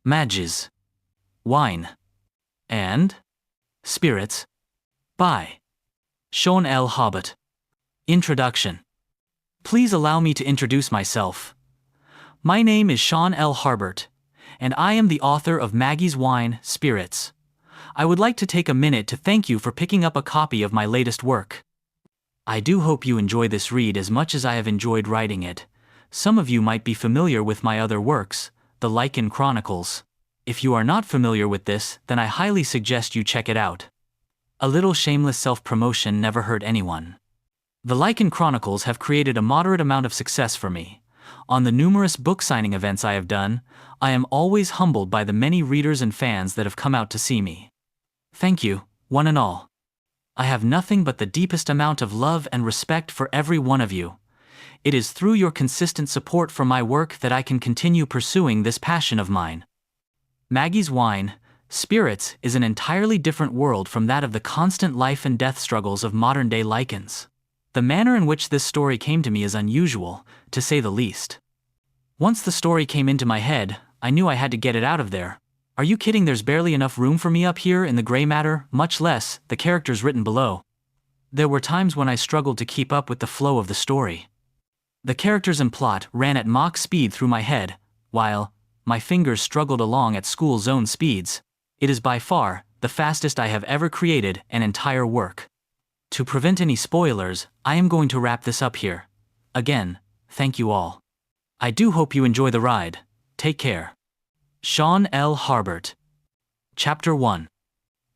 Mages, Wine, and Spirits by Sean L. Hobbit. Introduction. Please allow me to introduce myself. My name is Sean L. Harbert, and I am the author of Maggie's Wine, Spirits. I would like to take a minute to thank you for picking up a copy of my latest work. I do hope you enjoy this read as much as I have enjoyed writing it. Some of you might be familiar with my other works, The Lichen Chronicles. If you are not familiar with this, then I highly suggest you check it out. A little shameless self-promotion never hurt anyone. The Lichen Chronicles have created a moderate amount of success for me. On the numerous book signing events I have done, I am always humbled by the many readers and fans that have come out to see me. Thank you, one and all. I have nothing but the deepest amount of love and respect for every one of you. It is through your consistent support for my work that I can continue pursuing this passion of mine. Maggie's Wine, Spirits is an entirely different world from that of the constant life and death struggles of modern-day lichens. The manner in which this story came to me is unusual, to say the least. Once the story came into my head, I knew I had to get it out of there. Are you kidding? There's barely enough room for me up here in the gray matter, much less the characters written below. There were times when I struggled to keep up with the flow of the story. The characters and plot ran at Mach speed through my head, while my fingers struggled along at school zone speeds. It is by far the fastest I have ever created an entire work. To prevent any spoilers, I am going to wrap this up here. Again, thank you all. I do hope you enjoy the ride. Take care. Sean L. Harbert. Chapter 1.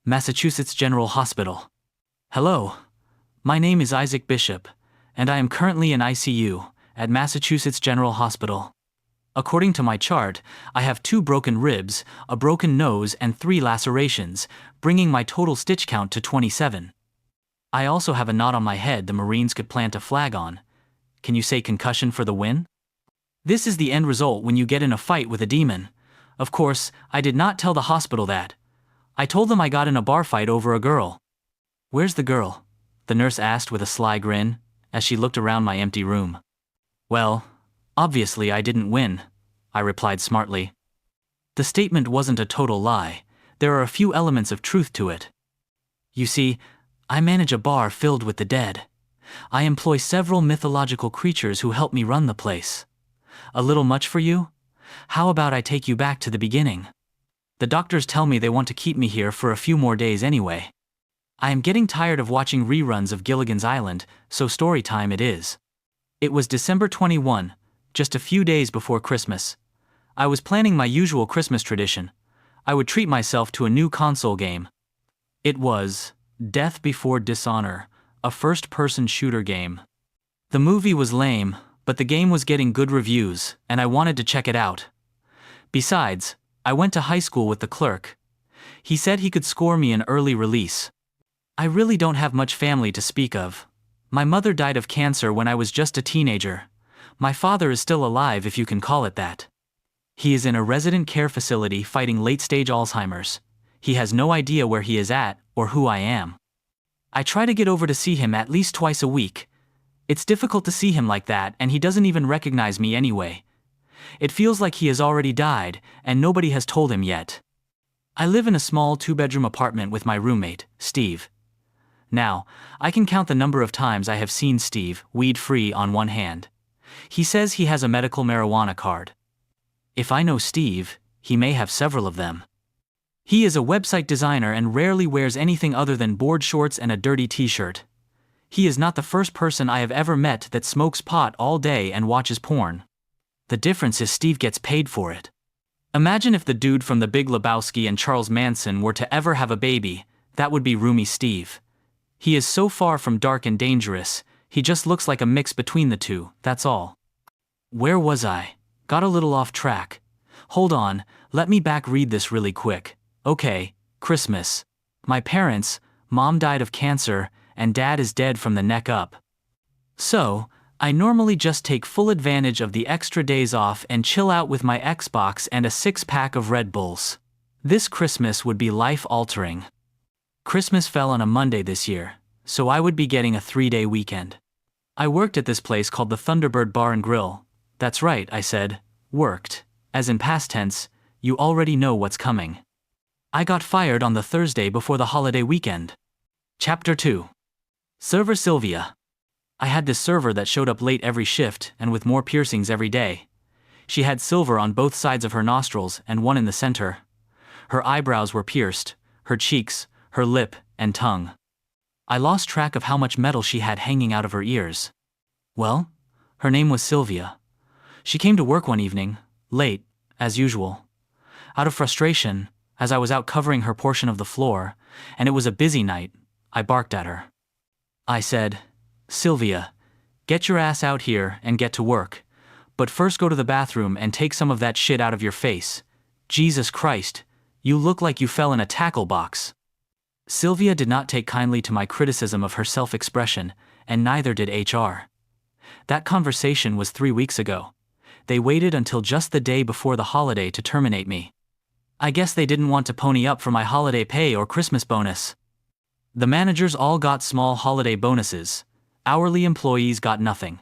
Massachusetts General Hospital. Hello. My name is Isaac Bishop, and I am currently in ICU at Massachusetts General Hospital. According to my chart, I have 2 broken ribs, a broken nose, and 3 lacerations, bringing my total stitch count to 27. I also have a knot on my head the Marines could plant a flag on. Can you say concussion for the win? This is the end result when you get in a fight with a demon. Of course, I did not tell the hospital that. I told them I got in a bar fight over a girl. Where's the girl? The nurse asked with a sly grin, as she looked around my empty room. Well, obviously I didn't win, I replied smartly. The statement wasn't a total lie. There are a few elements of truth to it. You see, I manage a bar filled with the dead. I employ several mythological creatures who help me run the place. A little much for you? How about I take you back to the beginning? The doctors tell me they want to keep me here for a few more days anyway. I am getting tired of watching reruns of Gilligan's Island, so story time it is. It was December 21, just a few days before Christmas. I was planning my usual Christmas tradition. I would treat myself to a new console game. It was Death Before Dishonor, a first-person shooter game. The movie was lame, but the game was getting good reviews, and I wanted to check it out. Besides, I went to high school with the clerk. He said he could score me an early release. I really don't have much family to speak of. My mother died of cancer when I was just a teenager. My father is still alive, if you can call it that. He is in a resident care facility fighting late-stage Alzheimer's. He has no idea where he is at or who I am. I try to get over to see him at least twice a week. It's difficult to see him like that, and he doesn't even recognize me anyway. It feels like he has already died, and nobody has told him yet. I live in a small 2-bedroom apartment with my roommate, Steve. Now, I can count the number of times I have seen Steve, weed-free, on one hand. He says he has a medical marijuana card. If I know Steve, he may have several of them. He is a website designer and rarely wears anything other than board shorts and a dirty t-shirt. He is not the first person I have ever met that smokes pot all day and watches porn. The difference is Steve gets paid for it. Imagine if the dude from The Big Lebowski and Charles Manson were to ever have a baby, that would be Roomy Steve. He is so far from dark and dangerous, he just looks like a mix between the two, that's all. Where was I? Got a little off track. Hold on, let me back read this really quick. Okay, Christmas. My parents, Mom died of cancer, and Dad is dead from the neck up. So, I normally just take full advantage of the extra days off and chill out with my Xbox and a 6-pack of Red Bulls. This Christmas would be life-altering. Christmas fell on a Monday this year, so I would be getting a 3-day weekend. I worked at this place called the Thunderbird Bar and Grill. That's right, I said, worked, as in past tense, You already know what's coming. I got fired on the Thursday before the holiday weekend. Chapter 2. Server Sylvia. I had this server that showed up late every shift and with more piercings every day. She had silver on both sides of her nostrils and one in the center. Her eyebrows were pierced, her cheeks, her lip, and tongue. I lost track of how much metal she had hanging out of her ears. Well, her name was Sylvia. She came to work one evening, late, as usual. Out of frustration, as I was out covering her portion of the floor, and it was a busy night, I barked at her. I said, "Sylvia, get your ass out here and get to work. But first go to the bathroom and take some of that shit out of your face. Jesus Christ, you look like you fell in a tackle box." Sylvia did not take kindly to my criticism of her self-expression, and neither did HR. That conversation was 3 weeks ago. They waited until just the day before the holiday to terminate me. I guess they didn't want to pony up for my holiday pay or Christmas bonus. The managers all got small holiday bonuses. Hourly employees got nothing.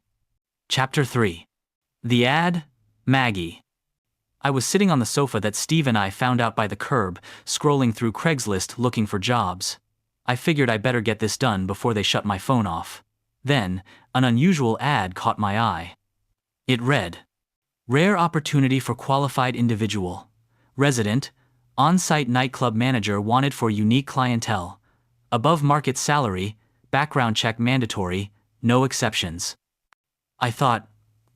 Chapter 3. The ad, Maggie. I was sitting on the sofa that Steve and I found out by the curb, scrolling through Craigslist looking for jobs. I figured I better get this done before they shut my phone off. Then, an unusual ad caught my eye. It read, "Rare opportunity for qualified individual. Resident, on-site nightclub manager wanted for unique clientele. Above market salary, background check mandatory, no exceptions." I thought,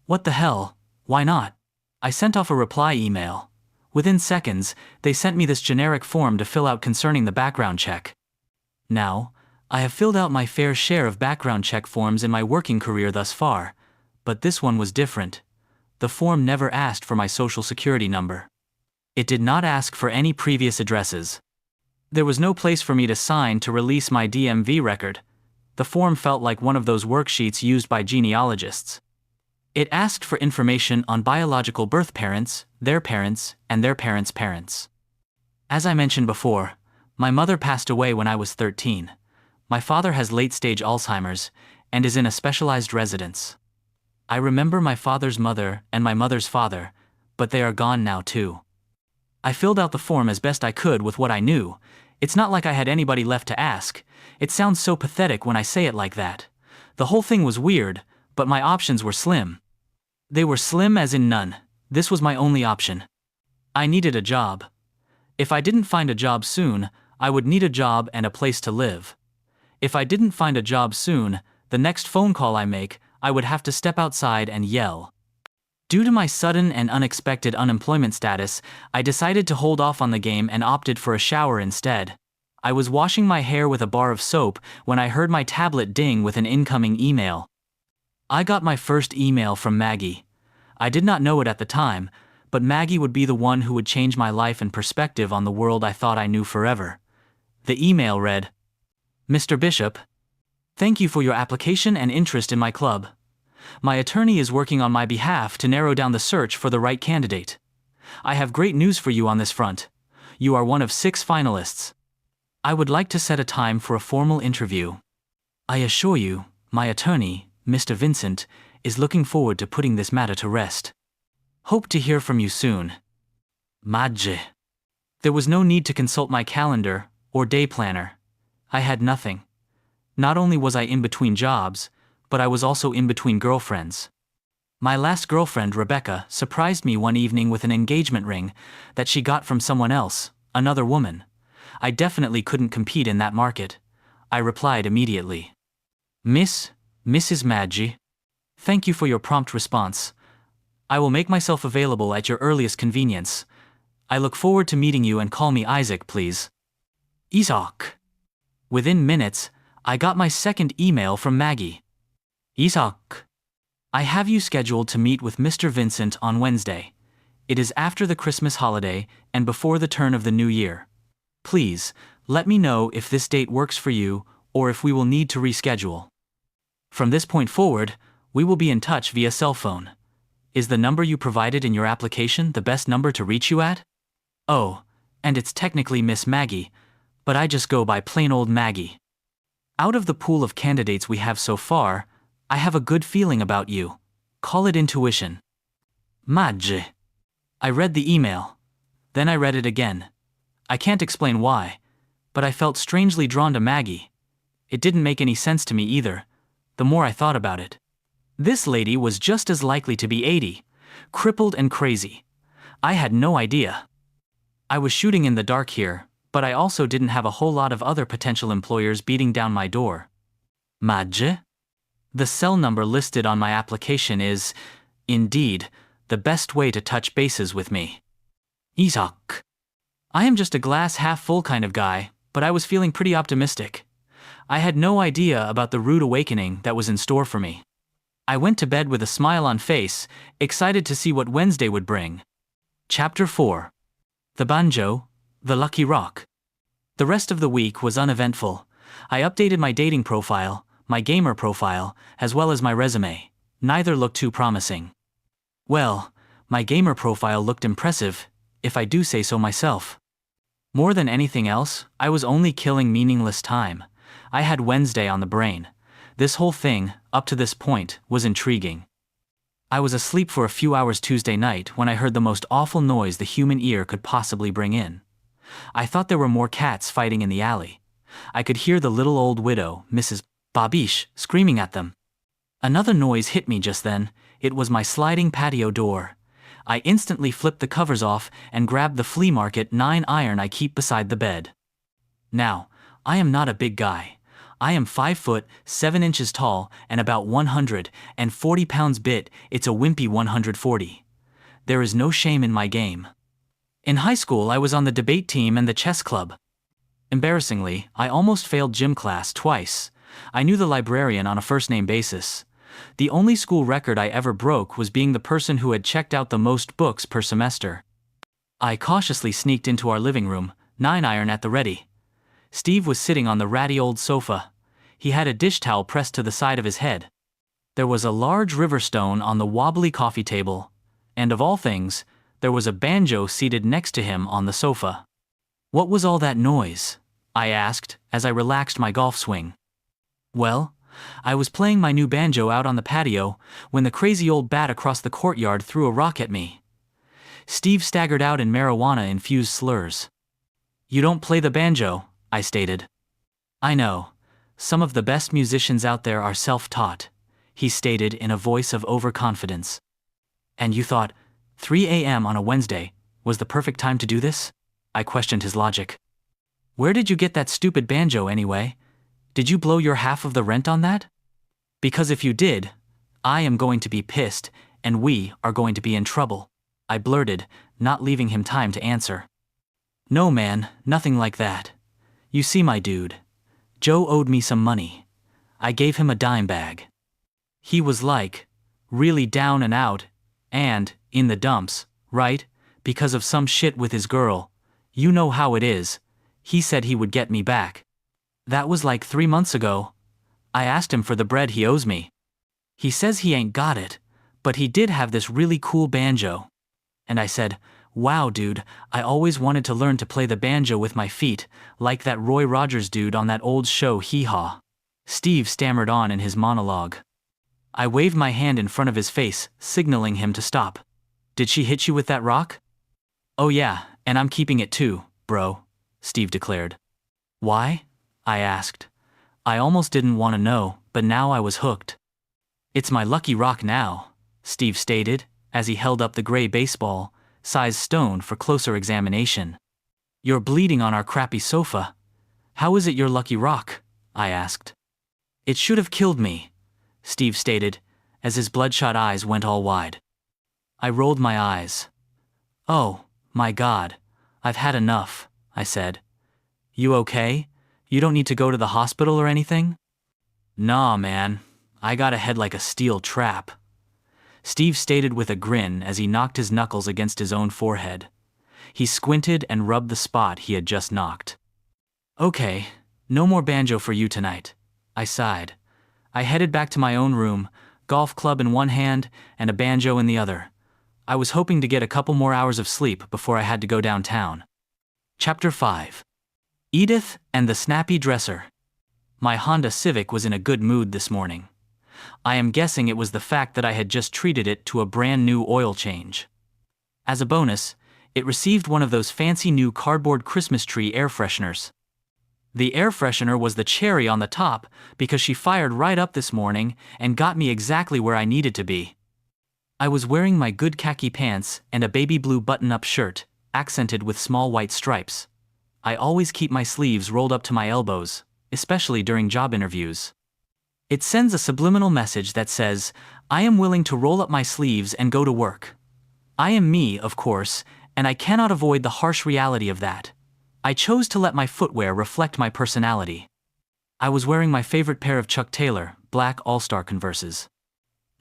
what the hell, why not? I sent off a reply email. Within seconds, they sent me this generic form to fill out concerning the background check. Now, I have filled out my fair share of background check forms in my working career thus far, but this one was different. The form never asked for my social security number. It did not ask for any previous addresses. There was no place for me to sign to release my DMV record. The form felt like one of those worksheets used by genealogists. It asked for information on biological birth parents, and their parents' parents. As I mentioned before, my mother passed away when I was 13. My father has late-stage Alzheimer's and is in a specialized residence. I remember my father's mother and my mother's father, but they are gone now too. I filled out the form as best I could with what I knew. It's not like I had anybody left to ask. It sounds so pathetic when I say it like that. The whole thing was weird, but my options were slim. They were slim as in none. This was my only option. I needed a job. If I didn't find a job soon, I would need a job and a place to live. If I didn't find a job soon, the next phone call I make, I would have to step outside and yell. Due to my sudden and unexpected unemployment status, I decided to hold off on the game and opted for a shower instead. I was washing my hair with a bar of soap when I heard my tablet ding with an incoming email. I got my first email from Maggie. I did not know it at the time, but Maggie would be the one who would change my life and perspective on the world I thought I knew forever. The email read, "Mr. Bishop, thank you for your application and interest in my club. My attorney is working on my behalf to narrow down the search for the right candidate. I have great news for you on this front. You are one of 6 finalists. I would like to set a time for a formal interview. I assure you, my attorney, Mr. Vincent, is looking forward to putting this matter to rest. Hope to hear from you soon. Maggie." There was no need to consult my calendar or day planner. I had nothing. Not only was I in between jobs, but I was also in between girlfriends. My last girlfriend, Rebecca, surprised me one evening with an engagement ring that she got from someone else, another woman. I definitely couldn't compete in that market. I replied immediately. Mrs. Maggie. Thank you for your prompt response. I will make myself available at your earliest convenience. I look forward to meeting you and call me Isaac, please. Isaac. Within minutes, I got my second email from Maggie. Isaac. I have you scheduled to meet with Mr. Vincent on Wednesday. It is after the Christmas holiday and before the turn of the new year. Please, let me know if this date works for you or if we will need to reschedule. From this point forward, we will be in touch via cell phone. Is the number you provided in your application the best number to reach you at? Oh, and it's technically Miss Maggie, but I just go by plain old Maggie. Out of the pool of candidates we have so far, I have a good feeling about you. Call it intuition. Maggie. I read the email. Then I read it again. I can't explain why, but I felt strangely drawn to Maggie. It didn't make any sense to me either, the more I thought about it. This lady was just as likely to be 80, crippled and crazy. I had no idea. I was shooting in the dark here, but I also didn't have a whole lot of other potential employers beating down my door. Madge? The cell number listed on my application is, indeed, the best way to touch bases with me. Isaac. I am just a glass half full kind of guy, but I was feeling pretty optimistic. I had no idea about the rude awakening that was in store for me. I went to bed with a smile on face, excited to see what Wednesday would bring. Chapter 4. The Banjo, the Lucky Rock. The rest of the week was uneventful. I updated my dating profile, my gamer profile, as well as my resume. Neither looked too promising. Well, my gamer profile looked impressive, if I do say so myself. More than anything else, I was only killing meaningless time. I had Wednesday on the brain. This whole thing, up to this point, was intriguing. I was asleep for a few hours Tuesday night when I heard the most awful noise the human ear could possibly bring in. I thought there were more cats fighting in the alley. I could hear the little old widow, Mrs. Babiche, screaming at them. Another noise hit me just then. It was my sliding patio door. I instantly flipped the covers off and grabbed the flea market 9-iron I keep beside the bed. Now, I am not a big guy. I am 5 foot, 7 inches tall and about 140 pounds bit. It's a wimpy 140. There is no shame in my game. In high school I was on the debate team and the chess club. Embarrassingly, I almost failed gym class twice. I knew the librarian on a first-name basis. The only school record I ever broke was being the person who had checked out the most books per semester. I cautiously sneaked into our living room, 9-iron at the ready. Steve was sitting on the ratty old sofa. He had a dish towel pressed to the side of his head. There was a large river stone on the wobbly coffee table, and of all things, there was a banjo seated next to him on the sofa. What was all that noise? I asked, as I relaxed my golf swing. Well, I was playing my new banjo out on the patio when the crazy old bat across the courtyard threw a rock at me. Steve staggered out in marijuana-infused slurs. "You don't play the banjo," I stated. "I know. Some of the best musicians out there are self-taught," he stated in a voice of overconfidence. "And you thought 3 a.m. on a Wednesday was the perfect time to do this?" I questioned his logic. "Where did you get that stupid banjo anyway? Did you blow your half of the rent on that? Because if you did, I am going to be pissed, and we are going to be in trouble," I blurted, not leaving him time to answer. "No man, nothing like that. You see my dude. Joe owed me some money. I gave him a dime bag. He was like, really down and out, and, in the dumps, right, because of some shit with his girl. You know how it is. He said he would get me back. That was like 3 months ago. I asked him for the bread he owes me. He says he ain't got it, but he did have this really cool banjo. And I said, wow dude, I always wanted to learn to play the banjo with my feet, like that Roy Rogers dude on that old show Hee Haw." Steve stammered on in his monologue. I waved my hand in front of his face, signaling him to stop. "Did she hit you with that rock?" "Oh yeah, and I'm keeping it too, bro," Steve declared. "Why?" I asked. I almost didn't want to know, but now I was hooked. "It's my lucky rock now," Steve stated, as he held up the gray baseball-sized stone for closer examination. "You're bleeding on our crappy sofa. How is it your lucky rock?" I asked. "It should have killed me," Steve stated, as his bloodshot eyes went all wide. I rolled my eyes. "Oh, my God, I've had enough," I said. "You okay? You don't need to go to the hospital or anything?" "Nah, man. I got a head like a steel trap," Steve stated with a grin as he knocked his knuckles against his own forehead. He squinted and rubbed the spot he had just knocked. "Okay, no more banjo for you tonight," I sighed. I headed back to my own room, golf club in one hand and a banjo in the other. I was hoping to get a couple more hours of sleep before I had to go downtown. Chapter 5. Edith and the Snappy Dresser. My Honda Civic was in a good mood this morning. I am guessing it was the fact that I had just treated it to a brand new oil change. As a bonus, It received one of those fancy new cardboard Christmas tree air fresheners. The air freshener was the cherry on the top because she fired right up this morning and got me exactly where I needed to be. I was wearing my good khaki pants and a baby blue button-up shirt, accented with small white stripes. I always keep my sleeves rolled up to my elbows, especially during job interviews. It sends a subliminal message that says, I am willing to roll up my sleeves and go to work. I am me, of course, and I cannot avoid the harsh reality of that. I chose to let my footwear reflect my personality. I was wearing my favorite pair of Chuck Taylor, black All-Star Converses.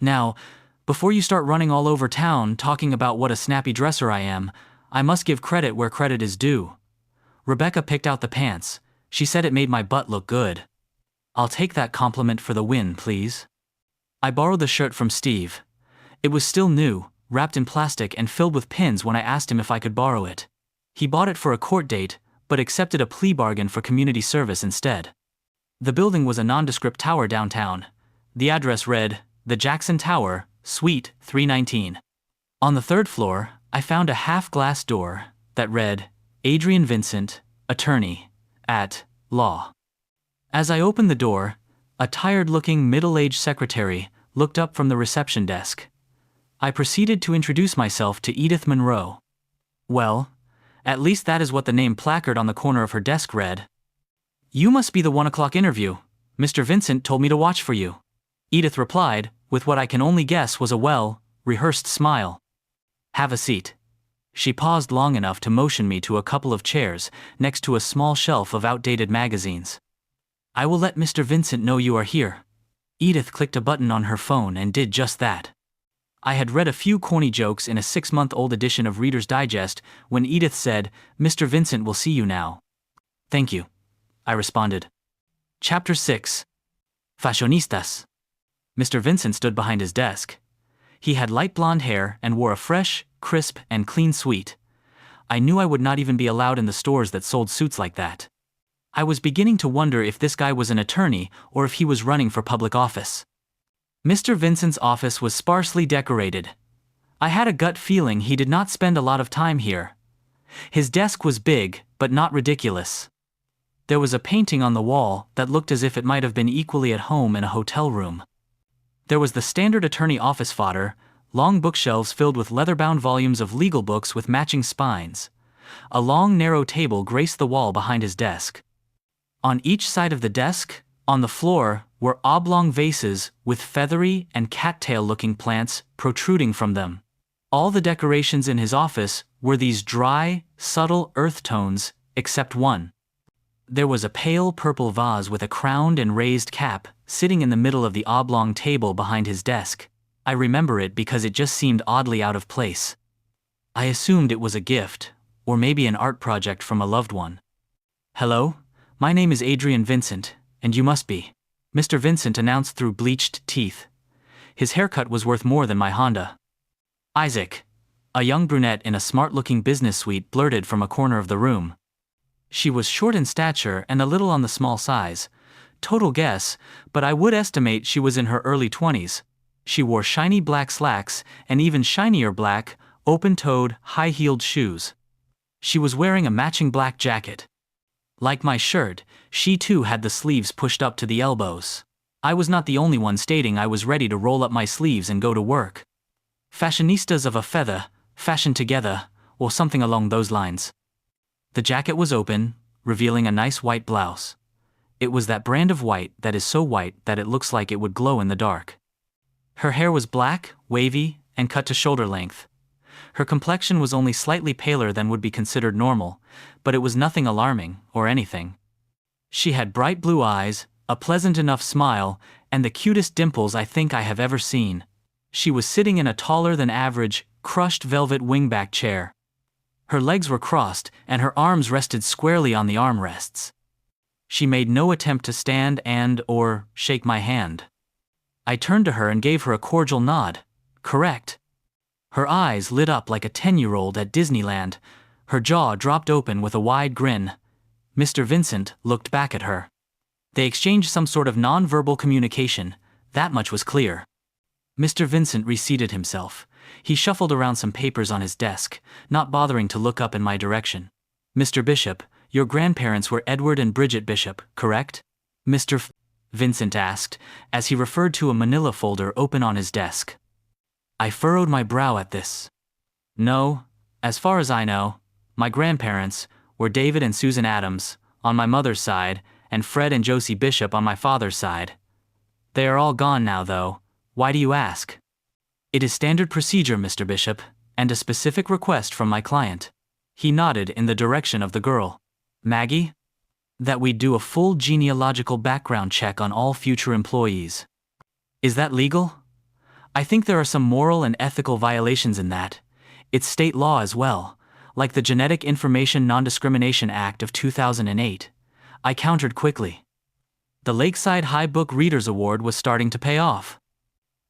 Now, before you start running all over town talking about what a snappy dresser I am, I must give credit where credit is due. Rebecca picked out the pants. She said it made my butt look good. I'll take that compliment for the win, please. I borrowed the shirt from Steve. It was still new, wrapped in plastic and filled with pins when I asked him if I could borrow it. He bought it for a court date, but accepted a plea bargain for community service instead. The building was a nondescript tower downtown. The address read, The Jackson Tower, Suite 319. On the third floor, I found a half-glass door that read, Adrian Vincent, Attorney, at Law. As I opened the door, a tired-looking middle-aged secretary looked up from the reception desk. I proceeded to introduce myself to Edith Monroe. Well, at least that is what the name placard on the corner of her desk read. You must be the 1 o'clock interview. Mr. Vincent told me to watch for you. Edith replied, with what I can only guess was a well-rehearsed smile. Have a seat. She paused long enough to motion me to a couple of chairs next to a small shelf of outdated magazines. I will let Mr. Vincent know you are here. Edith clicked a button on her phone and did just that. I had read a few corny jokes in a 6-month-old edition of Reader's Digest when Edith said, Mr. Vincent will see you now. Thank you, I responded. Chapter 6. Fashionistas. Mr. Vincent stood behind his desk. He had light blonde hair and wore a fresh, crisp, and clean suit. I knew I would not even be allowed in the stores that sold suits like that. I was beginning to wonder if this guy was an attorney or if he was running for public office. Mr. Vincent's office was sparsely decorated. I had a gut feeling he did not spend a lot of time here. His desk was big, but not ridiculous. There was a painting on the wall that looked as if it might have been equally at home in a hotel room. There was the standard attorney office fodder, long bookshelves filled with leather-bound volumes of legal books with matching spines. A long, narrow table graced the wall behind his desk. On each side of the desk, on the floor, were oblong vases with feathery and cattail-looking plants protruding from them. All the decorations in his office were these dry, subtle earth tones, except one. There was a pale purple vase with a crowned and raised cap sitting in the middle of the oblong table behind his desk. I remember it because it just seemed oddly out of place. I assumed it was a gift, or maybe an art project from a loved one. Hello, my name is Adrian Vincent, and you must be. Mr. Vincent announced through bleached teeth. His haircut was worth more than my Honda. Isaac, a young brunette in a smart-looking business suite, blurted from a corner of the room. She was short in stature and a little on the small size. Total guess, but I would estimate she was in her early 20s. She wore shiny black slacks and even shinier black, open-toed, high-heeled shoes. She was wearing a matching black jacket. Like my shirt, she too had the sleeves pushed up to the elbows. I was not the only one stating I was ready to roll up my sleeves and go to work. Fashionistas of a feather, fashioned together, or something along those lines. The jacket was open, revealing a nice white blouse. It was that brand of white that is so white that it looks like it would glow in the dark. Her hair was black, wavy, and cut to shoulder length. Her complexion was only slightly paler than would be considered normal, but it was nothing alarming, or anything. She had bright blue eyes, a pleasant enough smile, and the cutest dimples I think I have ever seen. She was sitting in a taller-than-average, crushed velvet wingback chair. Her legs were crossed, and her arms rested squarely on the armrests. She made no attempt to stand or shake my hand. I turned to her and gave her a cordial nod. Correct. Her eyes lit up like a 10-year-old at Disneyland. Her jaw dropped open with a wide grin. Mr. Vincent looked back at her. They exchanged some sort of non-verbal communication, that much was clear. Mr. Vincent reseated himself, He shuffled around some papers on his desk, not bothering to look up in my direction. Mr. Bishop, your grandparents were Edward and Bridget Bishop, correct? Mr. Vincent asked, as he referred to a manila folder open on his desk. I furrowed my brow at this. No, as far as I know, my grandparents were David and Susan Adams, on my mother's side, and Fred and Josie Bishop on my father's side. They are all gone now, though. Why do you ask? It is standard procedure, Mr. Bishop, and a specific request from my client. He nodded in the direction of the girl. Maggie? That we do a full genealogical background check on all future employees. Is that legal? I think there are some moral and ethical violations in that. It's state law as well, like the Genetic Information Non-Discrimination Act of 2008. I countered quickly. The Lakeside High Book Readers Award was starting to pay off.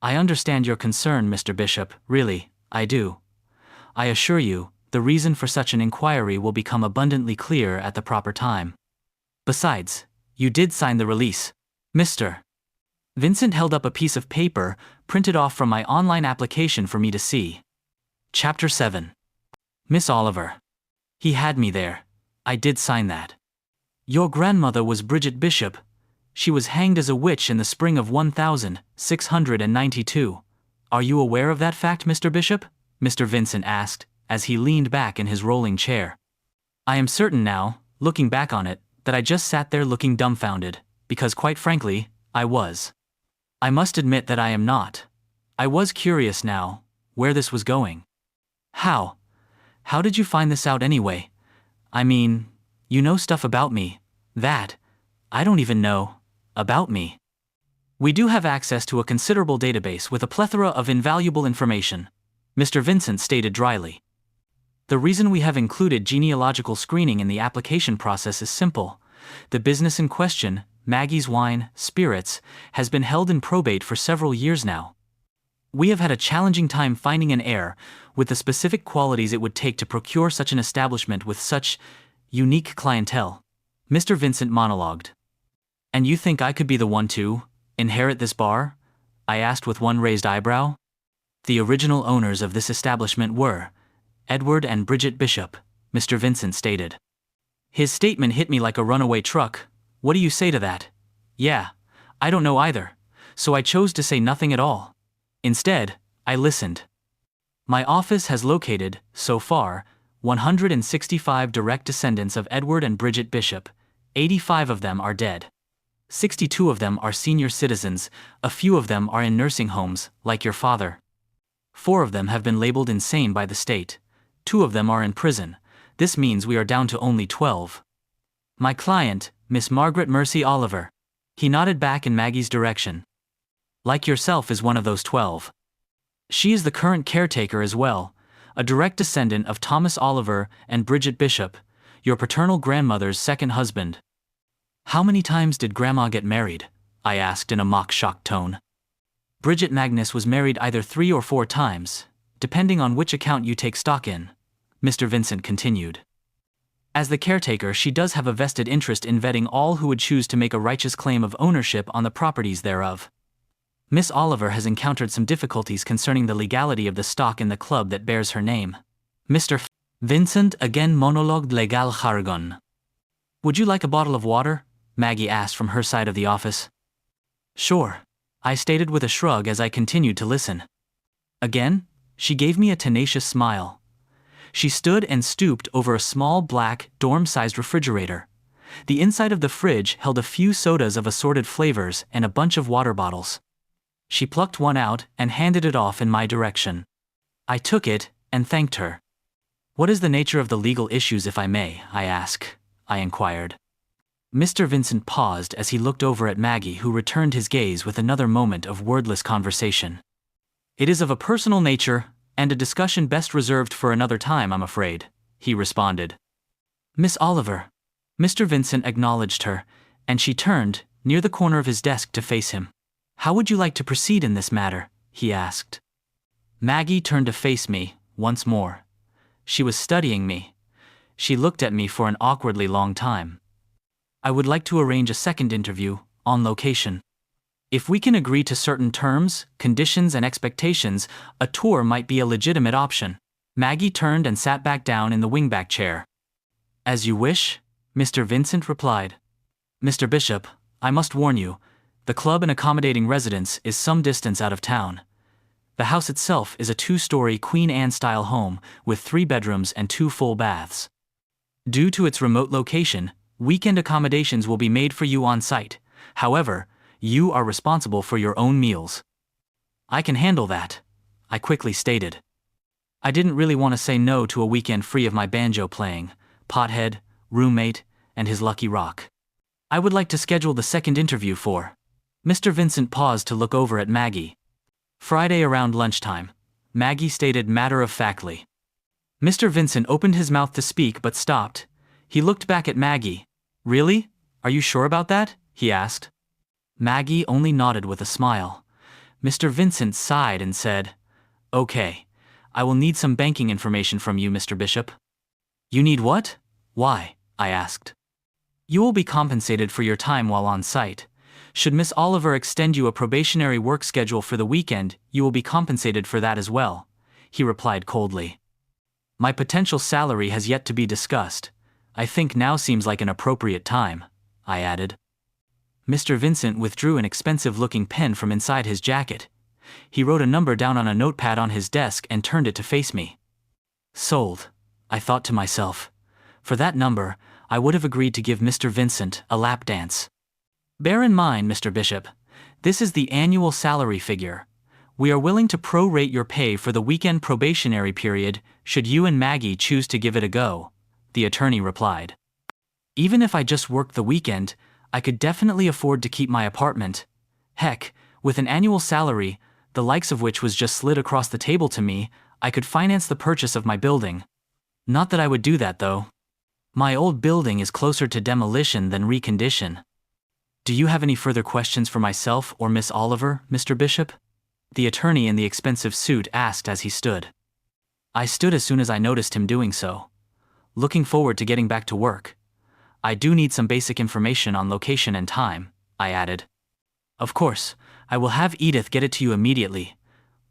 I understand your concern, Mr. Bishop, really, I do. I assure you, the reason for such an inquiry will become abundantly clear at the proper time. Besides, you did sign the release, Mr. Vincent held up a piece of paper printed off from my online application for me to see. Chapter 7. Miss Oliver. He had me there. I did sign that. Your grandmother was Bridget Bishop. She was hanged as a witch in the spring of 1692. Are you aware of that fact, Mr. Bishop? Mr. Vincent asked, as he leaned back in his rolling chair. I am certain now, looking back on it, that I just sat there looking dumbfounded, because quite frankly, I was. I must admit that I am not. I was curious now, where this was going. How did you find this out anyway? I mean, you know stuff about me, that I don't even know about me. We do have access to a considerable database with a plethora of invaluable information, Mr. Vincent stated dryly. The reason we have included genealogical screening in the application process is simple. The business in question, Maggie's Wine, Spirits, has been held in probate for several years now. We have had a challenging time finding an heir with the specific qualities it would take to procure such an establishment with such unique clientele. Mr. Vincent monologued. And you think I could be the one to inherit this bar? I asked with one raised eyebrow. The original owners of this establishment were Edward and Bridget Bishop, Mr. Vincent stated. His statement hit me like a runaway truck. What do you say to that? Yeah, I don't know either, so I chose to say nothing at all. Instead, I listened. My office has located, so far, 165 direct descendants of Edward and Bridget Bishop. 85 of them are dead. 62 of them are senior citizens, a few of them are in nursing homes, like your father. 4 of them have been labeled insane by the state. 2 of them are in prison. This means we are down to only 12. My client, Miss Margaret Mercy Oliver. He nodded back in Maggie's direction. Like yourself is one of those 12. She is the current caretaker as well, a direct descendant of Thomas Oliver and Bridget Bishop, your paternal grandmother's second husband. How many times did Grandma get married? I asked in a mock-shocked tone. Bridget Magnus was married either 3 or 4 times, depending on which account you take stock in, Mr. Vincent continued. As the caretaker, she does have a vested interest in vetting all who would choose to make a righteous claim of ownership on the properties thereof. Miss Oliver has encountered some difficulties concerning the legality of the stock in the club that bears her name. Mr. Vincent again monologued legal jargon. Would you like a bottle of water? Maggie asked from her side of the office. Sure, I stated with a shrug as I continued to listen. Again, she gave me a tenacious smile. She stood and stooped over a small black, dorm-sized refrigerator. The inside of the fridge held a few sodas of assorted flavors and a bunch of water bottles. She plucked one out and handed it off in my direction. I took it and thanked her. What is the nature of the legal issues, if I may, I inquired. Mr. Vincent paused as he looked over at Maggie, who returned his gaze with another moment of wordless conversation. It is of a personal nature, and a discussion best reserved for another time, I'm afraid, he responded. Miss Oliver. Mr. Vincent acknowledged her, and she turned, near the corner of his desk, to face him. How would you like to proceed in this matter? He asked. Maggie turned to face me, once more. She was studying me. She looked at me for an awkwardly long time. I would like to arrange a second interview, on location. If we can agree to certain terms, conditions, and expectations, a tour might be a legitimate option. Maggie turned and sat back down in the wingback chair. As you wish, Mr. Vincent replied. Mr. Bishop, I must warn you, the club and accommodating residence is some distance out of town. The house itself is a 2-story Queen Anne-style home with 3 bedrooms and 2 full baths. Due to its remote location, weekend accommodations will be made for you on site. However, you are responsible for your own meals. I can handle that, I quickly stated. I didn't really want to say no to a weekend free of my banjo playing, pothead, roommate, and his lucky rock. I would like to schedule the second interview for. Mr. Vincent paused to look over at Maggie. Friday around lunchtime, Maggie stated matter-of-factly. Mr. Vincent opened his mouth to speak but stopped. He looked back at Maggie. Really? Are you sure about that? He asked. Maggie only nodded with a smile. Mr. Vincent sighed and said, Okay, I will need some banking information from you, Mr. Bishop. You need what? Why? I asked. You will be compensated for your time while on site. Should Miss Oliver extend you a probationary work schedule for the weekend, you will be compensated for that as well, he replied coldly. My potential salary has yet to be discussed. I think now seems like an appropriate time, I added. Mr. Vincent withdrew an expensive-looking pen from inside his jacket. He wrote a number down on a notepad on his desk and turned it to face me. Sold, I thought to myself. For that number, I would have agreed to give Mr. Vincent a lap dance. Bear in mind, Mr. Bishop, this is the annual salary figure. We are willing to prorate your pay for the weekend probationary period, should you and Maggie choose to give it a go, the attorney replied. Even if I just worked the weekend, I could definitely afford to keep my apartment. Heck, with an annual salary, the likes of which was just slid across the table to me, I could finance the purchase of my building. Not that I would do that, though. My old building is closer to demolition than recondition. Do you have any further questions for myself or Miss Oliver, Mr. Bishop? The attorney in the expensive suit asked as he stood. I stood as soon as I noticed him doing so. Looking forward to getting back to work. I do need some basic information on location and time, I added. Of course, I will have Edith get it to you immediately.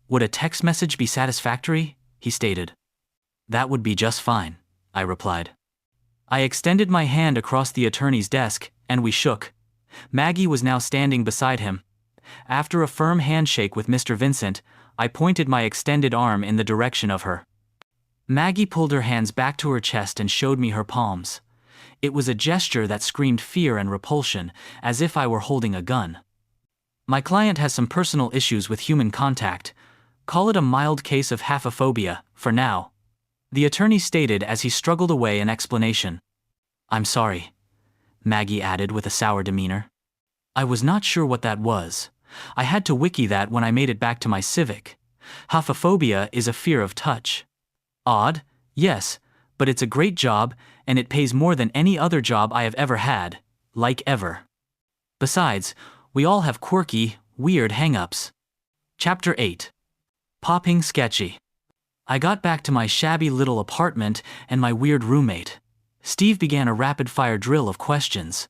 Would a text message be satisfactory? He stated. That would be just fine, I replied. I extended my hand across the attorney's desk, and we shook. Maggie was now standing beside him. After a firm handshake with Mr. Vincent, I pointed my extended arm in the direction of her. Maggie pulled her hands back to her chest and showed me her palms. It was a gesture that screamed fear and repulsion, as if I were holding a gun. My client has some personal issues with human contact. Call it a mild case of haphophobia, for now, the attorney stated as he struggled away an explanation. I'm sorry, Maggie added with a sour demeanor. I was not sure what that was. I had to wiki that when I made it back to my Civic. Haphophobia is a fear of touch. Odd, yes, but it's a great job, and it pays more than any other job I have ever had, like ever. Besides, we all have quirky, weird hang-ups. Chapter 8. Popping Sketchy. I got back to my shabby little apartment and my weird roommate. Steve began a rapid-fire drill of questions.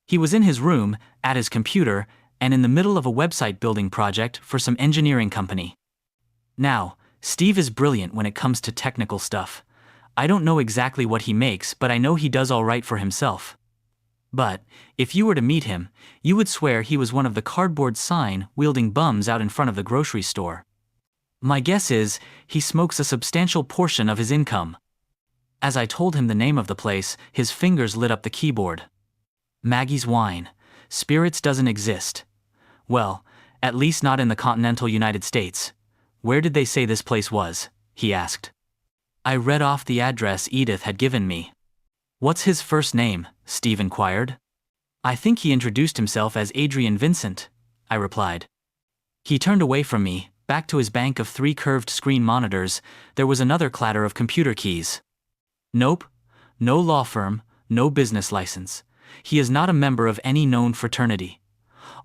He was in his room, at his computer, and in the middle of a website building project for some engineering company. Now, Steve is brilliant when it comes to technical stuff. I don't know exactly what he makes, but I know he does all right for himself. But, if you were to meet him, you would swear he was one of the cardboard sign-wielding bums out in front of the grocery store. My guess is, he smokes a substantial portion of his income. As I told him the name of the place, his fingers lit up the keyboard. Maggie's Wine. Spirits doesn't exist. Well, at least not in the continental United States. Where did they say this place was? He asked. I read off the address Edith had given me. What's his first name? Steve inquired. I think he introduced himself as Adrian Vincent, I replied. He turned away from me. Back to his bank of 3 curved screen monitors, there was another clatter of computer keys. Nope. No law firm, no business license. He is not a member of any known fraternity.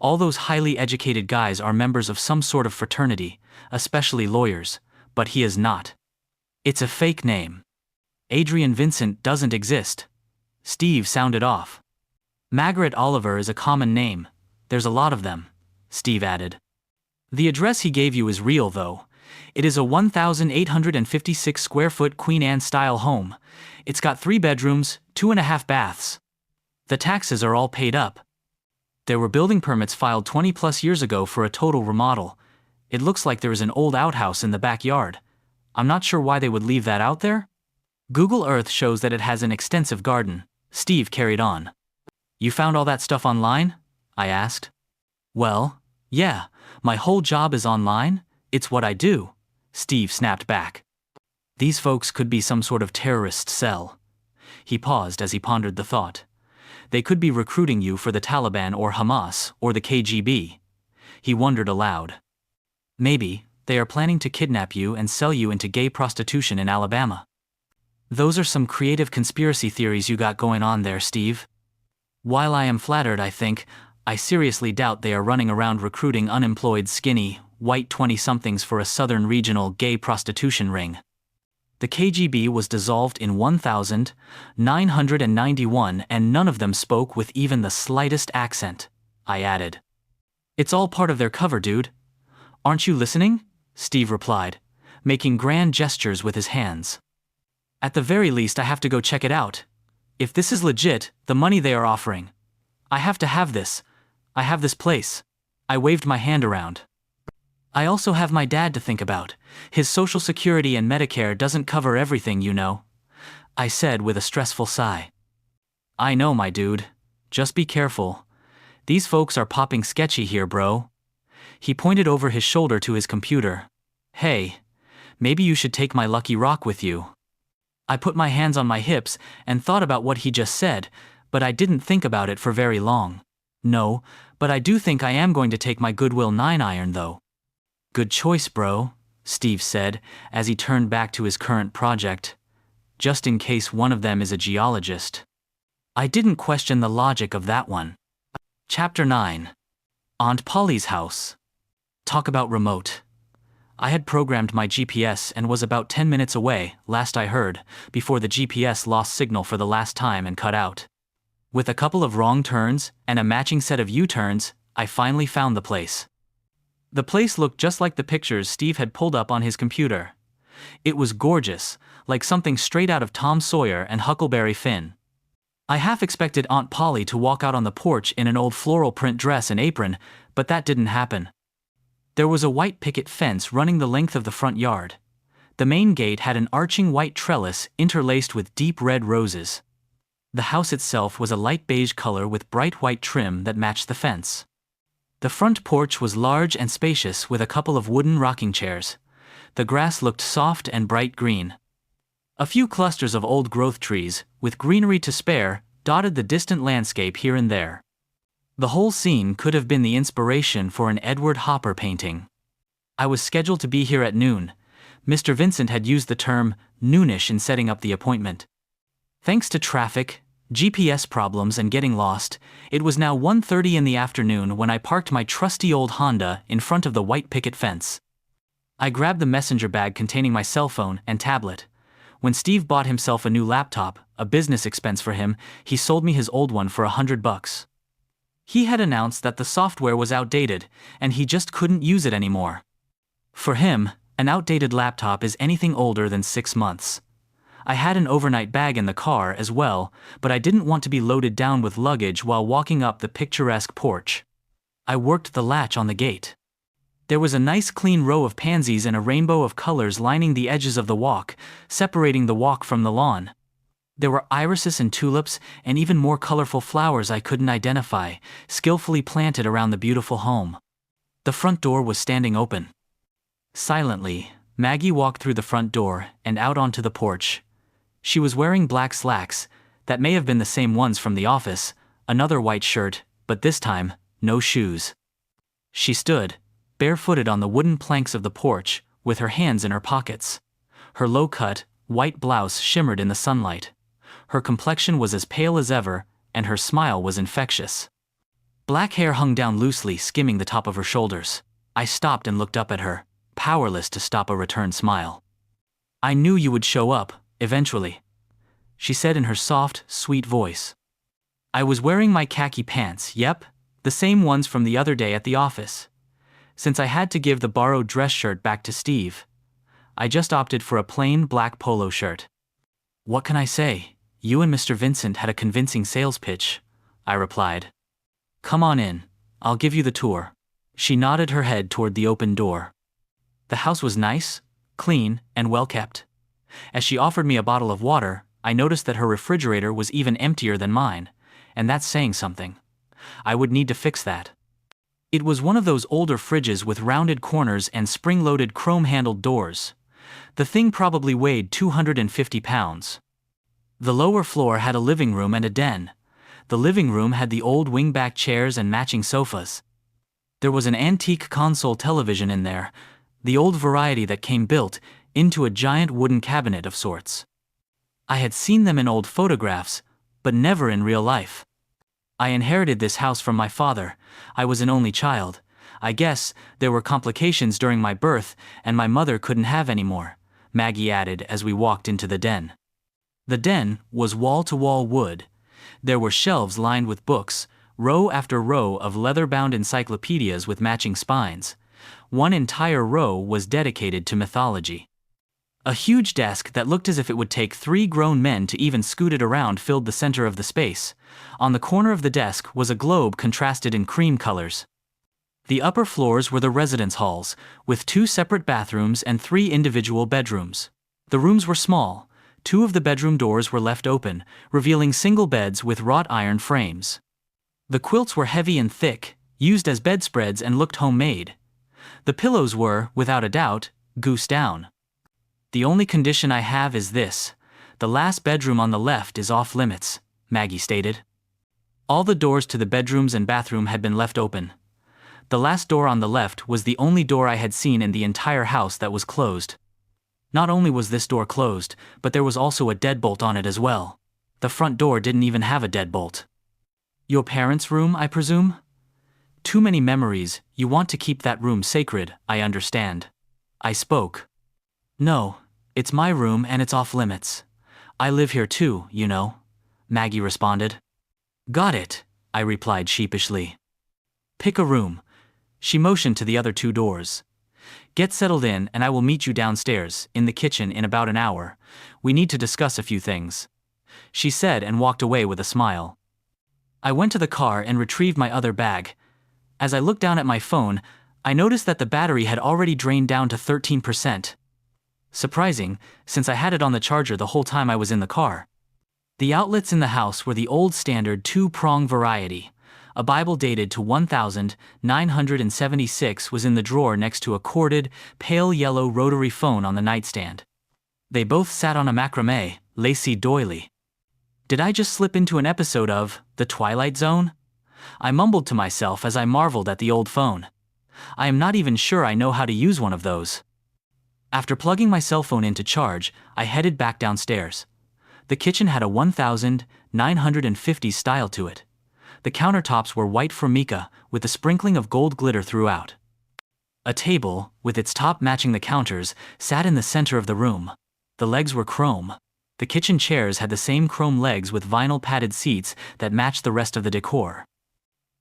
All those highly educated guys are members of some sort of fraternity, especially lawyers, but he is not. It's a fake name. Adrian Vincent doesn't exist. Steve sounded off. Margaret Oliver is a common name. There's a lot of them. Steve added. The address he gave you is real, though. It is a 1,856 square foot Queen Anne-style home. It's got 3 bedrooms, 2.5 baths. The taxes are all paid up. There were building permits filed 20+ years ago for a total remodel. It looks like there is an old outhouse in the backyard. I'm not sure why they would leave that out there. Google Earth shows that it has an extensive garden. Steve carried on. You found all that stuff online? I asked. Well, yeah, my whole job is online. It's what I do, Steve snapped back. These folks could be some sort of terrorist cell. He paused as he pondered the thought. They could be recruiting you for the Taliban or Hamas or the KGB. He wondered aloud. Maybe they are planning to kidnap you and sell you into gay prostitution in Alabama. Those are some creative conspiracy theories you got going on there, Steve. While I am flattered, I seriously doubt they are running around recruiting unemployed, skinny, white 20-somethings for a southern regional gay prostitution ring. The KGB was dissolved in 1991 and none of them spoke with even the slightest accent, I added. It's all part of their cover, dude. Aren't you listening? Steve replied, making grand gestures with his hands. At the very least, I have to go check it out. If this is legit, the money they are offering. I have to have this. I have this place. I waved my hand around. I also have my dad to think about. His Social Security and Medicare doesn't cover everything, you know. I said with a stressful sigh. I know, my dude. Just be careful. These folks are popping sketchy here, bro. He pointed over his shoulder to his computer. Hey, maybe you should take my lucky rock with you. I put my hands on my hips and thought about what he just said, but I didn't think about it for very long. No, but I do think I am going to take my Goodwill 9-iron though. Good choice, bro, Steve said as he turned back to his current project. Just in case one of them is a geologist. I didn't question the logic of that one. Chapter 9. Aunt Polly's house. Talk about remote. I had programmed my GPS and was about 10 minutes away, last I heard, before the GPS lost signal for the last time and cut out. With a couple of wrong turns and a matching set of U-turns, I finally found the place. The place looked just like the pictures Steve had pulled up on his computer. It was gorgeous, like something straight out of Tom Sawyer and Huckleberry Finn. I half expected Aunt Polly to walk out on the porch in an old floral print dress and apron, but that didn't happen. There was a white picket fence running the length of the front yard. The main gate had an arching white trellis interlaced with deep red roses. The house itself was a light beige color with bright white trim that matched the fence. The front porch was large and spacious with a couple of wooden rocking chairs. The grass looked soft and bright green. A few clusters of old growth trees, with greenery to spare, dotted the distant landscape here and there. The whole scene could have been the inspiration for an Edward Hopper painting. I was scheduled to be here at noon. Mr. Vincent had used the term noonish in setting up the appointment. Thanks to traffic, GPS problems and getting lost, it was now 1:30 in the afternoon when I parked my trusty old Honda in front of the white picket fence. I grabbed the messenger bag containing my cell phone and tablet. When Steve bought himself a new laptop, a business expense for him, he sold me his old one for $100. He had announced that the software was outdated, and he just couldn't use it anymore. For him, an outdated laptop is anything older than 6 months. I had an overnight bag in the car as well, but I didn't want to be loaded down with luggage while walking up the picturesque porch. I worked the latch on the gate. There was a nice clean row of pansies in a rainbow of colors lining the edges of the walk, separating the walk from the lawn. There were irises and tulips and even more colorful flowers I couldn't identify, skillfully planted around the beautiful home. The front door was standing open. Silently, Maggie walked through the front door and out onto the porch. She was wearing black slacks, that may have been the same ones from the office, another white shirt, but this time, no shoes. She stood, barefooted on the wooden planks of the porch, with her hands in her pockets. Her low-cut, white blouse shimmered in the sunlight. Her complexion was as pale as ever, and her smile was infectious. Black hair hung down loosely, skimming the top of her shoulders. I stopped and looked up at her, powerless to stop a return smile. I knew you would show up, eventually, she said in her soft, sweet voice. I was wearing my khaki pants, yep, The same ones from the other day at the office. Since I had to give the borrowed dress shirt back to Steve, I just opted for a plain black polo shirt. What can I say? You and Mr. Vincent had a convincing sales pitch, I replied. Come on in, I'll give you the tour. She nodded her head toward the open door. The house was nice, clean, and well kept. As she offered me a bottle of water, I noticed that her refrigerator was even emptier than mine, and that's saying something. I would need to fix that. It was one of those older fridges with rounded corners and spring-loaded chrome-handled doors. The thing probably weighed 250 pounds. The lower floor had a living room and a den. The living room had the old wingback chairs and matching sofas. There was an antique console television in there, the old variety that came built into a giant wooden cabinet of sorts. I had seen them in old photographs, but never in real life. I inherited this house from my father. I was an only child. I guess there were complications during my birth, and my mother couldn't have any more, Maggie added as we walked into the den. The den was wall-to-wall wood. There were shelves lined with books, row after row of leather-bound encyclopedias with matching spines. One entire row was dedicated to mythology. A huge desk that looked as if it would take 3 grown men to even scoot it around filled the center of the space. On the corner of the desk was a globe contrasted in cream colors. The upper floors were the residence halls, with 2 separate bathrooms and 3 individual bedrooms. The rooms were small. 2 of the bedroom doors were left open, revealing single beds with wrought iron frames. The quilts were heavy and thick, used as bedspreads and looked homemade. The pillows were, without a doubt, goose down. The only condition I have is this: the last bedroom on the left is off limits, Maggie stated. All the doors to the bedrooms and bathroom had been left open. The last door on the left was the only door I had seen in the entire house that was closed. Not only was this door closed, but there was also a deadbolt on it as well. The front door didn't even have a deadbolt. Your parents' room, I presume? Too many memories, you want to keep that room sacred, I understand. I spoke. No, it's my room and it's off limits. I live here too, you know, Maggie responded. Got it, I replied sheepishly. Pick a room. She motioned to the other 2 doors. Get settled in and I will meet you downstairs, in the kitchen in about an hour. We need to discuss a few things, she said and walked away with a smile. I went to the car and retrieved my other bag. As I looked down at my phone, I noticed that the battery had already drained down to 13%. Surprising, since I had it on the charger the whole time I was in the car. The outlets in the house were the old standard 2-prong variety. A Bible dated to 1976 was in the drawer next to a corded, pale yellow rotary phone on the nightstand. They both sat on a macrame, lacy doily. Did I just slip into an episode of The Twilight Zone? I mumbled to myself as I marveled at the old phone. I am not even sure I know how to use one of those. After plugging my cell phone in to charge, I headed back downstairs. The kitchen had a 1950s style to it. The countertops were white formica with a sprinkling of gold glitter throughout. A table, with its top matching the counters, sat in the center of the room. The legs were chrome. The kitchen chairs had the same chrome legs with vinyl padded seats that matched the rest of the decor.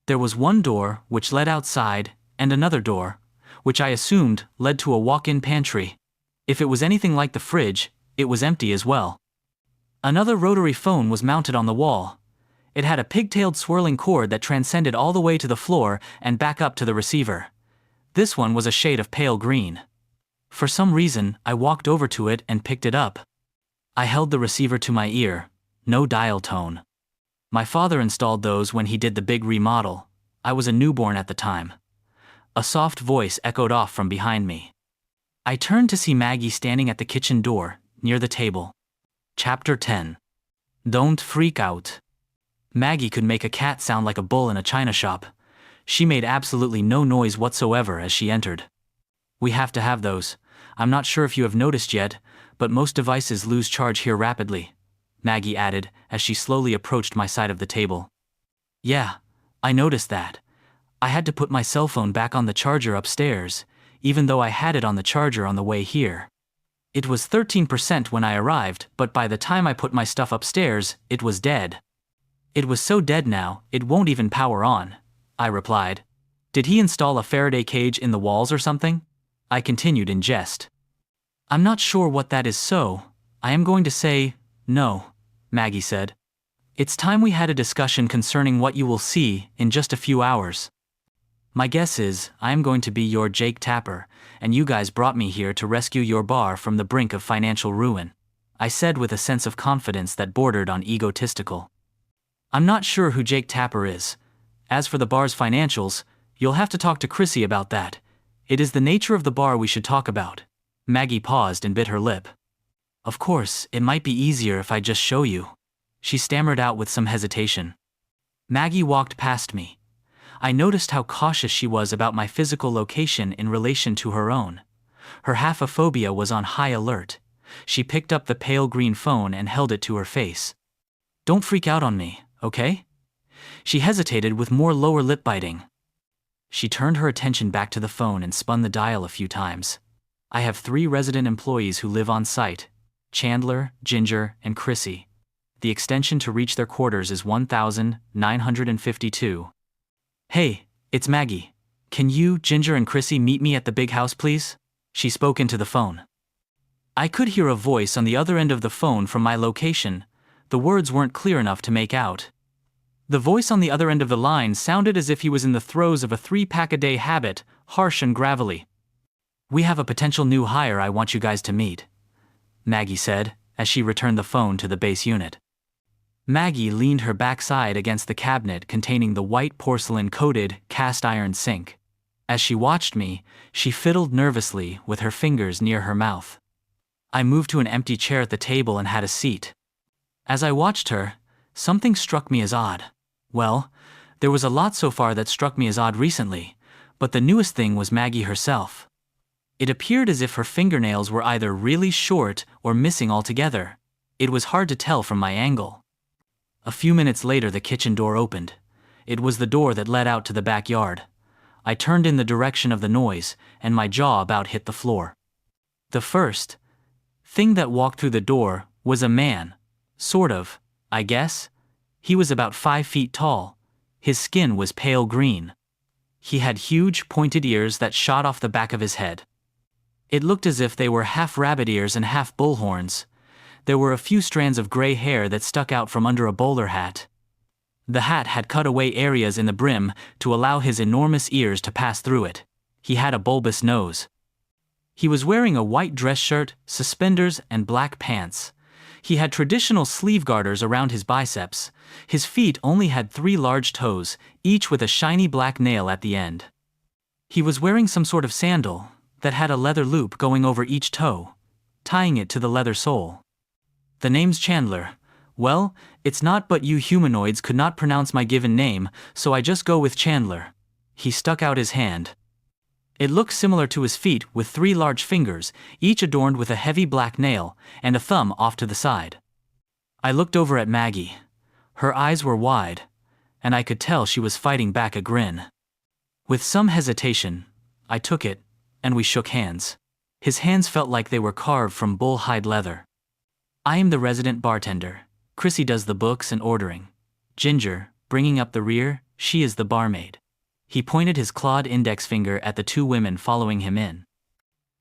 There was one door, which led outside, and another door, which I assumed led to a walk-in pantry. If it was anything like the fridge, it was empty as well. Another rotary phone was mounted on the wall. It had a pigtailed swirling cord that transcended all the way to the floor and back up to the receiver. This one was a shade of pale green. For some reason, I walked over to it and picked it up. I held the receiver to my ear. No dial tone. My father installed those when he did the big remodel. I was a newborn at the time. A soft voice echoed off from behind me. I turned to see Maggie standing at the kitchen door, near the table. Chapter 10. Don't freak out. Maggie could make a cat sound like a bull in a china shop. She made absolutely no noise whatsoever as she entered. We have to have those. I'm not sure if you have noticed yet, but most devices lose charge here rapidly, Maggie added as she slowly approached my side of the table. Yeah, I noticed that. I had to put my cell phone back on the charger upstairs, even though I had it on the charger on the way here. It was 13% when I arrived, but by the time I put my stuff upstairs, it was dead. It was so dead now, it won't even power on, I replied. Did he install a Faraday cage in the walls or something? I continued in jest. I'm not sure what that is, so I am going to say no, Maggie said. It's time we had a discussion concerning what you will see in just a few hours. My guess is I am going to be your Jake Tapper, and you guys brought me here to rescue your bar from the brink of financial ruin, I said with a sense of confidence that bordered on egotistical. I'm not sure who Jake Tapper is. As for the bar's financials, you'll have to talk to Chrissy about that. It is the nature of the bar we should talk about. Maggie paused and bit her lip. Of course, it might be easier if I just show you, she stammered out with some hesitation. Maggie walked past me. I noticed how cautious she was about my physical location in relation to her own. Her haphophobia was on high alert. She picked up the pale green phone and held it to her face. Don't freak out on me, okay? She hesitated with more lower lip biting. She turned her attention back to the phone and spun the dial a few times. I have 3 resident employees who live on site: Chandler, Ginger, and Chrissy. The extension to reach their quarters is 1952. Hey, it's Maggie. Can you, Ginger, and Chrissy meet me at the big house, please? She spoke into the phone. I could hear a voice on the other end of the phone from my location. The words weren't clear enough to make out. The voice on the other end of the line sounded as if he was in the throes of a 3-pack-a-day habit, harsh and gravelly. We have a potential new hire I want you guys to meet, Maggie said, as she returned the phone to the base unit. Maggie leaned her backside against the cabinet containing the white porcelain-coated cast-iron sink. As she watched me, she fiddled nervously with her fingers near her mouth. I moved to an empty chair at the table and had a seat. As I watched her, something struck me as odd. Well, there was a lot so far that struck me as odd recently, but the newest thing was Maggie herself. It appeared as if her fingernails were either really short or missing altogether. It was hard to tell from my angle. A few minutes later, the kitchen door opened. It was the door that led out to the backyard. I turned in the direction of the noise, and my jaw about hit the floor. The first thing that walked through the door was a man. Sort of, I guess. He was about 5 feet tall. His skin was pale green. He had huge, pointed ears that shot off the back of his head. It looked as if they were half rabbit ears and half bull horns. There were a few strands of gray hair that stuck out from under a bowler hat. The hat had cut away areas in the brim to allow his enormous ears to pass through it. He had a bulbous nose. He was wearing a white dress shirt, suspenders, and black pants. He had traditional sleeve garters around his biceps. His feet only had 3 large toes, each with a shiny black nail at the end. He was wearing some sort of sandal that had a leather loop going over each toe, tying it to the leather sole. The name's Chandler. Well, it's not, but you humanoids could not pronounce my given name, so I just go with Chandler. He stuck out his hand. It looked similar to his feet, with 3 large fingers, each adorned with a heavy black nail, and a thumb off to the side. I looked over at Maggie. Her eyes were wide, and I could tell she was fighting back a grin. With some hesitation, I took it, and we shook hands. His hands felt like they were carved from bull-hide leather. I am the resident bartender. Chrissy does the books and ordering. Ginger, bringing up the rear, she is the barmaid. He pointed his clawed index finger at the 2 women following him in.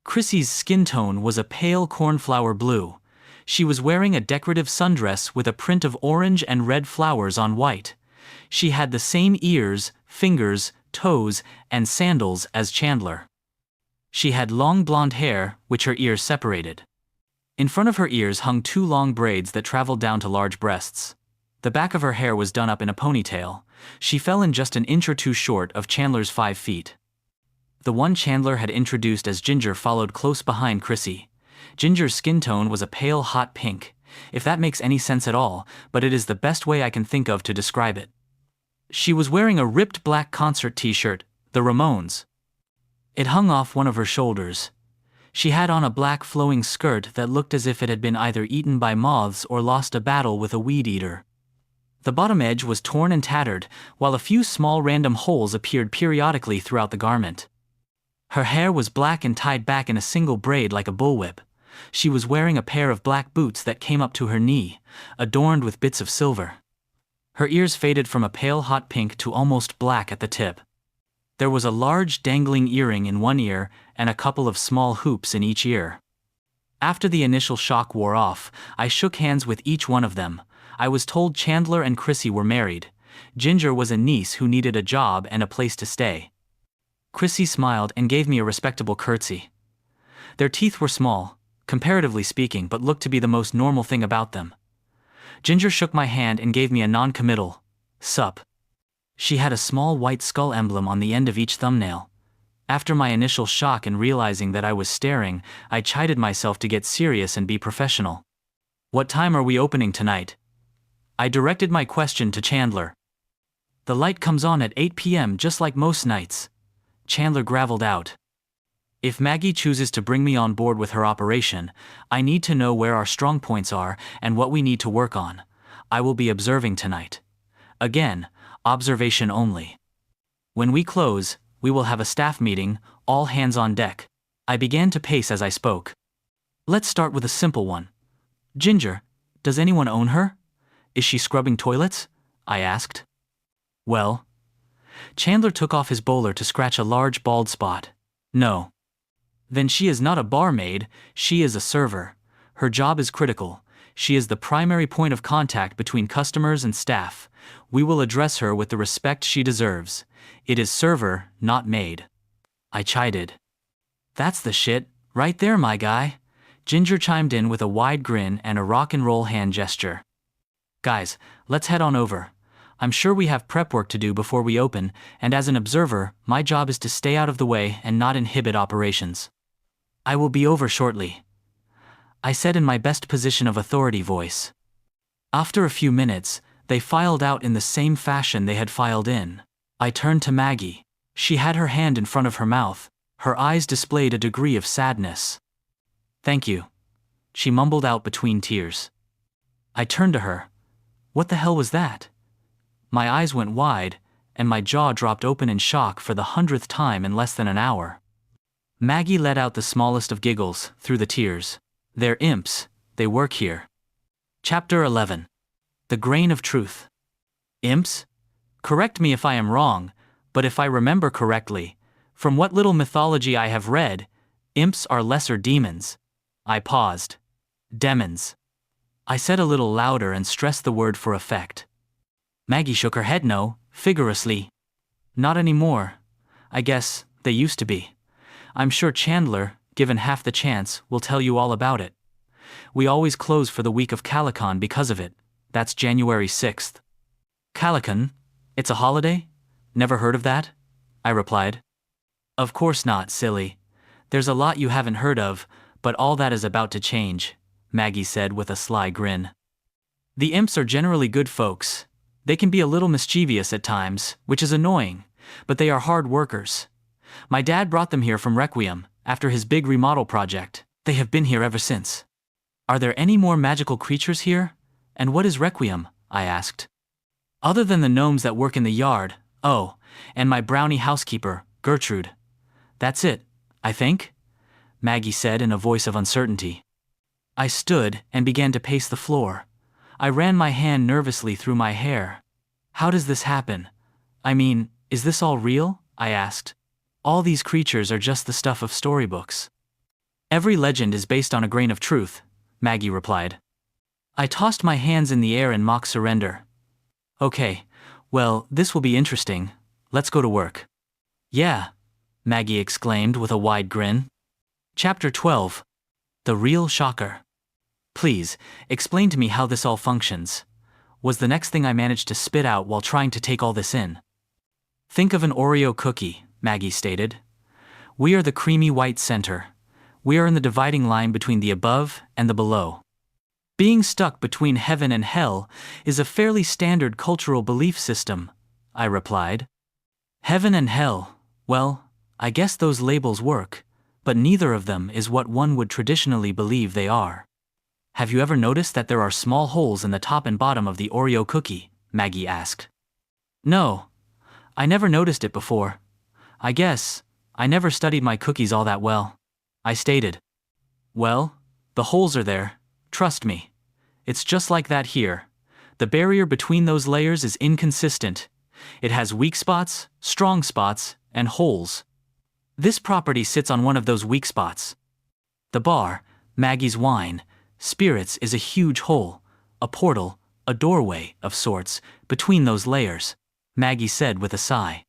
Chrissy's skin tone was a pale cornflower blue. She was wearing a decorative sundress with a print of orange and red flowers on white. She had the same ears, fingers, toes, and sandals as Chandler. She had long blonde hair, which her ears separated. In front of her ears hung 2 long braids that traveled down to large breasts. The back of her hair was done up in a ponytail. She fell in just an inch or 2 short of Chandler's 5 feet. The one Chandler had introduced as Ginger followed close behind Chrissy. Ginger's skin tone was a pale hot pink, if that makes any sense at all, but it is the best way I can think of to describe it. She was wearing a ripped black concert t-shirt, the Ramones. It hung off one of her shoulders. She had on a black flowing skirt that looked as if it had been either eaten by moths or lost a battle with a weed eater. The bottom edge was torn and tattered, while a few small random holes appeared periodically throughout the garment. Her hair was black and tied back in a single braid like a bullwhip. She was wearing a pair of black boots that came up to her knee, adorned with bits of silver. Her ears faded from a pale hot pink to almost black at the tip. There was a large dangling earring in one ear and a couple of small hoops in each ear. After the initial shock wore off, I shook hands with each one of them. I was told Chandler and Chrissy were married. Ginger was a niece who needed a job and a place to stay. Chrissy smiled and gave me a respectable curtsy. Their teeth were small, comparatively speaking, but looked to be the most normal thing about them. Ginger shook my hand and gave me a non-committal, "Sup." She had a small white skull emblem on the end of each thumbnail. After my initial shock and realizing that I was staring, I chided myself to get serious and be professional. "What time are we opening tonight?" I directed my question to Chandler. "The light comes on at 8 p.m. just like most nights," Chandler gravelled out. "If Maggie chooses to bring me on board with her operation, I need to know where our strong points are and what we need to work on. I will be observing tonight. Again, observation only. When we close, we will have a staff meeting, all hands on deck." I began to pace as I spoke. "Let's start with a simple one. Ginger, does anyone own her? Is she scrubbing toilets?" I asked. "Well." Chandler took off his bowler to scratch a large bald spot. "No." "Then she is not a barmaid, she is a server. Her job is critical. She is the primary point of contact between customers and staff. We will address her with the respect she deserves. It is server, not maid." I chided. "That's the shit, right there, my guy." Ginger chimed in with a wide grin and a rock and roll hand gesture. "Guys, let's head on over. I'm sure we have prep work to do before we open, and as an observer, my job is to stay out of the way and not inhibit operations." "I will be over shortly," I said in my best position of authority voice. After a few minutes, they filed out in the same fashion they had filed in. I turned to Maggie. She had her hand in front of her mouth. Her eyes displayed a degree of sadness. "Thank you," she mumbled out between tears. I turned to her. What the hell was that? My eyes went wide, and my jaw dropped open in shock for the 100th time in less than an hour. Maggie let out the smallest of giggles through the tears. "They're imps, they work here." Chapter 11. The Grain of Truth. Imps? Correct me if I am wrong, but if I remember correctly, from what little mythology I have read, imps are lesser demons. I paused. Demons. I said a little louder and stressed the word for effect. Maggie shook her head no, vigorously. "Not anymore. I guess they used to be. I'm sure Chandler, given half the chance, will tell you all about it. We always close for the week of Calicon because of it. That's January 6th. "Calicon? It's a holiday? Never heard of that?" I replied. "Of course not, silly. There's a lot you haven't heard of, but all that is about to change," Maggie said with a sly grin. "The imps are generally good folks. They can be a little mischievous at times, which is annoying, but they are hard workers. My dad brought them here from Requiem, after his big remodel project. They have been here ever since." "Are there any more magical creatures here? And what is Requiem?" I asked. "Other than the gnomes that work in the yard, oh, and my brownie housekeeper, Gertrude. That's it, I think," Maggie said in a voice of uncertainty. I stood and began to pace the floor. I ran my hand nervously through my hair. "How does this happen? I mean, is this all real?" I asked. "All these creatures are just the stuff of storybooks." "Every legend is based on a grain of truth," Maggie replied. I tossed my hands in the air in mock surrender. "Okay, well, this will be interesting. Let's go to work." "Yeah," Maggie exclaimed with a wide grin. Chapter 12. The Real Shocker. "Please, explain to me how this all functions," was the next thing I managed to spit out while trying to take all this in. "Think of an Oreo cookie," Maggie stated. "We are the creamy white center. We are in the dividing line between the above and the below. Being stuck between heaven and hell is a fairly standard cultural belief system," I replied. "Heaven and hell, well, I guess those labels work, but neither of them is what one would traditionally believe they are. Have you ever noticed that there are small holes in the top and bottom of the Oreo cookie?" Maggie asked. "No, I never noticed it before. I guess I never studied my cookies all that well," I stated. "Well, the holes are there, trust me. It's just like that here. The barrier between those layers is inconsistent. It has weak spots, strong spots, and holes. This property sits on one of those weak spots. The bar, Maggie's Wine, Spirits is a huge hole, a portal, a doorway, of sorts, between those layers, Maggie said with a sigh.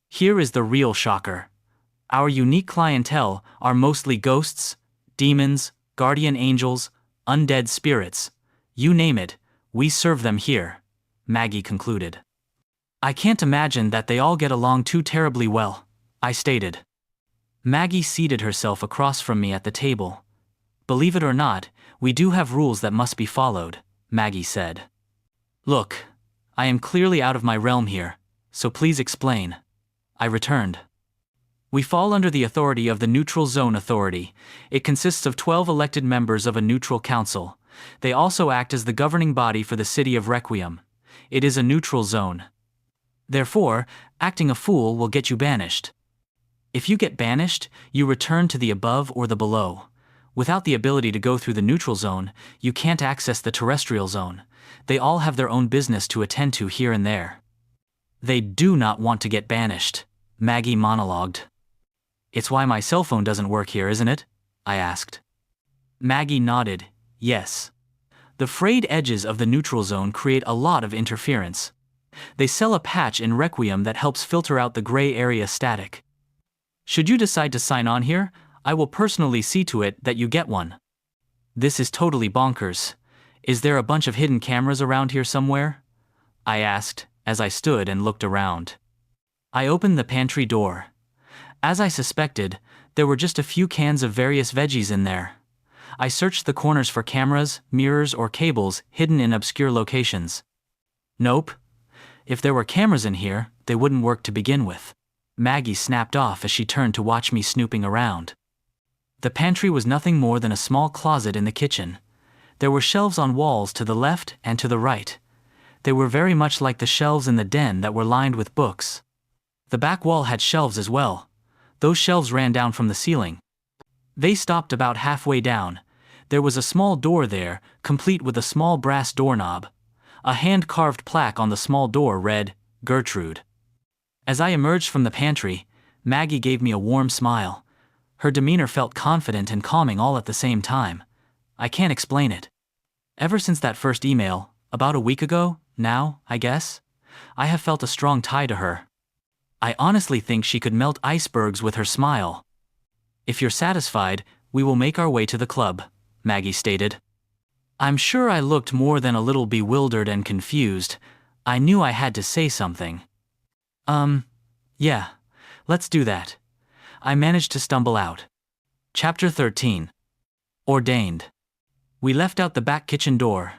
Here is the real shocker. Our unique clientele are mostly ghosts, demons, guardian angels, undead spirits. You name it, we serve them here, Maggie concluded. I can't imagine that they all get along too terribly well, I stated. Maggie seated herself across from me at the table. Believe it or not, we do have rules that must be followed, Maggie said. Look, I am clearly out of my realm here, so please explain, I returned. We fall under the authority of the Neutral Zone Authority. It consists of 12 elected members of a neutral council. They also act as the governing body for the city of Requiem. It is a neutral zone. Therefore, acting a fool will get you banished. If you get banished, you return to the above or the below. Without the ability to go through the neutral zone, you can't access the terrestrial zone. They all have their own business to attend to here and there. They do not want to get banished, Maggie monologued. It's why my cell phone doesn't work here, isn't it? I asked. Maggie nodded, yes. The frayed edges of the neutral zone create a lot of interference. They sell a patch in Requiem that helps filter out the gray area static. Should you decide to sign on here, I will personally see to it that you get one. This is totally bonkers. Is there a bunch of hidden cameras around here somewhere? I asked, as I stood and looked around. I opened the pantry door. As I suspected, there were just a few cans of various veggies in there. I searched the corners for cameras, mirrors, or cables hidden in obscure locations. Nope. If there were cameras in here, they wouldn't work to begin with. Maggie snapped off as she turned to watch me snooping around. The pantry was nothing more than a small closet in the kitchen. There were shelves on walls to the left and to the right. They were very much like the shelves in the den that were lined with books. The back wall had shelves as well. Those shelves ran down from the ceiling. They stopped about halfway down. There was a small door there, complete with a small brass doorknob. A hand-carved plaque on the small door read, Gertrude. As I emerged from the pantry, Maggie gave me a warm smile. Her demeanor felt confident and calming all at the same time. I can't explain it. Ever since that first email, about a week ago, now, I guess, I have felt a strong tie to her. I honestly think she could melt icebergs with her smile. If you're satisfied, we will make our way to the club, Maggie stated. I'm sure I looked more than a little bewildered and confused. I knew I had to say something. Yeah, let's do that. I managed to stumble out. Chapter 13. Ordained. We left out the back kitchen door.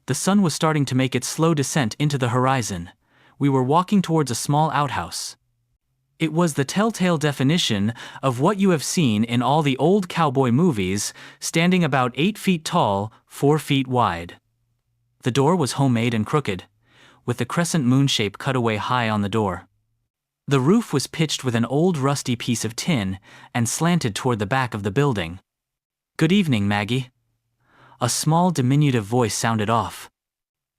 The sun was starting to make its slow descent into the horizon. We were walking towards a small outhouse. It was the telltale definition of what you have seen in all the old cowboy movies, standing about 8 feet tall, 4 feet wide. The door was homemade and crooked, with the crescent moon shape cut away high on the door. The roof was pitched with an old rusty piece of tin and slanted toward the back of the building. Good evening, Maggie. A small diminutive voice sounded off.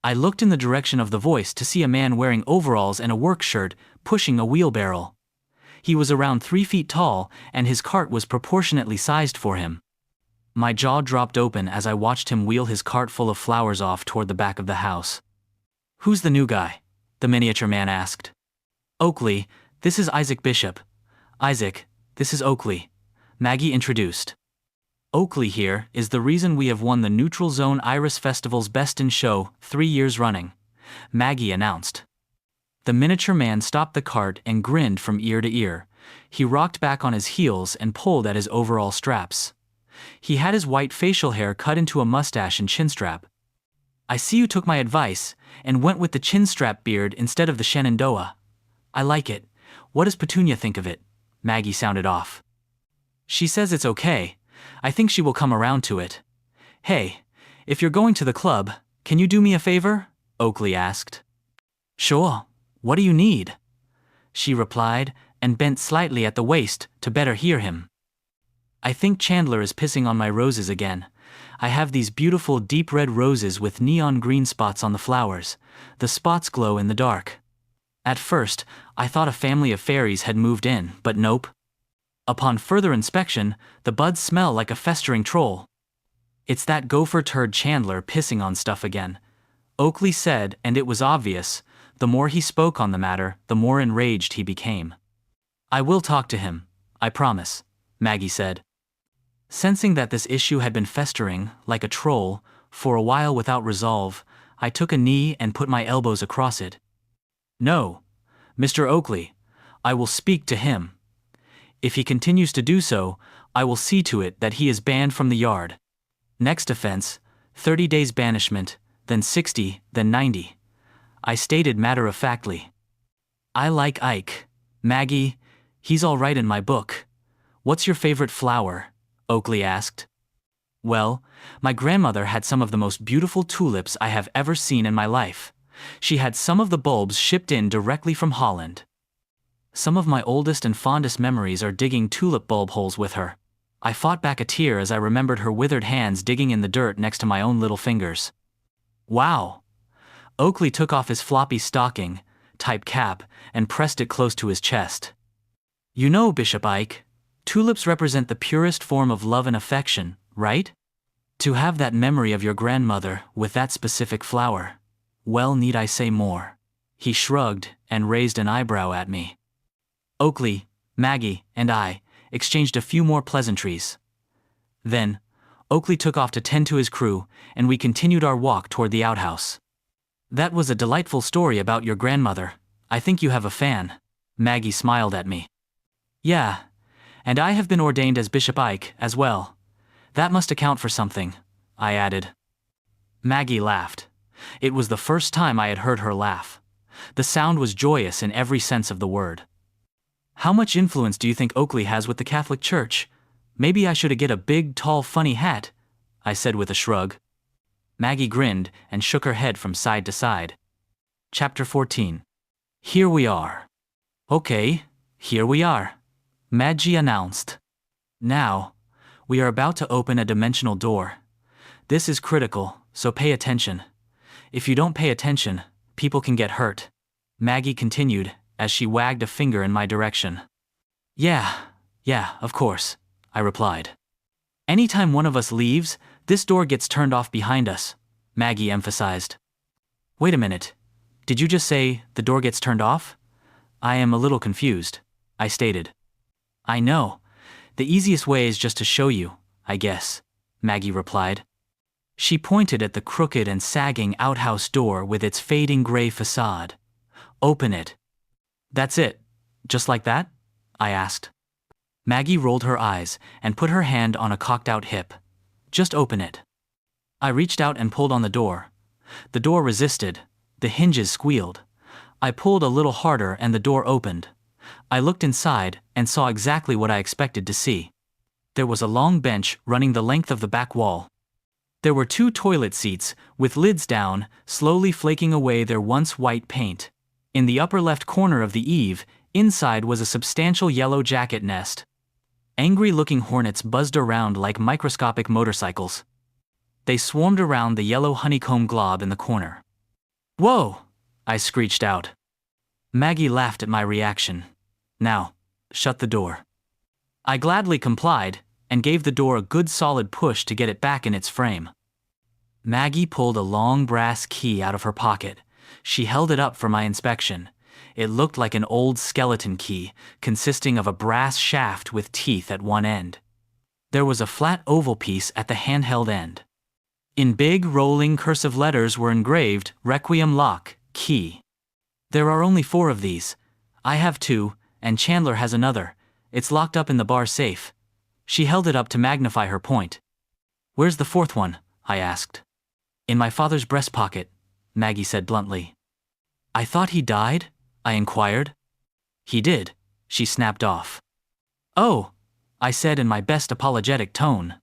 I looked in the direction of the voice to see a man wearing overalls and a work shirt pushing a wheelbarrow. He was around 3 feet tall, and his cart was proportionately sized for him. My jaw dropped open as I watched him wheel his cart full of flowers off toward the back of the house. Who's the new guy? The miniature man asked. Oakley, this is Isaac Bishop. Isaac, this is Oakley. Maggie introduced. Oakley here is the reason we have won the Neutral Zone Iris Festival's Best in Show 3 years running, Maggie announced. The miniature man stopped the cart and grinned from ear to ear. He rocked back on his heels and pulled at his overall straps. He had his white facial hair cut into a mustache and chinstrap. I see you took my advice and went with the chinstrap beard instead of the Shenandoah. I like it. What does Petunia think of it? Maggie sounded off. She says it's okay. I think she will come around to it. Hey, if you're going to the club, can you do me a favor? Oakley asked. Sure. What do you need? She replied, and bent slightly at the waist to better hear him. I think Chandler is pissing on my roses again. I have these beautiful deep red roses with neon green spots on the flowers. The spots glow in the dark. At first, I thought a family of fairies had moved in, but nope. Upon further inspection, the buds smell like a festering troll. It's that gopher turd Chandler pissing on stuff again, Oakley said, and it was obvious. The more he spoke on the matter, the more enraged he became. I will talk to him, I promise, Maggie said. Sensing that this issue had been festering, like a troll, for a while without resolve, I took a knee and put my elbows across it. No, Mr. Oakley, I will speak to him. If he continues to do so, I will see to it that he is banned from the yard. Next offense, 30 days banishment, then 60, then 90. I stated matter-of-factly. I like Ike, Maggie, he's all right in my book. What's your favorite flower? Oakley asked. Well, my grandmother had some of the most beautiful tulips I have ever seen in my life. She had some of the bulbs shipped in directly from Holland. Some of my oldest and fondest memories are digging tulip bulb holes with her. I fought back a tear as I remembered her withered hands digging in the dirt next to my own little fingers. Wow! Oakley took off his floppy stocking, type cap, and pressed it close to his chest. You know, Bishop Ike, tulips represent the purest form of love and affection, right? To have that memory of your grandmother with that specific flower. Well, need I say more? He shrugged and raised an eyebrow at me. Oakley, Maggie, and I exchanged a few more pleasantries. Then, Oakley took off to tend to his crew, and we continued our walk toward the outhouse. That was a delightful story about your grandmother. I think you have a fan. Maggie smiled at me. Yeah, and I have been ordained as Bishop Ike as well. That must account for something, I added. Maggie laughed. It was the first time I had heard her laugh. The sound was joyous in every sense of the word. How much influence do you think Oakley has with the Catholic Church? Maybe I should get a big, tall, funny hat, I said with a shrug. Maggie grinned and shook her head from side to side. Chapter 14. Here we are. Okay, here we are, Maggie announced. Now, we are about to open a dimensional door. This is critical, so pay attention. If you don't pay attention, people can get hurt. Maggie continued, as she wagged a finger in my direction. Yeah, of course, I replied. Anytime one of us leaves, this door gets turned off behind us, Maggie emphasized. Wait a minute, did you just say the door gets turned off? I am a little confused, I stated. I know, the easiest way is just to show you, I guess, Maggie replied. She pointed at the crooked and sagging outhouse door with its fading gray facade. Open it. That's it, just like that? I asked. Maggie rolled her eyes and put her hand on a cocked-out hip. Just open it. I reached out and pulled on the door. The door resisted. The hinges squealed. I pulled a little harder and the door opened. I looked inside and saw exactly what I expected to see. There was a long bench running the length of the back wall. There were 2 toilet seats, with lids down, slowly flaking away their once white paint. In the upper left corner of the eave, inside was a substantial yellow jacket nest. Angry-looking hornets buzzed around like microscopic motorcycles. They swarmed around the yellow honeycomb glob in the corner. Whoa! I screeched out. Maggie laughed at my reaction. Now, shut the door. I gladly complied, and gave the door a good solid push to get it back in its frame. Maggie pulled a long brass key out of her pocket. She held it up for my inspection. It looked like an old skeleton key, consisting of a brass shaft with teeth at one end. There was a flat oval piece at the handheld end. In big, rolling cursive letters were engraved, Requiem Lock, Key. There are only 4 of these. I have 2, and Chandler has another. It's locked up in the bar safe. She held it up to magnify her point. Where's the 4th one? I asked. In my father's breast pocket, Maggie said bluntly. I thought he died? I inquired. He did, she snapped off. Oh, I said in my best apologetic tone.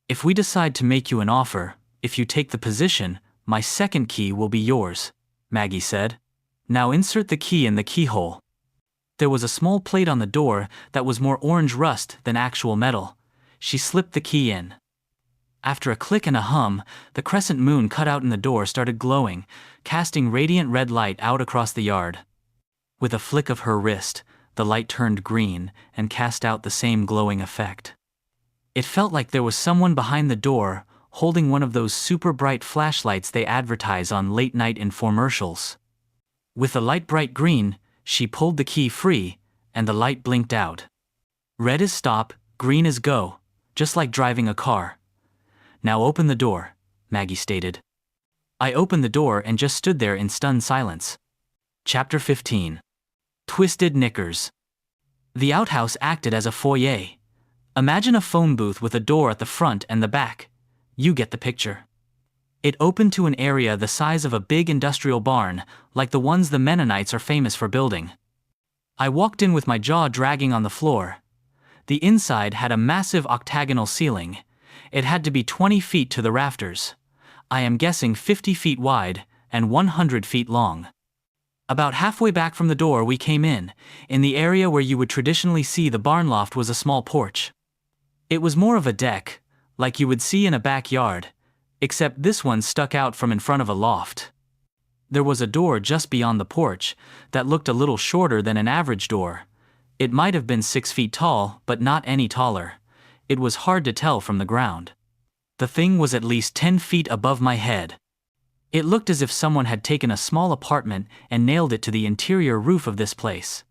If we decide to make you an offer, if you take the position, my 2nd key will be yours, Maggie said. Now insert the key in the keyhole. There was a small plate on the door that was more orange rust than actual metal. She slipped the key in. After a click and a hum, the crescent moon cut out in the door started glowing, casting radiant red light out across the yard. With a flick of her wrist, the light turned green and cast out the same glowing effect. It felt like there was someone behind the door, holding one of those super bright flashlights they advertise on late-night infomercials. With the light bright green, she pulled the key free, and the light blinked out. Red is stop, green is go, just like driving a car. Now open the door, Maggie stated. I opened the door and just stood there in stunned silence. Chapter 15. Twisted Knickers. The outhouse acted as a foyer. Imagine a phone booth with a door at the front and the back. You get the picture. It opened to an area the size of a big industrial barn, like the ones the Mennonites are famous for building. I walked in with my jaw dragging on the floor. The inside had a massive octagonal ceiling. It had to be 20 feet to the rafters. I am guessing 50 feet wide and 100 feet long. About halfway back from the door we came in the area where you would traditionally see the barn loft was a small porch. It was more of a deck, like you would see in a backyard, except this one stuck out from in front of a loft. There was a door just beyond the porch that looked a little shorter than an average door. It might have been 6 feet tall, but not any taller. It was hard to tell from the ground. The thing was at least 10 feet above my head. It looked as if someone had taken a small apartment and nailed it to the interior roof of this place.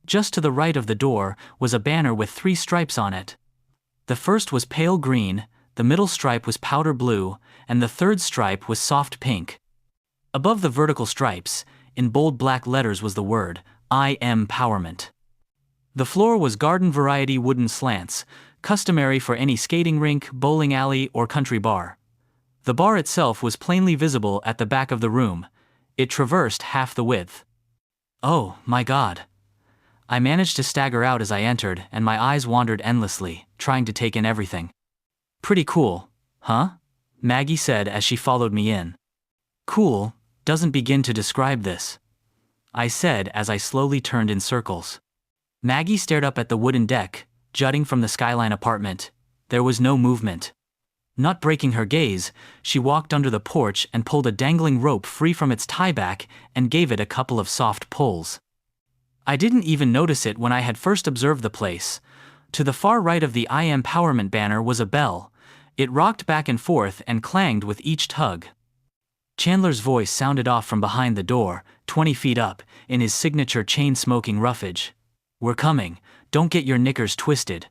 Just to the right of the door was a banner with 3 stripes on it. The first was pale green, the middle stripe was powder blue, and the third stripe was soft pink. Above the vertical stripes, in bold black letters was the word, I am Empowerment. The floor was garden variety wooden slants, customary for any skating rink, bowling alley, or country bar. The bar itself was plainly visible at the back of the room. It traversed half the width. Oh, my God. I managed to stagger out as I entered, and my eyes wandered endlessly, trying to take in everything. Pretty cool, huh? Maggie said as she followed me in. Cool doesn't begin to describe this, I said as I slowly turned in circles. Maggie stared up at the wooden deck, jutting from the skyline apartment. There was no movement. Not breaking her gaze, she walked under the porch and pulled a dangling rope free from its tieback and gave it a couple of soft pulls. I didn't even notice it when I had first observed the place. To the far right of the I Am Empowerment banner was a bell. It rocked back and forth and clanged with each tug. Chandler's voice sounded off from behind the door, 20 feet up, in his signature chain-smoking roughage. We're coming, don't get your knickers twisted.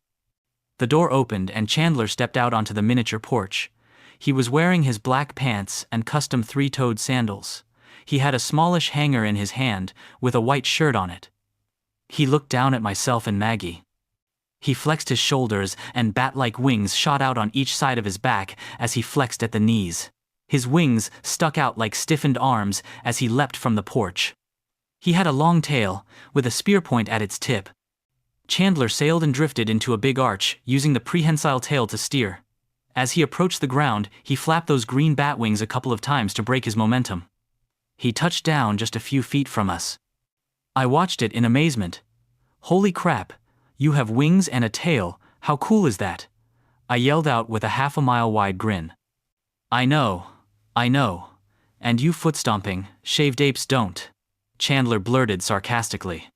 The door opened and Chandler stepped out onto the miniature porch. He was wearing his black pants and custom 3-toed sandals. He had a smallish hanger in his hand, with a white shirt on it. He looked down at myself and Maggie. He flexed his shoulders and bat-like wings shot out on each side of his back as he flexed at the knees. His wings stuck out like stiffened arms as he leapt from the porch. He had a long tail, with a spear point at its tip. Chandler sailed and drifted into a big arch, using the prehensile tail to steer. As he approached the ground, he flapped those green bat wings a couple of times to break his momentum. He touched down just a few feet from us. I watched it in amazement. Holy crap, you have wings and a tail, how cool is that? I yelled out with a half-a-mile-wide grin. I know. And you foot-stomping, shaved apes don't, Chandler blurted sarcastically.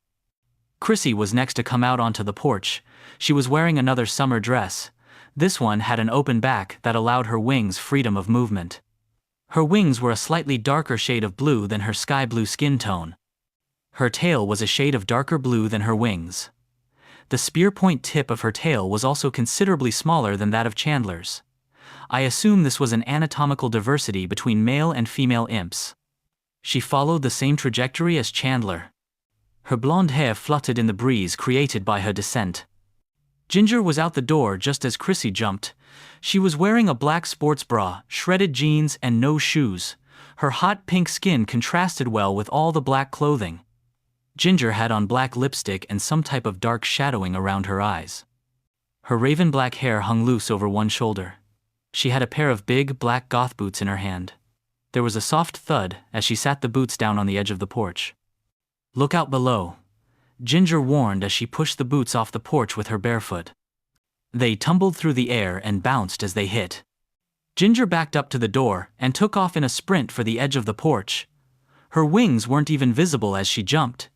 Chrissy was next to come out onto the porch. She was wearing another summer dress. This one had an open back that allowed her wings freedom of movement. Her wings were a slightly darker shade of blue than her sky blue skin tone. Her tail was a shade of darker blue than her wings. The spear point tip of her tail was also considerably smaller than that of Chandler's. I assume this was an anatomical diversity between male and female imps. She followed the same trajectory as Chandler. Her blonde hair fluttered in the breeze created by her descent. Ginger was out the door just as Chrissy jumped. She was wearing a black sports bra, shredded jeans, and no shoes. Her hot pink skin contrasted well with all the black clothing. Ginger had on black lipstick and some type of dark shadowing around her eyes. Her raven black hair hung loose over one shoulder. She had a pair of big, black goth boots in her hand. There was a soft thud as she sat the boots down on the edge of the porch. Look out below, Ginger warned as she pushed the boots off the porch with her bare foot. They tumbled through the air and bounced as they hit. Ginger backed up to the door and took off in a sprint for the edge of the porch. Her wings weren't even visible as she jumped.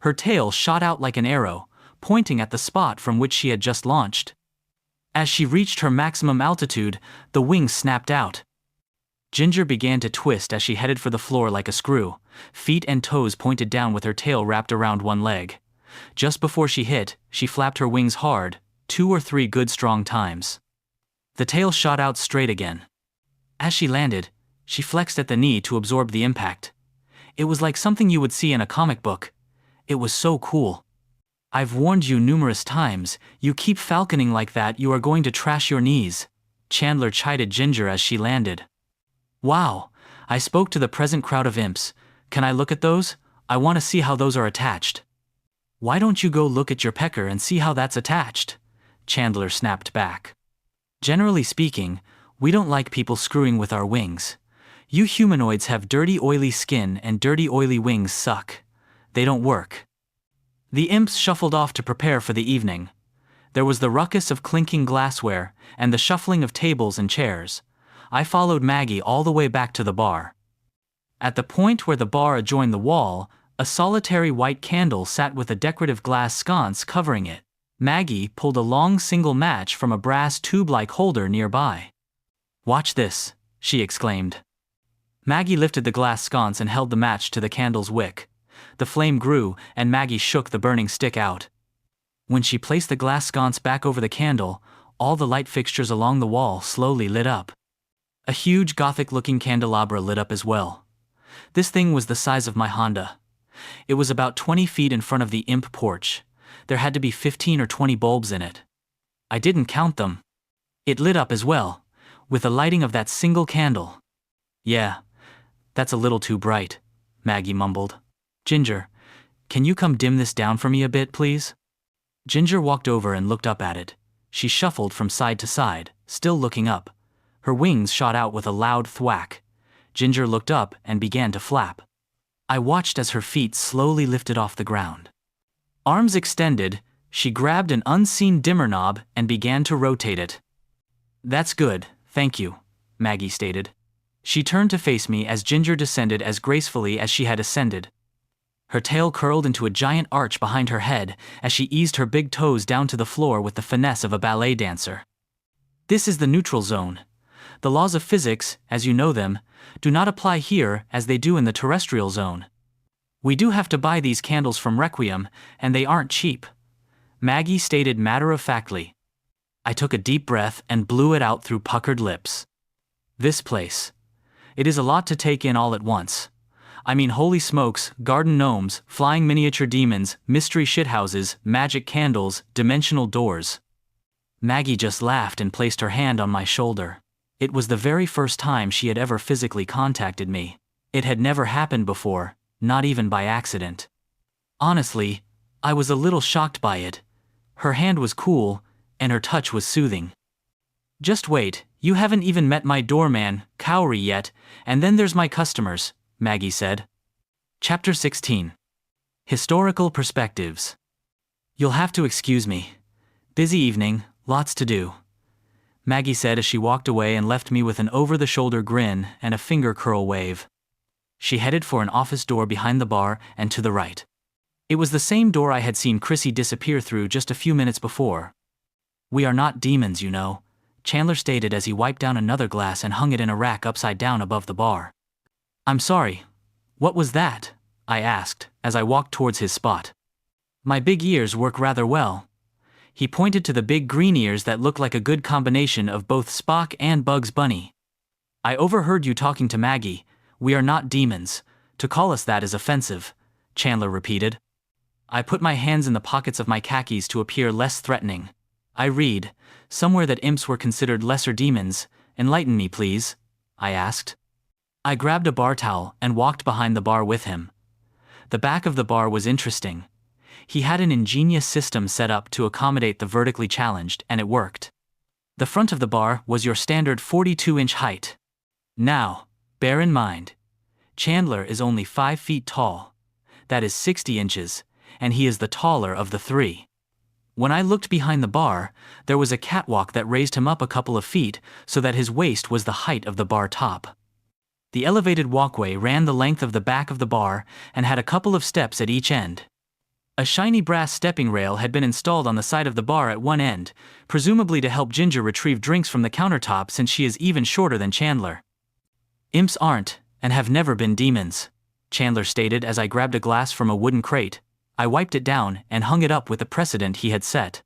Her tail shot out like an arrow, pointing at the spot from which she had just launched. As she reached her maximum altitude, the wings snapped out. Ginger began to twist as she headed for the floor like a screw, feet and toes pointed down with her tail wrapped around one leg. Just before she hit, she flapped her wings hard, 2 or 3 good strong times. The tail shot out straight again. As she landed, she flexed at the knee to absorb the impact. It was like something you would see in a comic book. It was so cool. I've warned you numerous times, you keep falconing like that, you are going to trash your knees, Chandler chided Ginger as she landed. Wow, I spoke to the present crowd of imps. Can I look at those? I want to see how those are attached. Why don't you go look at your pecker and see how that's attached? Chandler snapped back. Generally speaking, we don't like people screwing with our wings. You humanoids have dirty oily skin and dirty oily wings suck. They don't work. The imps shuffled off to prepare for the evening. There was the ruckus of clinking glassware and the shuffling of tables and chairs. I followed Maggie all the way back to the bar. At the point where the bar adjoined the wall, a solitary white candle sat with a decorative glass sconce covering it. Maggie pulled a long single match from a brass tube-like holder nearby. Watch this, she exclaimed. Maggie lifted the glass sconce and held the match to the candle's wick. The flame grew, and Maggie shook the burning stick out. When she placed the glass sconce back over the candle, all the light fixtures along the wall slowly lit up. A huge Gothic-looking candelabra lit up as well. This thing was the size of my Honda. It was about 20 feet in front of the imp porch. There had to be 15 or 20 bulbs in it. I didn't count them. It lit up as well, with the lighting of that single candle. Yeah, that's a little too bright, Maggie mumbled. Ginger, can you come dim this down for me a bit, please? Ginger walked over and looked up at it. She shuffled from side to side, still looking up. Her wings shot out with a loud thwack. Ginger looked up and began to flap. I watched as her feet slowly lifted off the ground. Arms extended, she grabbed an unseen dimmer knob and began to rotate it. That's good, thank you, Maggie stated. She turned to face me as Ginger descended as gracefully as she had ascended. Her tail curled into a giant arch behind her head as she eased her big toes down to the floor with the finesse of a ballet dancer. This is the neutral zone. The laws of physics, as you know them, do not apply here as they do in the terrestrial zone. We do have to buy these candles from Requiem, and they aren't cheap, Maggie stated matter-of-factly. I took a deep breath and blew it out through puckered lips. This place. It is a lot to take in all at once. I mean, holy smokes, garden gnomes, flying miniature demons, mystery shithouses, magic candles, dimensional doors. Maggie just laughed and placed her hand on my shoulder. It was the very first time she had ever physically contacted me. It had never happened before, not even by accident. Honestly, I was a little shocked by it. Her hand was cool, and her touch was soothing. Just wait, you haven't even met my doorman, Cowrie, yet, and then there's my customers, Maggie said. Chapter 16. Historical Perspectives. You'll have to excuse me. Busy evening, lots to do, Maggie said as she walked away and left me with an over-the-shoulder grin and a finger curl wave. She headed for an office door behind the bar and to the right. It was the same door I had seen Chrissy disappear through just a few minutes before. We are not demons, you know, Chandler stated as he wiped down another glass and hung it in a rack upside down above the bar. I'm sorry, what was that? I asked as I walked towards his spot. My big ears work rather well. He pointed to the big green ears that looked like a good combination of both Spock and Bugs Bunny. I overheard you talking to Maggie. We are not demons. To call us that is offensive, Chandler repeated. I put my hands in the pockets of my khakis to appear less threatening. I read, somewhere that imps were considered lesser demons. Enlighten me, please, I asked. I grabbed a bar towel and walked behind the bar with him. The back of the bar was interesting. He had an ingenious system set up to accommodate the vertically challenged, and it worked. The front of the bar was your standard 42-inch height. Now, bear in mind, Chandler is only 5 feet tall. That is 60 inches, and he is the taller of the three. When I looked behind the bar, there was a catwalk that raised him up a couple of feet so that his waist was the height of the bar top. The elevated walkway ran the length of the back of the bar and had a couple of steps at each end. A shiny brass stepping rail had been installed on the side of the bar at one end, presumably to help Ginger retrieve drinks from the countertop since she is even shorter than Chandler. Imps aren't, and have never been demons, Chandler stated as I grabbed a glass from a wooden crate. I wiped it down and hung it up with the precedent he had set.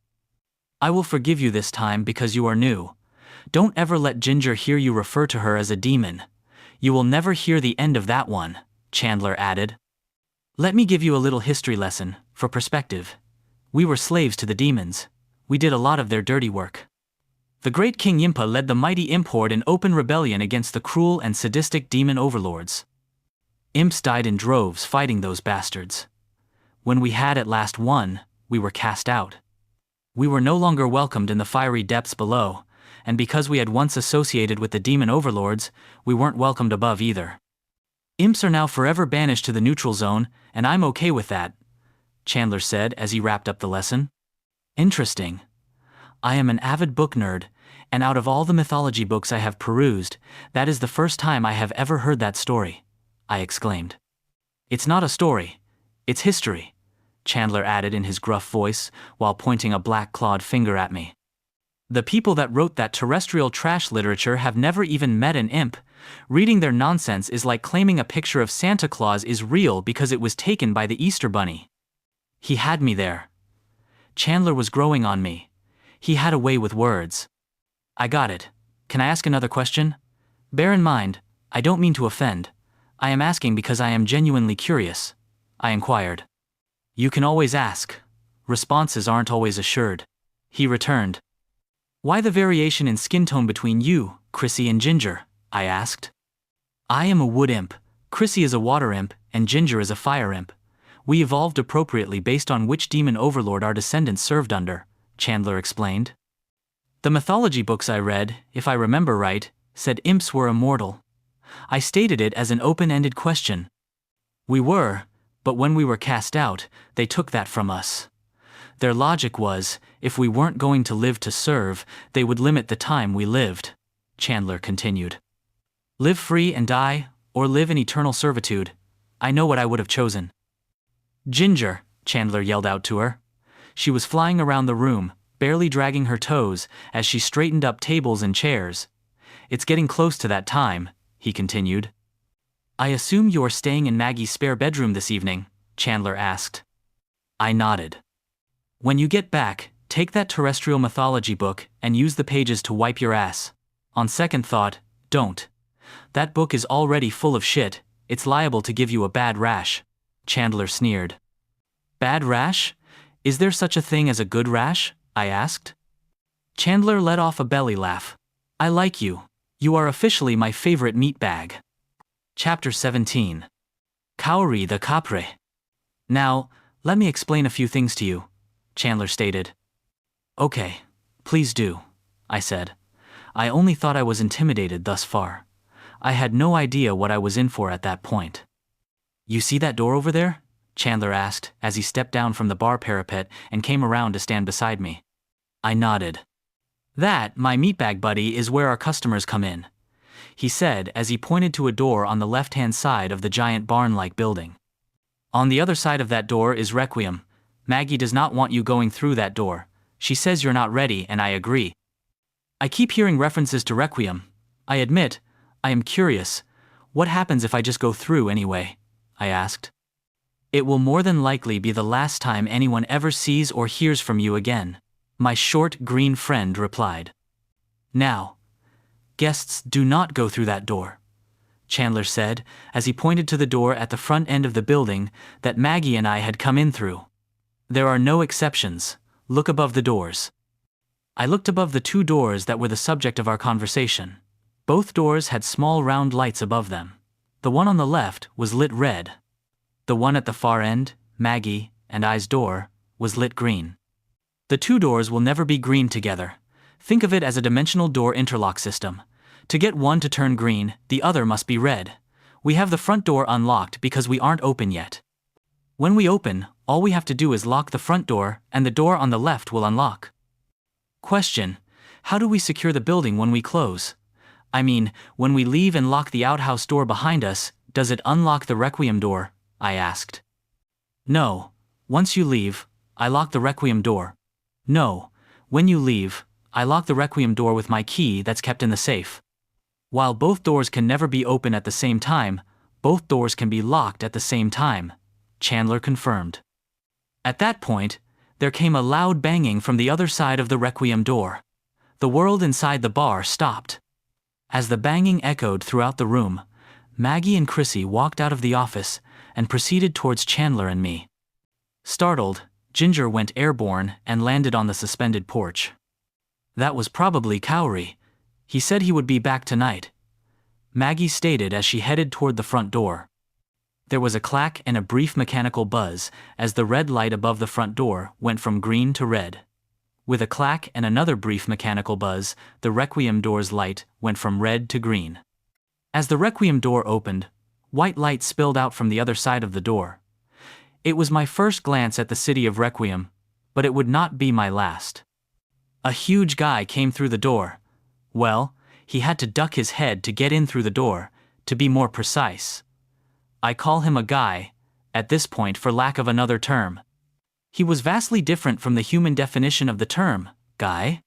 I will forgive you this time because you are new. Don't ever let Ginger hear you refer to her as a demon. You will never hear the end of that one, Chandler added. Let me give you a little history lesson, for perspective. We were slaves to the demons. We did a lot of their dirty work. The great King Yimpa led the mighty imp horde in open rebellion against the cruel and sadistic demon overlords. Imps died in droves fighting those bastards. When we had at last won, we were cast out. We were no longer welcomed in the fiery depths below, and because we had once associated with the demon overlords, we weren't welcomed above either. Imps are now forever banished to the neutral zone, and I'm okay with that, Chandler said as he wrapped up the lesson. Interesting. I am an avid book nerd, and out of all the mythology books I have perused, that is the first time I have ever heard that story, I exclaimed. It's not a story, it's history, Chandler added in his gruff voice while pointing a black-clawed finger at me. The people that wrote that terrestrial trash literature have never even met an imp. Reading their nonsense is like claiming a picture of Santa Claus is real because it was taken by the Easter Bunny. He had me there. Chandler was growing on me. He had a way with words. I got it. Can I ask another question? Bear in mind, I don't mean to offend. I am asking because I am genuinely curious, I inquired. You can always ask. Responses aren't always assured, he returned. Why the variation in skin tone between you, Chrissy, and Ginger? I asked. I am a wood imp, Chrissy is a water imp, and Ginger is a fire imp. We evolved appropriately based on which demon overlord our descendants served under, Chandler explained. The mythology books I read, if I remember right, said imps were immortal. I stated it as an open-ended question. We were, but when we were cast out, they took that from us. Their logic was, if we weren't going to live to serve, they would limit the time we lived, Chandler continued. Live free and die, or live in eternal servitude. I know what I would have chosen. Ginger, Chandler yelled out to her. She was flying around the room, barely dragging her toes as she straightened up tables and chairs. It's getting close to that time, he continued. I assume you are staying in Maggie's spare bedroom this evening, Chandler asked. I nodded. When you get back, take that terrestrial mythology book and use the pages to wipe your ass. On second thought, don't. That book is already full of shit, it's liable to give you a bad rash, Chandler sneered. Bad rash? Is there such a thing as a good rash? I asked. Chandler let off a belly laugh. I like you. You are officially my favorite meatbag. Chapter 17. Kaori the Capre. Now, let me explain a few things to you, Chandler stated. Okay, please do, I said. I only thought I was intimidated thus far. I had no idea what I was in for at that point. You see that door over there? Chandler asked as he stepped down from the bar parapet and came around to stand beside me. I nodded. That, my meatbag buddy, is where our customers come in, he said as he pointed to a door on the left-hand side of the giant barn-like building. On the other side of that door is Requiem. Maggie does not want you going through that door. She says you're not ready, and I agree. I keep hearing references to Requiem. I admit, I am curious. What happens if I just go through anyway? I asked. It will more than likely be the last time anyone ever sees or hears from you again, my short green friend replied. Now, guests do not go through that door, Chandler said as he pointed to the door at the front end of the building that Maggie and I had come in through. There are no exceptions. Look above the doors. I looked above the two doors that were the subject of our conversation. Both doors had small round lights above them. The one on the left was lit red. The one at the far end, Maggie and I's door, was lit green. The two doors will never be green together. Think of it as a dimensional door interlock system. To get one to turn green, the other must be red. We have the front door unlocked because we aren't open yet. When we open, all we have to do is lock the front door, and the door on the left will unlock. Question: how do we secure the building when we close? I mean, when we leave and lock the outhouse door behind us, does it unlock the Requiem door? I asked. No. Once you leave, I lock the Requiem door. No. When you leave, I lock the Requiem door with my key that's kept in the safe. While both doors can never be open at the same time, both doors can be locked at the same time, Chandler confirmed. At that point, there came a loud banging from the other side of the Requiem door. The world inside the bar stopped. As the banging echoed throughout the room, Maggie and Chrissy walked out of the office and proceeded towards Chandler and me. Startled, Ginger went airborne and landed on the suspended porch. That was probably Cowrie. He said he would be back tonight, Maggie stated as she headed toward the front door. There was a clack and a brief mechanical buzz as the red light above the front door went from green to red. With a clack and another brief mechanical buzz, the Requiem door's light went from red to green. As the Requiem door opened, white light spilled out from the other side of the door. It was my first glance at the city of Requiem, but it would not be my last. A huge guy came through the door. Well, he had to duck his head to get in through the door, to be more precise. I call him a guy, at this point for lack of another term. He was vastly different from the human definition of the term, guy.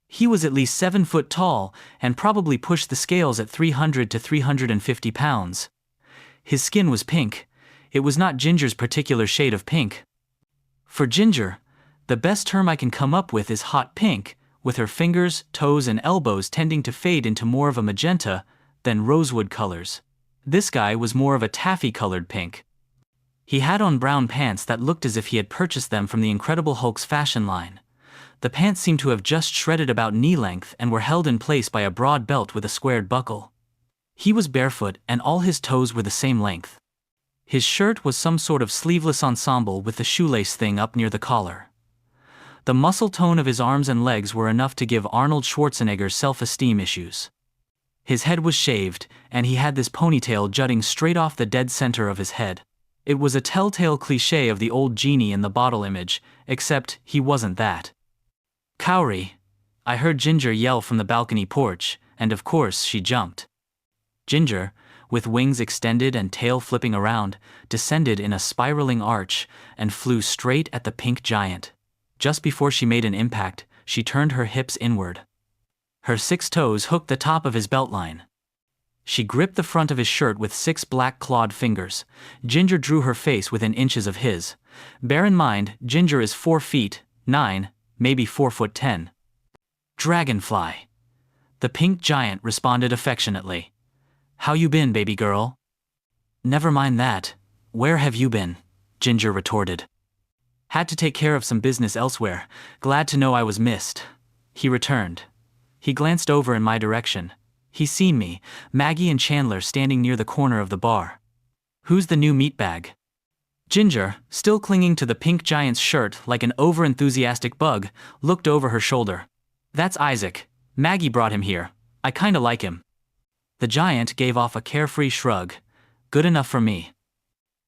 He was at least 7 foot tall and probably pushed the scales at 300 to 350 pounds. His skin was pink. It was not Ginger's particular shade of pink. For Ginger, the best term I can come up with is hot pink, with her fingers, toes and elbows tending to fade into more of a magenta than rosewood colors. This guy was more of a taffy-colored pink. He had on brown pants that looked as if he had purchased them from the Incredible Hulk's fashion line. The pants seemed to have just shredded about knee length and were held in place by a broad belt with a squared buckle. He was barefoot and all his toes were the same length. His shirt was some sort of sleeveless ensemble with the shoelace thing up near the collar. The muscle tone of his arms and legs were enough to give Arnold Schwarzenegger self-esteem issues. His head was shaved, and he had this ponytail jutting straight off the dead center of his head. It was a telltale cliché of the old genie in the bottle image, except he wasn't that. Cowrie, I heard Ginger yell from the balcony porch, and of course she jumped. Ginger, with wings extended and tail flipping around, descended in a spiraling arch and flew straight at the pink giant. Just before she made an impact, she turned her hips inward. Her 6 toes hooked the top of his beltline. She gripped the front of his shirt with 6 black clawed fingers. Ginger drew her face within inches of his. Bear in mind, Ginger is 4 feet, 9, maybe 4 foot 10. Dragonfly. The pink giant responded affectionately. How you been, baby girl? Never mind that. Where have you been? Ginger retorted. Had to take care of some business elsewhere. Glad to know I was missed. He returned. He glanced over in my direction. He seen me, Maggie and Chandler standing near the corner of the bar. Who's the new meatbag? Ginger, still clinging to the pink giant's shirt like an over-enthusiastic bug, looked over her shoulder. That's Isaac. Maggie brought him here. I kinda like him. The giant gave off a carefree shrug. Good enough for me.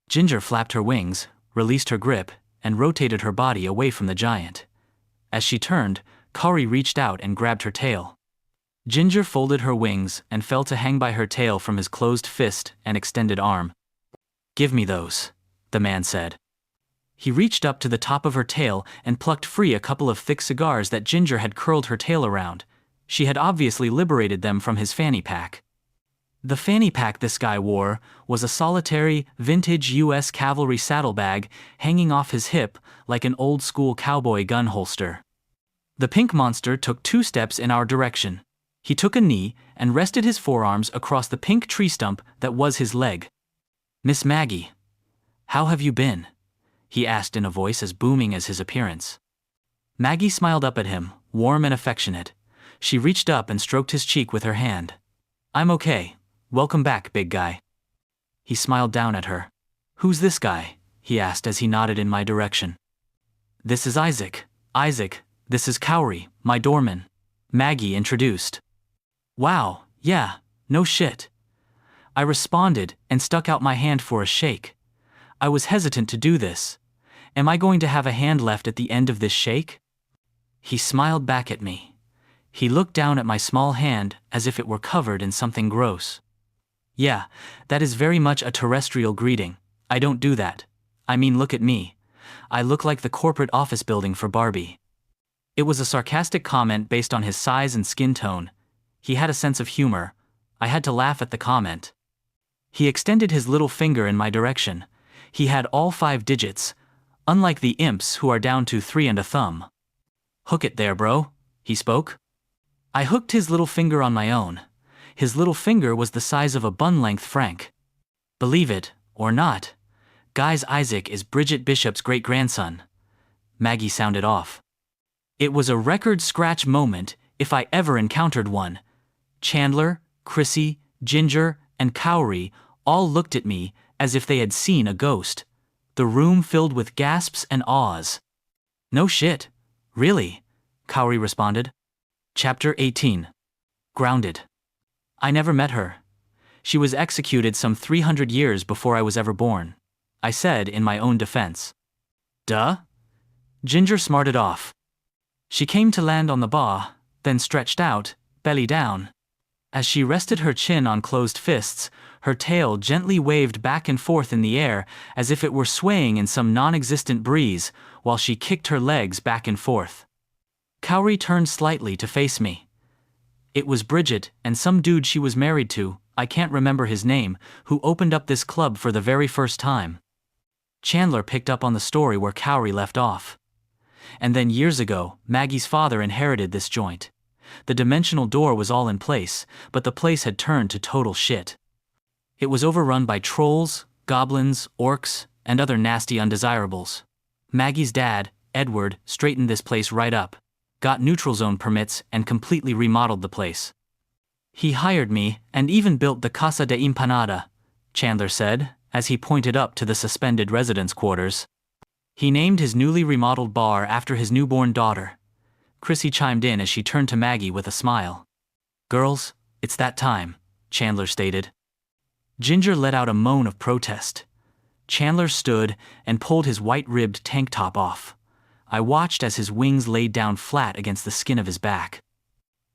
Ginger flapped her wings, released her grip, and rotated her body away from the giant. As she turned, Cowrie reached out and grabbed her tail. Ginger folded her wings and fell to hang by her tail from his closed fist and extended arm. Give me those, the man said. He reached up to the top of her tail and plucked free a couple of thick cigars that Ginger had curled her tail around. She had obviously liberated them from his fanny pack. The fanny pack this guy wore was a solitary, vintage U.S. cavalry saddlebag hanging off his hip like an old-school cowboy gun holster. The pink monster took 2 steps in our direction. He took a knee and rested his forearms across the pink tree stump that was his leg. Miss Maggie, how have you been? He asked in a voice as booming as his appearance. Maggie smiled up at him, warm and affectionate. She reached up and stroked his cheek with her hand. I'm okay. Welcome back, big guy. He smiled down at her. Who's this guy? He asked as he nodded in my direction. This is Isaac. Isaac, this is Cowrie, my doorman. Maggie introduced. Wow, yeah, no shit. I responded and stuck out my hand for a shake. I was hesitant to do this. Am I going to have a hand left at the end of this shake? He smiled back at me. He looked down at my small hand as if it were covered in something gross. Yeah, that is very much a terrestrial greeting. I don't do that. I mean, look at me. I look like the corporate office building for Barbie. It was a sarcastic comment based on his size and skin tone. He had a sense of humor. I had to laugh at the comment. He extended his little finger in my direction. He had all 5 digits, unlike the imps who are down to 3 and a thumb. Hook it there, bro, he spoke. I hooked his little finger on my own. His little finger was the size of a bun-length franc. Believe it, or not, Guy's Isaac is Bridget Bishop's great-grandson. Maggie sounded off. It was a record-scratch moment, if I ever encountered one. Chandler, Chrissy, Ginger, and Cowrie all looked at me as if they had seen a ghost. The room filled with gasps and awes. No shit. Really? Cowrie responded. Chapter 18. Grounded. I never met her. She was executed some 300 years before I was ever born, I said in my own defense. Duh? Ginger smarted off. She came to land on the bar, then stretched out, belly down. As she rested her chin on closed fists, her tail gently waved back and forth in the air as if it were swaying in some non-existent breeze while she kicked her legs back and forth. Cowrie turned slightly to face me. It was Bridget and some dude she was married to, I can't remember his name, who opened up this club for the very first time. Chandler picked up on the story where Cowrie left off. And then years ago, Maggie's father inherited this joint. The dimensional door was all in place, but the place had turned to total shit. It was overrun by trolls, goblins, orcs, and other nasty undesirables. Maggie's dad, Edward, straightened this place right up, got neutral zone permits, and completely remodeled the place. He hired me and even built the Casa de Empanada, Chandler said, as he pointed up to the suspended residence quarters. He named his newly remodeled bar after his newborn daughter. Chrissy chimed in as she turned to Maggie with a smile. Girls, it's that time, Chandler stated. Ginger let out a moan of protest. Chandler stood and pulled his white-ribbed tank top off. I watched as his wings laid down flat against the skin of his back.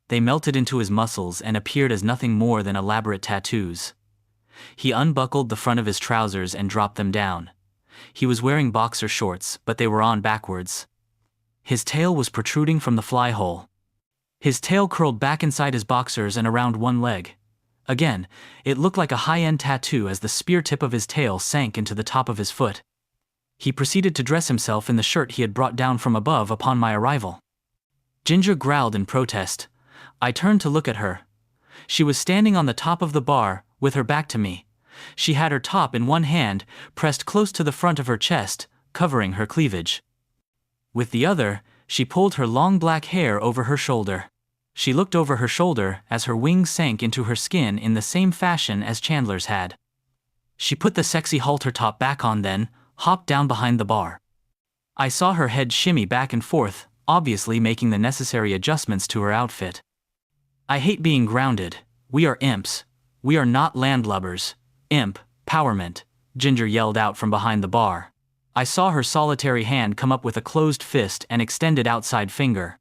They melted into his muscles and appeared as nothing more than elaborate tattoos. He unbuckled the front of his trousers and dropped them down. He was wearing boxer shorts, but they were on backwards. His tail was protruding from the fly hole. His tail curled back inside his boxers and around one leg. Again, it looked like a high-end tattoo as the spear tip of his tail sank into the top of his foot. He proceeded to dress himself in the shirt he had brought down from above upon my arrival. Ginger growled in protest. I turned to look at her. She was standing on the top of the bar, with her back to me. She had her top in one hand, pressed close to the front of her chest, covering her cleavage. With the other, she pulled her long black hair over her shoulder. She looked over her shoulder as her wings sank into her skin in the same fashion as Chandler's had. She put the sexy halter top back on then, hopped down behind the bar. I saw her head shimmy back and forth, obviously making the necessary adjustments to her outfit. I hate being grounded. We are imps. We are not landlubbers. Imp, powerment, Ginger yelled out from behind the bar. I saw her solitary hand come up with a closed fist and extended outside finger.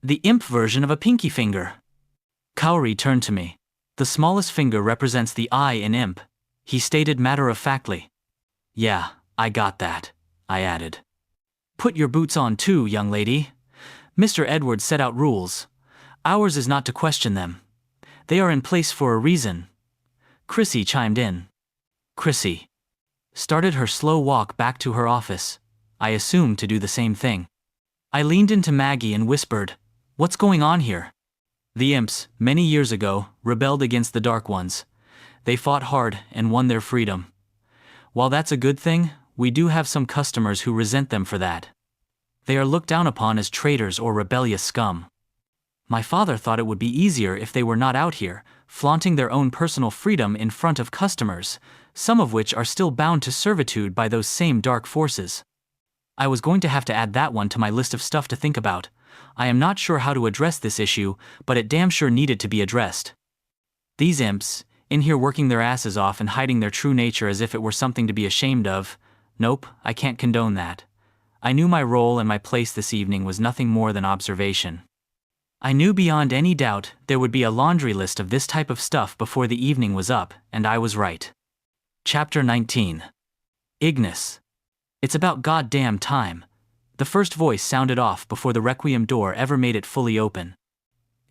The imp version of a pinky finger. Cowrie turned to me. The smallest finger represents the I in imp, he stated matter-of-factly. Yeah, I got that, I added. Put your boots on too, young lady. Mr. Edwards set out rules. Ours is not to question them. They are in place for a reason. Chrissy chimed in. Chrissy started her slow walk back to her office, I assumed to do the same thing. I leaned into Maggie and whispered, "What's going on here?" The imps, many years ago, rebelled against the Dark Ones. They fought hard and won their freedom. While that's a good thing, we do have some customers who resent them for that. They are looked down upon as traitors or rebellious scum. My father thought it would be easier if they were not out here, flaunting their own personal freedom in front of customers, some of which are still bound to servitude by those same dark forces. I was going to have to add that one to my list of stuff to think about. I am not sure how to address this issue, but it damn sure needed to be addressed. These imps, in here working their asses off and hiding their true nature as if it were something to be ashamed of, Nope, I can't condone that. I knew my role and my place this evening was nothing more than observation. I knew beyond any doubt there would be a laundry list of this type of stuff before the evening was up, and I was right. Chapter 19. Ignis. It's about goddamn time. The first voice sounded off before the requiem door ever made it fully open.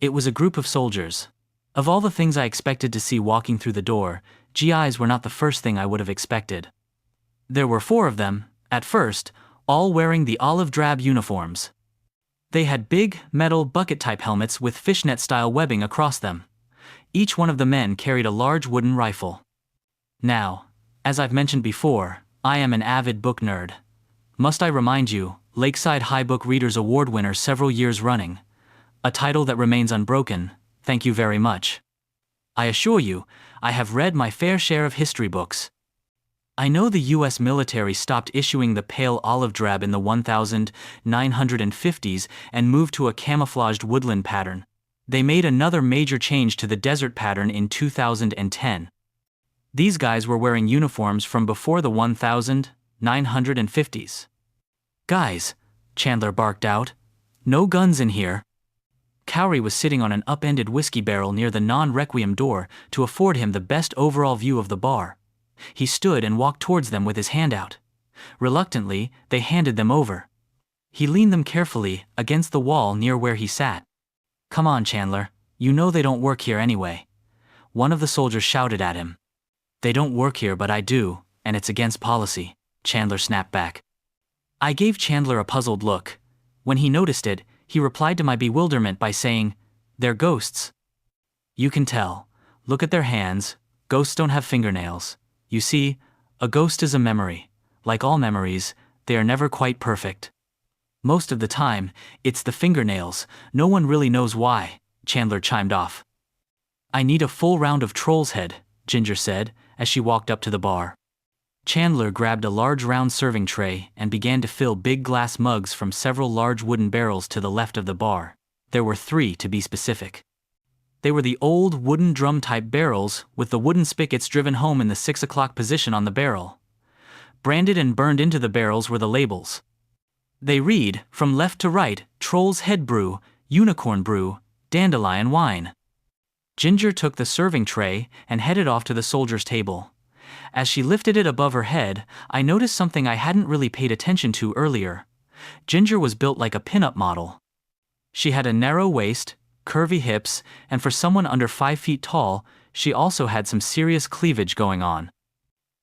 It was a group of soldiers. Of all the things I expected to see walking through the door, GIs were not the first thing I would have expected. There were 4 of them, at first, all wearing the olive drab uniforms. They had big, metal, bucket-type helmets with fishnet-style webbing across them. Each one of the men carried a large wooden rifle. Now, as I've mentioned before, I am an avid book nerd. Must I remind you, Lakeside High Book Readers Award winner several years running. A title that remains unbroken, thank you very much. I assure you, I have read my fair share of history books. I know the US military stopped issuing the pale olive drab in the 1950s and moved to a camouflaged woodland pattern. They made another major change to the desert pattern in 2010. These guys were wearing uniforms from before the 1950s. Guys, Chandler barked out. No guns in here. Cowrie was sitting on an upended whiskey barrel near the non-requiem door to afford him the best overall view of the bar. He stood and walked towards them with his hand out. Reluctantly, they handed them over. He leaned them carefully against the wall near where he sat. Come on, Chandler, you know they don't work here anyway. One of the soldiers shouted at him. They don't work here, but I do, and it's against policy, Chandler snapped back. I gave Chandler a puzzled look. When he noticed it, he replied to my bewilderment by saying, They're ghosts. You can tell. Look at their hands. Ghosts don't have fingernails. You see, a ghost is a memory. Like all memories, they are never quite perfect. Most of the time, it's the fingernails. No one really knows why, Chandler chimed off. I need a full round of Troll's Head, Ginger said, as she walked up to the bar. Chandler grabbed a large round serving tray and began to fill big glass mugs from several large wooden barrels to the left of the bar. There were 3 to be specific. They were the old wooden drum-type barrels with the wooden spigots driven home in the 6 o'clock position on the barrel. Branded and burned into the barrels were the labels. They read, from left to right, Troll's Head Brew, Unicorn Brew, Dandelion Wine. Ginger took the serving tray and headed off to the soldier's table. As she lifted it above her head, I noticed something I hadn't really paid attention to earlier. Ginger was built like a pin-up model. She had a narrow waist, curvy hips, and for someone under 5 feet tall, she also had some serious cleavage going on.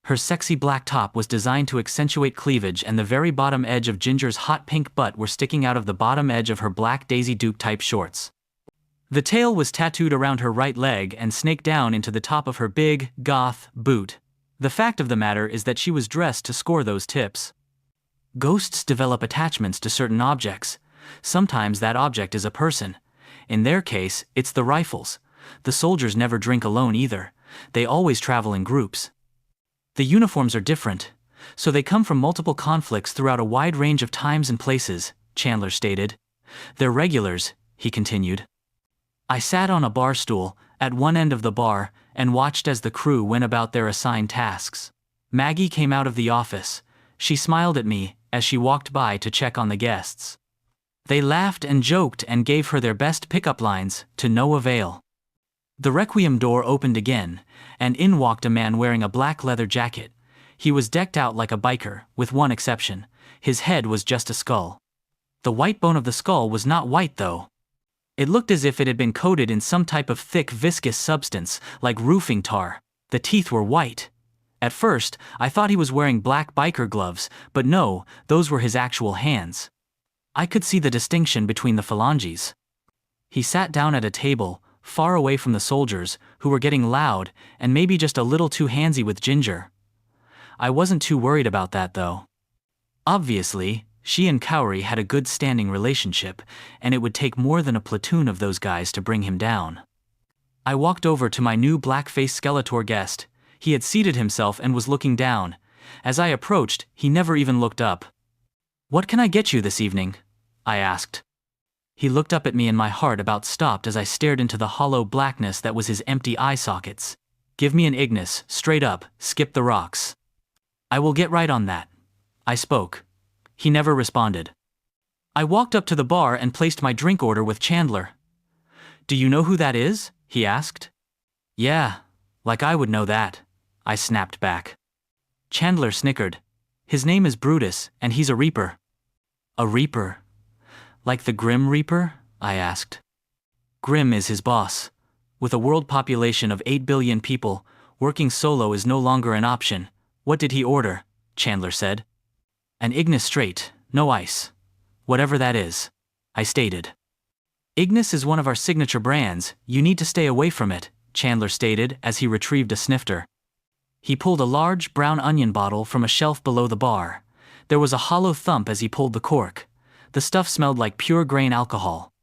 Her sexy black top was designed to accentuate cleavage, and the very bottom edge of Ginger's hot pink butt were sticking out of the bottom edge of her black Daisy Duke-type shorts. The tail was tattooed around her right leg and snaked down into the top of her big, goth boot. The fact of the matter is that she was dressed to score those tips. Ghosts develop attachments to certain objects. Sometimes that object is a person. In their case, it's the rifles. The soldiers never drink alone either. They always travel in groups. The uniforms are different, so they come from multiple conflicts throughout a wide range of times and places, Chandler stated. They're regulars, he continued. I sat on a bar stool, at one end of the bar, and watched as the crew went about their assigned tasks. Maggie came out of the office. She smiled at me as she walked by to check on the guests. They laughed and joked and gave her their best pickup lines, to no avail. The requiem door opened again, and in walked a man wearing a black leather jacket. He was decked out like a biker, with one exception. His head was just a skull. The white bone of the skull was not white though. It looked as if it had been coated in some type of thick viscous substance, like roofing tar. The teeth were white. At first, I thought he was wearing black biker gloves, but no, those were his actual hands. I could see the distinction between the phalanges. He sat down at a table, far away from the soldiers, who were getting loud and maybe just a little too handsy with Ginger. I wasn't too worried about that though. Obviously, she and Cowrie had a good standing relationship, and it would take more than a platoon of those guys to bring him down. I walked over to my new black-faced Skeletor guest. He had seated himself and was looking down. As I approached, he never even looked up. "What can I get you this evening?" I asked. He looked up at me and my heart about stopped as I stared into the hollow blackness that was his empty eye sockets. "Give me an Ignis, straight up, skip the rocks." "I will get right on that," I spoke. He never responded. I walked up to the bar and placed my drink order with Chandler. "Do you know who that is?" he asked. "Yeah, like I would know that," I snapped back. Chandler snickered. "His name is Brutus, and he's a Reaper." "A Reaper? Like the Grim Reaper?" I asked. "Grim is his boss. With a world population of 8 billion people, working solo is no longer an option." "What did he order?" Chandler said. "An Ignis straight, no ice. Whatever that is," I stated. "Ignis is one of our signature brands, you need to stay away from it," Chandler stated as he retrieved a snifter. He pulled a large brown onion bottle from a shelf below the bar. There was a hollow thump as he pulled the cork. The stuff smelled like pure grain alcohol.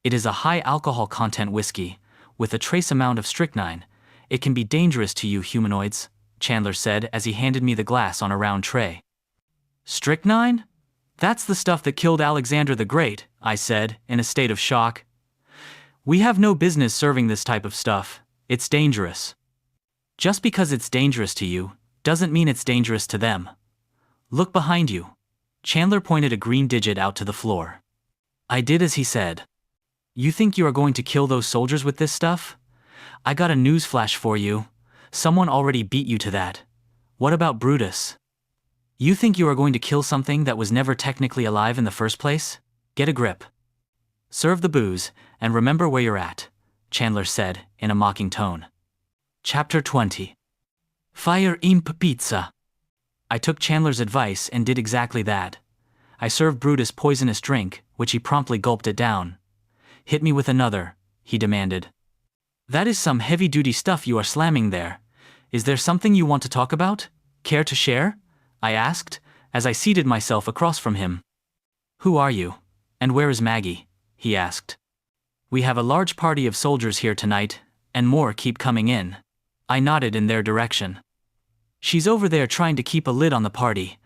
"It is a high alcohol content whiskey, with a trace amount of strychnine. It can be dangerous to you humanoids," Chandler said as he handed me the glass on a round tray. "Strychnine? That's the stuff that killed Alexander the Great," I said, in a state of shock. "We have no business serving this type of stuff. It's dangerous." "Just because it's dangerous to you, doesn't mean it's dangerous to them. Look behind you." Chandler pointed a green digit out to the floor. I did as he said. "You think you are going to kill those soldiers with this stuff? I got a news flash for you. Someone already beat you to that. What about Brutus? You think you are going to kill something that was never technically alive in the first place? Get a grip. Serve the booze, and remember where you're at," Chandler said, in a mocking tone. Chapter 20. Fire Imp Pizza. I took Chandler's advice and did exactly that. I served Brutus poisonous drink, which he promptly gulped it down. "Hit me with another," he demanded. "That is some heavy-duty stuff you are slamming there. Is there something you want to talk about? Care to share?" I asked, as I seated myself across from him. "Who are you? And where is Maggie?" he asked. "We have a large party of soldiers here tonight, and more keep coming in." I nodded in their direction. "She's over there trying to keep a lid on the party.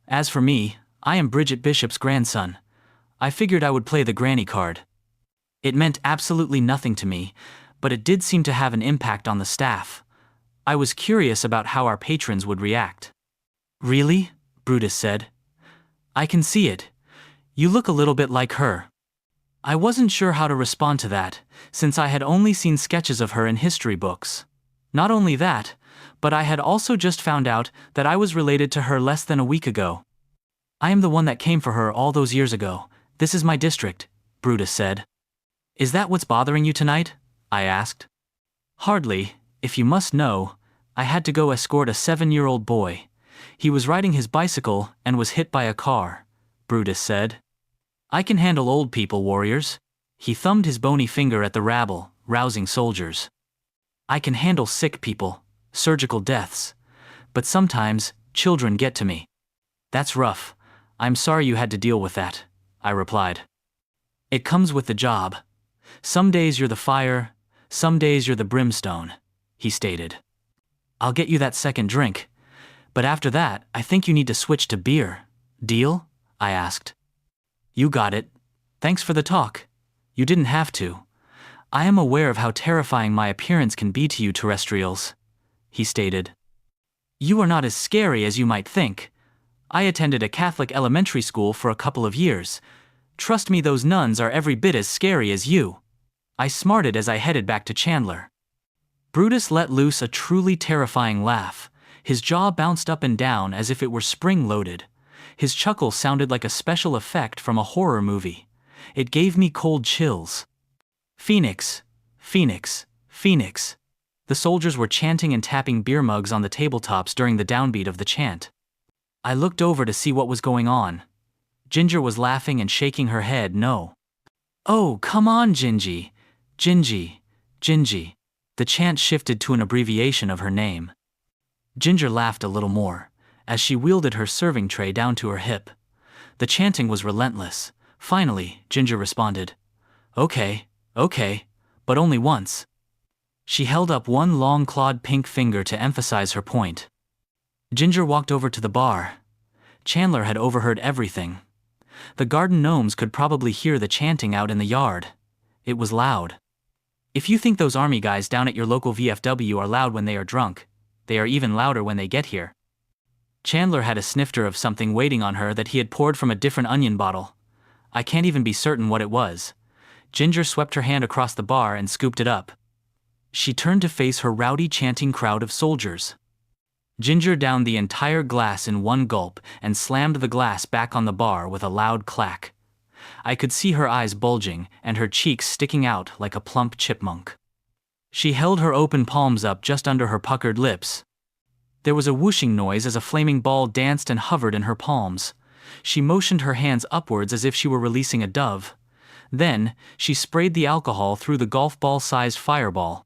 As for me, I am Bridget Bishop's grandson. I figured I would play the granny card." It meant absolutely nothing to me, but it did seem to have an impact on the staff. I was curious about how our patrons would react. "Really?" Brutus said. "I can see it. You look a little bit like her." I wasn't sure how to respond to that, since I had only seen sketches of her in history books. Not only that, but I had also just found out that I was related to her less than a week ago. "I am the one that came for her all those years ago. This is my district," Brutus said. "Is that what's bothering you tonight?" I asked. "Hardly. If you must know, I had to go escort a 7-year-old boy. He was riding his bicycle and was hit by a car," Brutus said. "I can handle old people, warriors." He thumbed his bony finger at the rabble, rousing soldiers. "I can handle sick people, surgical deaths. But sometimes, children get to me." "That's rough. I'm sorry you had to deal with that," I replied. "It comes with the job. Some days you're the fire, some days you're the brimstone," he stated. "I'll get you that second drink. But after that, I think you need to switch to beer. Deal?" I asked. "You got it. Thanks for the talk. You didn't have to. I am aware of how terrifying my appearance can be to you terrestrials," he stated. "You are not as scary as you might think. I attended a Catholic elementary school for a couple of years. Trust me, those nuns are every bit as scary as you." I smarted as I headed back to Chandler. Brutus let loose a truly terrifying laugh. His jaw bounced up and down as if it were spring-loaded. His chuckle sounded like a special effect from a horror movie. It gave me cold chills. "Phoenix, Phoenix, Phoenix." The soldiers were chanting and tapping beer mugs on the tabletops during the downbeat of the chant. I looked over to see what was going on. Ginger was laughing and shaking her head no. "Oh, come on, Gingy. Gingy, Gingy." The chant shifted to an abbreviation of her name. Ginger laughed a little more, as she wielded her serving tray down to her hip. The chanting was relentless. Finally, Ginger responded, Okay, but only once." She held up one long clawed pink finger to emphasize her point. Ginger walked over to the bar. Chandler had overheard everything. The garden gnomes could probably hear the chanting out in the yard. It was loud. "If you think those army guys down at your local VFW are loud when they are drunk, they are even louder when they get here." Chandler had a snifter of something waiting on her that he had poured from a different onion bottle. I can't even be certain what it was. Ginger swept her hand across the bar and scooped it up. She turned to face her rowdy chanting crowd of soldiers. Ginger downed the entire glass in one gulp and slammed the glass back on the bar with a loud clack. I could see her eyes bulging and her cheeks sticking out like a plump chipmunk. She held her open palms up just under her puckered lips. There was a whooshing noise as a flaming ball danced and hovered in her palms. She motioned her hands upwards as if she were releasing a dove. Then, she sprayed the alcohol through the golf ball-sized fireball.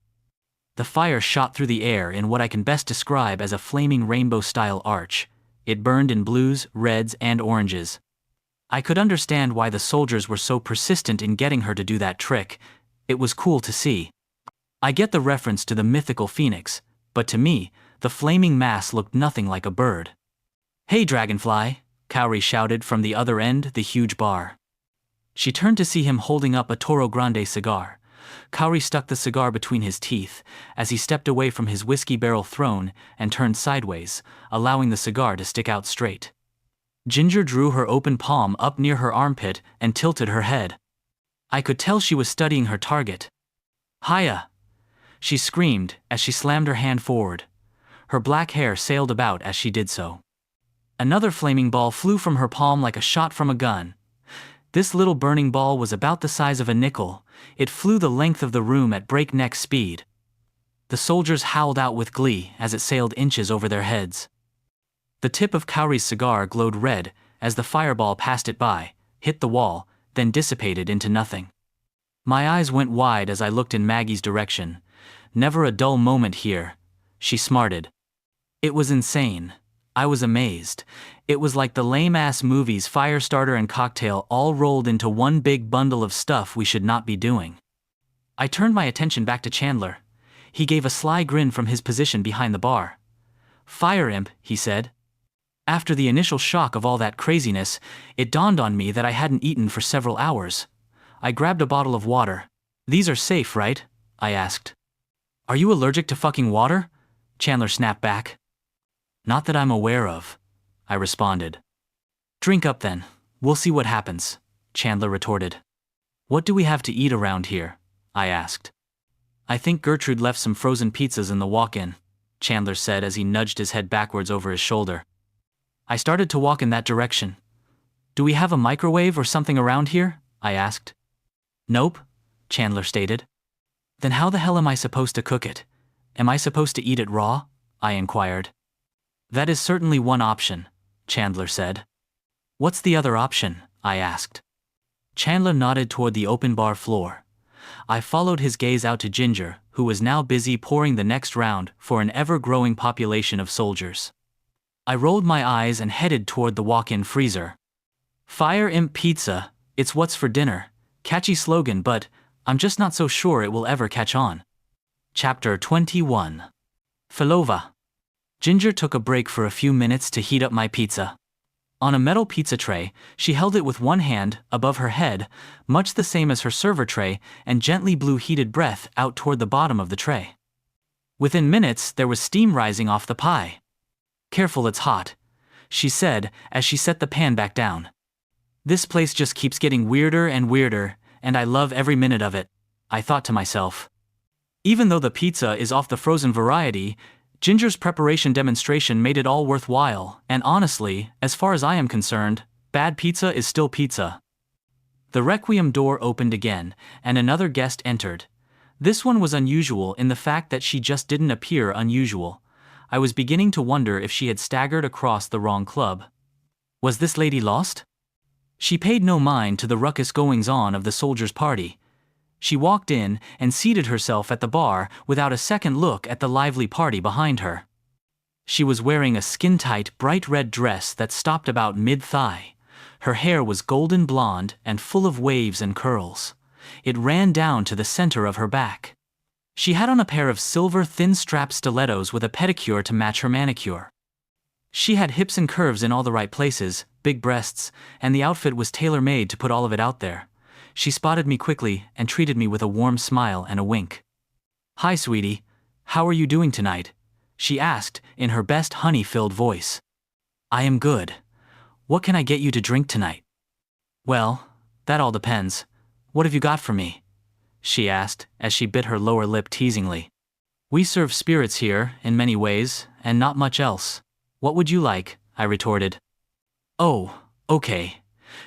The fire shot through the air in what I can best describe as a flaming rainbow-style arch. It burned in blues, reds, and oranges. I could understand why the soldiers were so persistent in getting her to do that trick. It was cool to see. I get the reference to the mythical phoenix, but to me, the flaming mass looked nothing like a bird. "Hey, Dragonfly," Cowrie shouted from the other end, the huge bar. She turned to see him holding up a Toro Grande cigar. Cowrie stuck the cigar between his teeth as he stepped away from his whiskey barrel throne and turned sideways, allowing the cigar to stick out straight. Ginger drew her open palm up near her armpit and tilted her head. I could tell she was studying her target. "Hiya!" she screamed as she slammed her hand forward. Her black hair sailed about as she did so. Another flaming ball flew from her palm like a shot from a gun. This little burning ball was about the size of a nickel. It flew the length of the room at breakneck speed. The soldiers howled out with glee as it sailed inches over their heads. The tip of Cowrie's cigar glowed red as the fireball passed it by, hit the wall, then dissipated into nothing. My eyes went wide as I looked in Maggie's direction. "Never a dull moment here," she smarted. It was insane. I was amazed. It was like the lame-ass movies Firestarter and Cocktail all rolled into one big bundle of stuff we should not be doing. I turned my attention back to Chandler. He gave a sly grin from his position behind the bar. "Fire imp," he said. After the initial shock of all that craziness, it dawned on me that I hadn't eaten for several hours. I grabbed a bottle of water. "These are safe, right?" I asked. "Are you allergic to fucking water?" Chandler snapped back. "Not that I'm aware of," I responded. "Drink up then. We'll see what happens," Chandler retorted. "What do we have to eat around here?" I asked. "I think Gertrude left some frozen pizzas in the walk-in," Chandler said as he nudged his head backwards over his shoulder. I started to walk in that direction. "Do we have a microwave or something around here?" I asked. "Nope," Chandler stated. "Then how the hell am I supposed to cook it? Am I supposed to eat it raw?" I inquired. "That is certainly one option," Chandler said. "What's the other option?" I asked. Chandler nodded toward the open bar floor. I followed his gaze out to Ginger, who was now busy pouring the next round for an ever-growing population of soldiers. I rolled my eyes and headed toward the walk-in freezer. "Fire Imp Pizza, it's what's for dinner." Catchy slogan, but I'm just not so sure it will ever catch on. Chapter 21. Filova. Ginger took a break for a few minutes to heat up my pizza. On a metal pizza tray, she held it with one hand above her head, much the same as her server tray, and gently blew heated breath out toward the bottom of the tray. Within minutes, there was steam rising off the pie. "Careful, it's hot," she said as she set the pan back down. "This place just keeps getting weirder and weirder, and I love every minute of it," I thought to myself. Even though the pizza is off the frozen variety, Ginger's preparation demonstration made it all worthwhile, and honestly, as far as I am concerned, bad pizza is still pizza. The Requiem door opened again, and another guest entered. This one was unusual in the fact that she just didn't appear unusual. I was beginning to wonder if she had staggered across the wrong club. Was this lady lost? She paid no mind to the ruckus goings-on of the soldiers' party. She walked in and seated herself at the bar without a second look at the lively party behind her. She was wearing a skin-tight, bright red dress that stopped about mid-thigh. Her hair was golden blonde and full of waves and curls. It ran down to the center of her back. She had on a pair of silver thin-strap stilettos with a pedicure to match her manicure. She had hips and curves in all the right places, big breasts, and the outfit was tailor-made to put all of it out there. She spotted me quickly and treated me with a warm smile and a wink. "Hi, sweetie. How are you doing tonight?" she asked in her best honey-filled voice. I am good. What can I get you to drink tonight? Well, that all depends. What have you got for me? She asked, as she bit her lower lip teasingly. We serve spirits here, in many ways, and not much else. What would you like? I retorted. Oh, okay.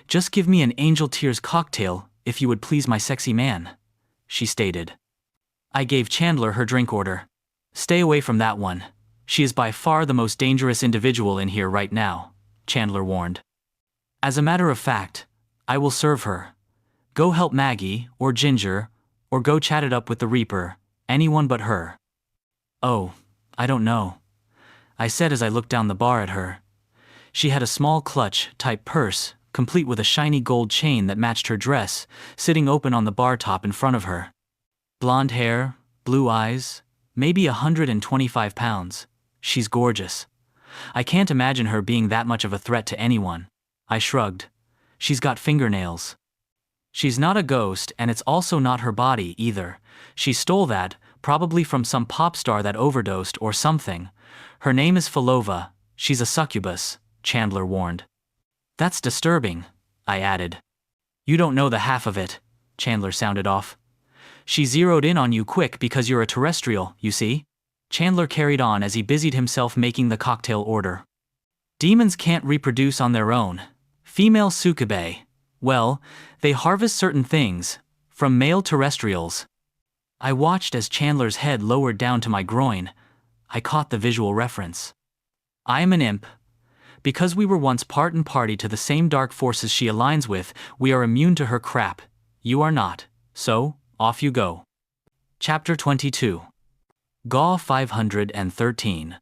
Just give me an angel tears cocktail, if you would please, my sexy man, she stated. I gave Chandler her drink order. Stay away from that one. She is by far the most dangerous individual in here right now, Chandler warned. As a matter of fact, I will serve her. Go help Maggie, or Ginger, or go chat it up with the Reaper, anyone but her. Oh, I don't know, I said as I looked down the bar at her. She had a small clutch-type purse, complete with a shiny gold chain that matched her dress, sitting open on the bar top in front of her. Blonde hair, blue eyes, maybe 125 pounds. She's gorgeous. I can't imagine her being that much of a threat to anyone. I shrugged. She's got fingernails. She's not a ghost, and it's also not her body either. She stole that, probably from some pop star that overdosed or something. Her name is Filova. She's a succubus, Chandler warned. That's disturbing, I added. You don't know the half of it, Chandler sounded off. She zeroed in on you quick because you're a terrestrial, you see? Chandler carried on as he busied himself making the cocktail order. Demons can't reproduce on their own. Female succubae, well, they harvest certain things, from male terrestrials. I watched as Chandler's head lowered down to my groin. I caught the visual reference. I am an imp. Because we were once part and party to the same dark forces she aligns with, we are immune to her crap. You are not. So, off you go. Chapter 22. GAW 513.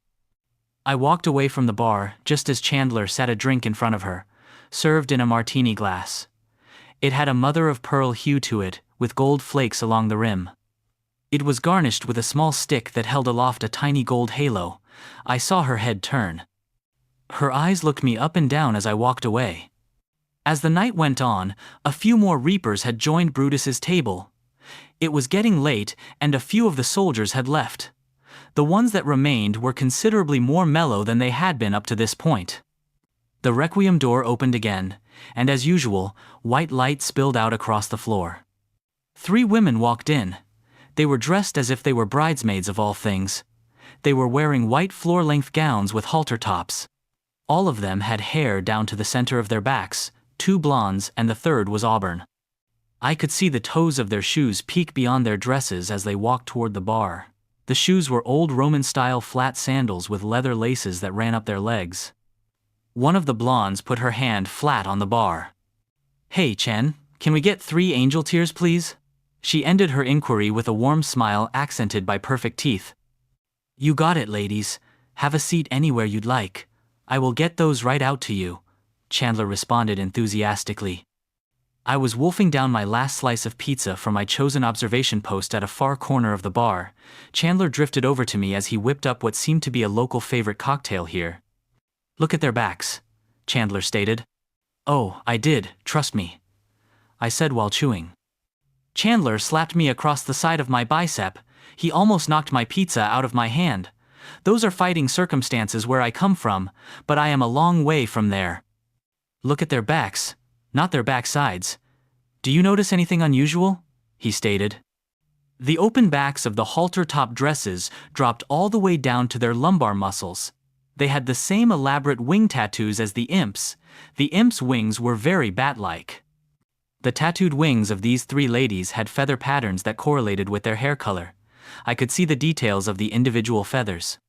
I walked away from the bar just as Chandler sat a drink in front of her, served in a martini glass. It had a mother-of-pearl hue to it, with gold flakes along the rim. It was garnished with a small stick that held aloft a tiny gold halo. I saw her head turn. Her eyes looked me up and down as I walked away. As the night went on, a few more Reapers had joined Brutus's table. It was getting late, and a few of the soldiers had left. The ones that remained were considerably more mellow than they had been up to this point. The Requiem door opened again, and as usual, white light spilled out across the floor. 3 women walked in. They were dressed as if they were bridesmaids of all things. They were wearing white floor-length gowns with halter tops. All of them had hair down to the center of their backs, 2 blondes and the third was auburn. I could see the toes of their shoes peek beyond their dresses as they walked toward the bar. The shoes were old Roman-style flat sandals with leather laces that ran up their legs. One of the blondes put her hand flat on the bar. Hey, Chen, can we get 3 angel tears, please? She ended her inquiry with a warm smile accented by perfect teeth. You got it, ladies. Have a seat anywhere you'd like. I will get those right out to you, Chandler responded enthusiastically. I was wolfing down my last slice of pizza from my chosen observation post at a far corner of the bar. Chandler drifted over to me as he whipped up what seemed to be a local favorite cocktail here. Look at their backs, Chandler stated. Oh, I did, trust me, I said while chewing. Chandler slapped me across the side of my bicep. He almost knocked my pizza out of my hand. Those are fighting circumstances where I come from, but I am a long way from there. Look at their backs, not their backsides. Do you notice anything unusual? He stated. The open backs of the halter-top dresses dropped all the way down to their lumbar muscles. They had the same elaborate wing tattoos as the imps. The imps' wings were very bat-like. The tattooed wings of these 3 ladies had feather patterns that correlated with their hair color. I could see the details of the individual feathers.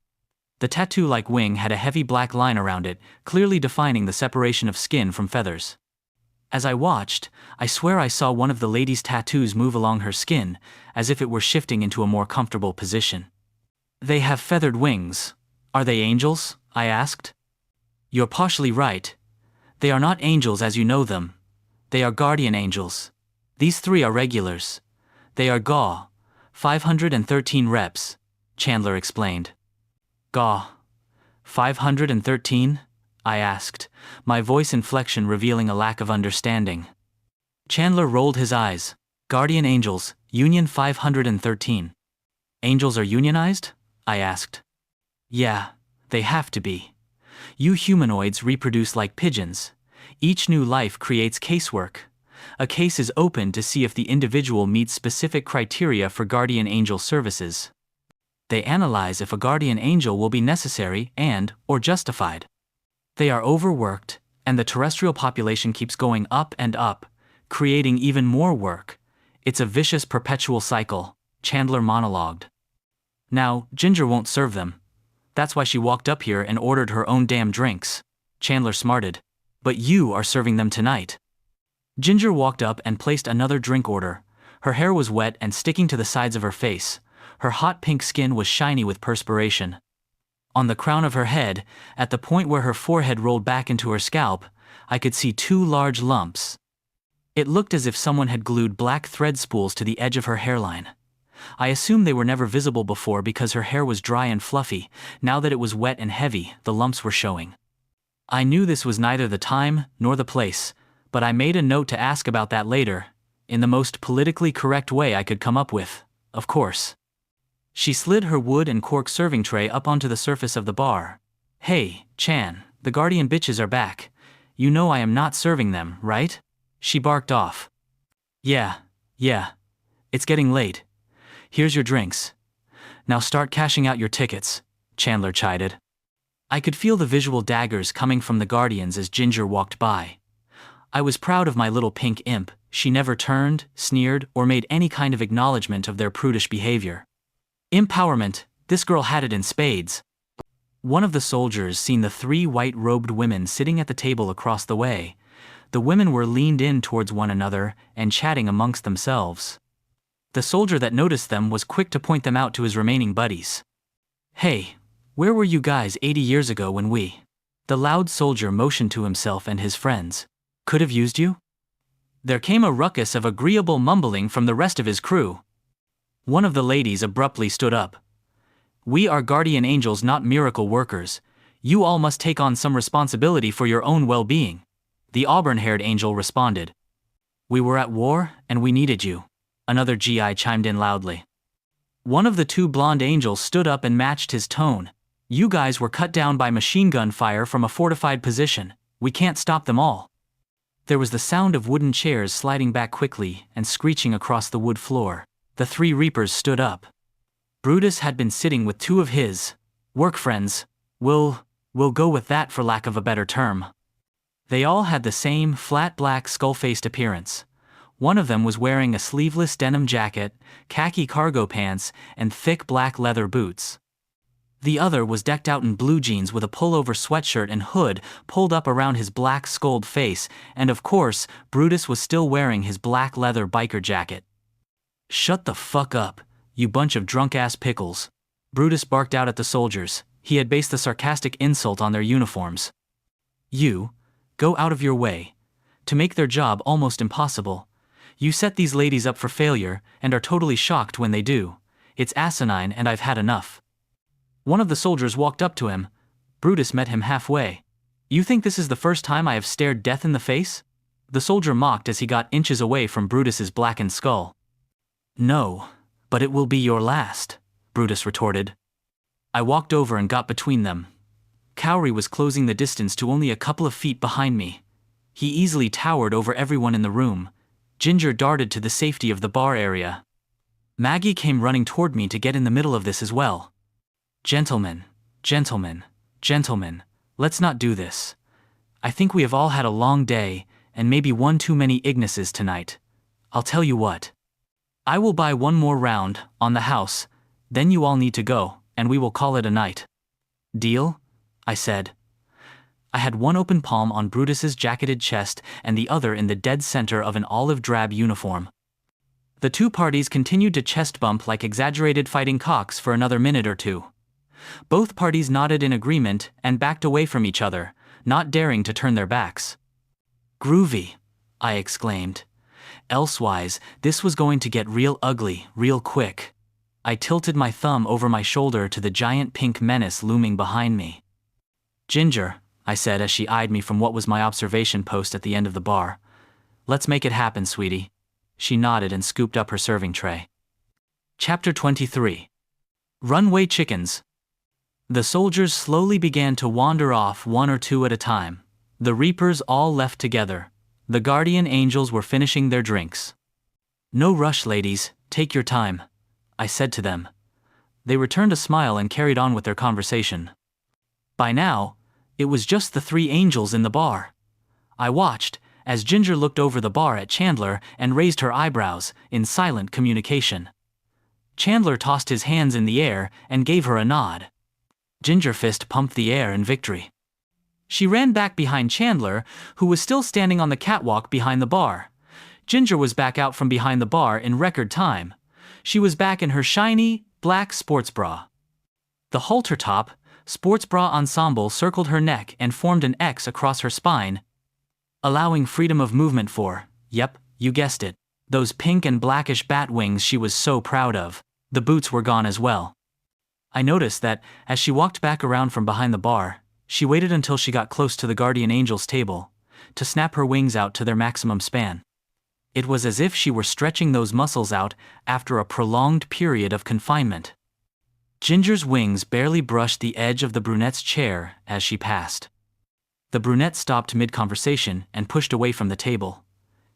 The tattoo-like wing had a heavy black line around it, clearly defining the separation of skin from feathers. As I watched, I swear I saw one of the ladies' tattoos move along her skin, as if it were shifting into a more comfortable position. They have feathered wings. Are they angels? I asked. You're partially right. They are not angels as you know them. They are guardian angels. These 3 are regulars. They are GAW 513 reps, Chandler explained. GAW 513? I asked, my voice inflection revealing a lack of understanding. Chandler rolled his eyes. Guardian angels, Union 513. Angels are unionized? I asked. Yeah, they have to be. You humanoids reproduce like pigeons. Each new life creates casework. A case is opened to see if the individual meets specific criteria for guardian angel services. They analyze if a guardian angel will be necessary or justified. They are overworked, and the terrestrial population keeps going up and up, creating even more work. It's a vicious perpetual cycle, Chandler monologued. Now, Ginger won't serve them. That's why she walked up here and ordered her own damn drinks. Chandler smarted. But you are serving them tonight. Ginger walked up and placed another drink order. Her hair was wet and sticking to the sides of her face. Her hot pink skin was shiny with perspiration. On the crown of her head, at the point where her forehead rolled back into her scalp, I could see 2 large lumps. It looked as if someone had glued black thread spools to the edge of her hairline. I assumed they were never visible before because her hair was dry and fluffy. Now that it was wet and heavy, the lumps were showing. I knew this was neither the time nor the place, but I made a note to ask about that later, in the most politically correct way I could come up with, of course. She slid her wood and cork serving tray up onto the surface of the bar. Hey, Chan, the guardian bitches are back. You know I am not serving them, right? She barked off. Yeah. It's getting late. Here's your drinks. Now start cashing out your tickets, Chandler chided. I could feel the visual daggers coming from the guardians as Ginger walked by. I was proud of my little pink imp. She never turned, sneered, or made any kind of acknowledgement of their prudish behavior. Empowerment, this girl had it in spades. One of the soldiers seen the 3 white-robed women sitting at the table across the way. The women were leaned in towards one another and chatting amongst themselves. The soldier that noticed them was quick to point them out to his remaining buddies. Hey, where were you guys 80 years ago when we? The loud soldier motioned to himself and his friends. Could have used you? There came a ruckus of agreeable mumbling from the rest of his crew. One of the ladies abruptly stood up. We are guardian angels, not miracle workers. You all must take on some responsibility for your own well-being. The auburn-haired angel responded. We were at war, and we needed you. Another GI chimed in loudly. One of the 2 blonde angels stood up and matched his tone. You guys were cut down by machine gun fire from a fortified position. We can't stop them all. There was the sound of wooden chairs sliding back quickly and screeching across the wood floor. The 3 reapers stood up. Brutus had been sitting with 2 of his work friends. We'll go with that for lack of a better term. They all had the same flat black skull-faced appearance. One of them was wearing a sleeveless denim jacket, khaki cargo pants, and thick black leather boots. The other was decked out in blue jeans with a pullover sweatshirt and hood pulled up around his black skulled face, and of course, Brutus was still wearing his black leather biker jacket. Shut the fuck up, you bunch of drunk-ass pickles. Brutus barked out at the soldiers. He had based the sarcastic insult on their uniforms. You, go out of your way. To make their job almost impossible. You set these ladies up for failure, and are totally shocked when they do. It's asinine and I've had enough. One of the soldiers walked up to him. Brutus met him halfway. You think this is the first time I have stared death in the face? The soldier mocked as he got inches away from Brutus's blackened skull. No, but it will be your last, Brutus retorted. I walked over and got between them. Cowrie was closing the distance to only a couple of feet behind me. He easily towered over everyone in the room. Ginger darted to the safety of the bar area. Maggie came running toward me to get in the middle of this as well. Gentlemen, let's not do this. I think we have all had a long day, and maybe one too many Ignises tonight. I'll tell you what. I will buy one more round, on the house, then you all need to go, and we will call it a night. Deal? I said. I had one open palm on Brutus's jacketed chest and the other in the dead center of an olive-drab uniform. The 2 parties continued to chest bump like exaggerated fighting cocks for another minute or 2. Both parties nodded in agreement and backed away from each other, not daring to turn their backs. Groovy, I exclaimed. Elsewise, this was going to get real ugly, real quick. I tilted my thumb over my shoulder to the giant pink menace looming behind me. Ginger, I said as she eyed me from what was my observation post at the end of the bar. Let's make it happen, sweetie. She nodded and scooped up her serving tray. Chapter 23. Runway Chickens. The soldiers slowly began to wander off one or two at a time. The reapers all left together. The guardian angels were finishing their drinks. "No rush, ladies, take your time," I said to them. They returned a smile and carried on with their conversation. By now, it was just the three angels in the bar. I watched as Ginger looked over the bar at Chandler and raised her eyebrows in silent communication. Chandler tossed his hands in the air and gave her a nod. Ginger fist pumped the air in victory. She ran back behind Chandler, who was still standing on the catwalk behind the bar. Ginger was back out from behind the bar in record time. She was back in her shiny, black sports bra. The halter top, sports bra ensemble circled her neck and formed an X across her spine, allowing freedom of movement for, yep, you guessed it, those pink and blackish bat wings she was so proud of. The boots were gone as well. I noticed that, as she walked back around from behind the bar, she waited until she got close to the guardian angel's table, to snap her wings out to their maximum span. It was as if she were stretching those muscles out after a prolonged period of confinement. Ginger's wings barely brushed the edge of the brunette's chair as she passed. The brunette stopped mid-conversation and pushed away from the table.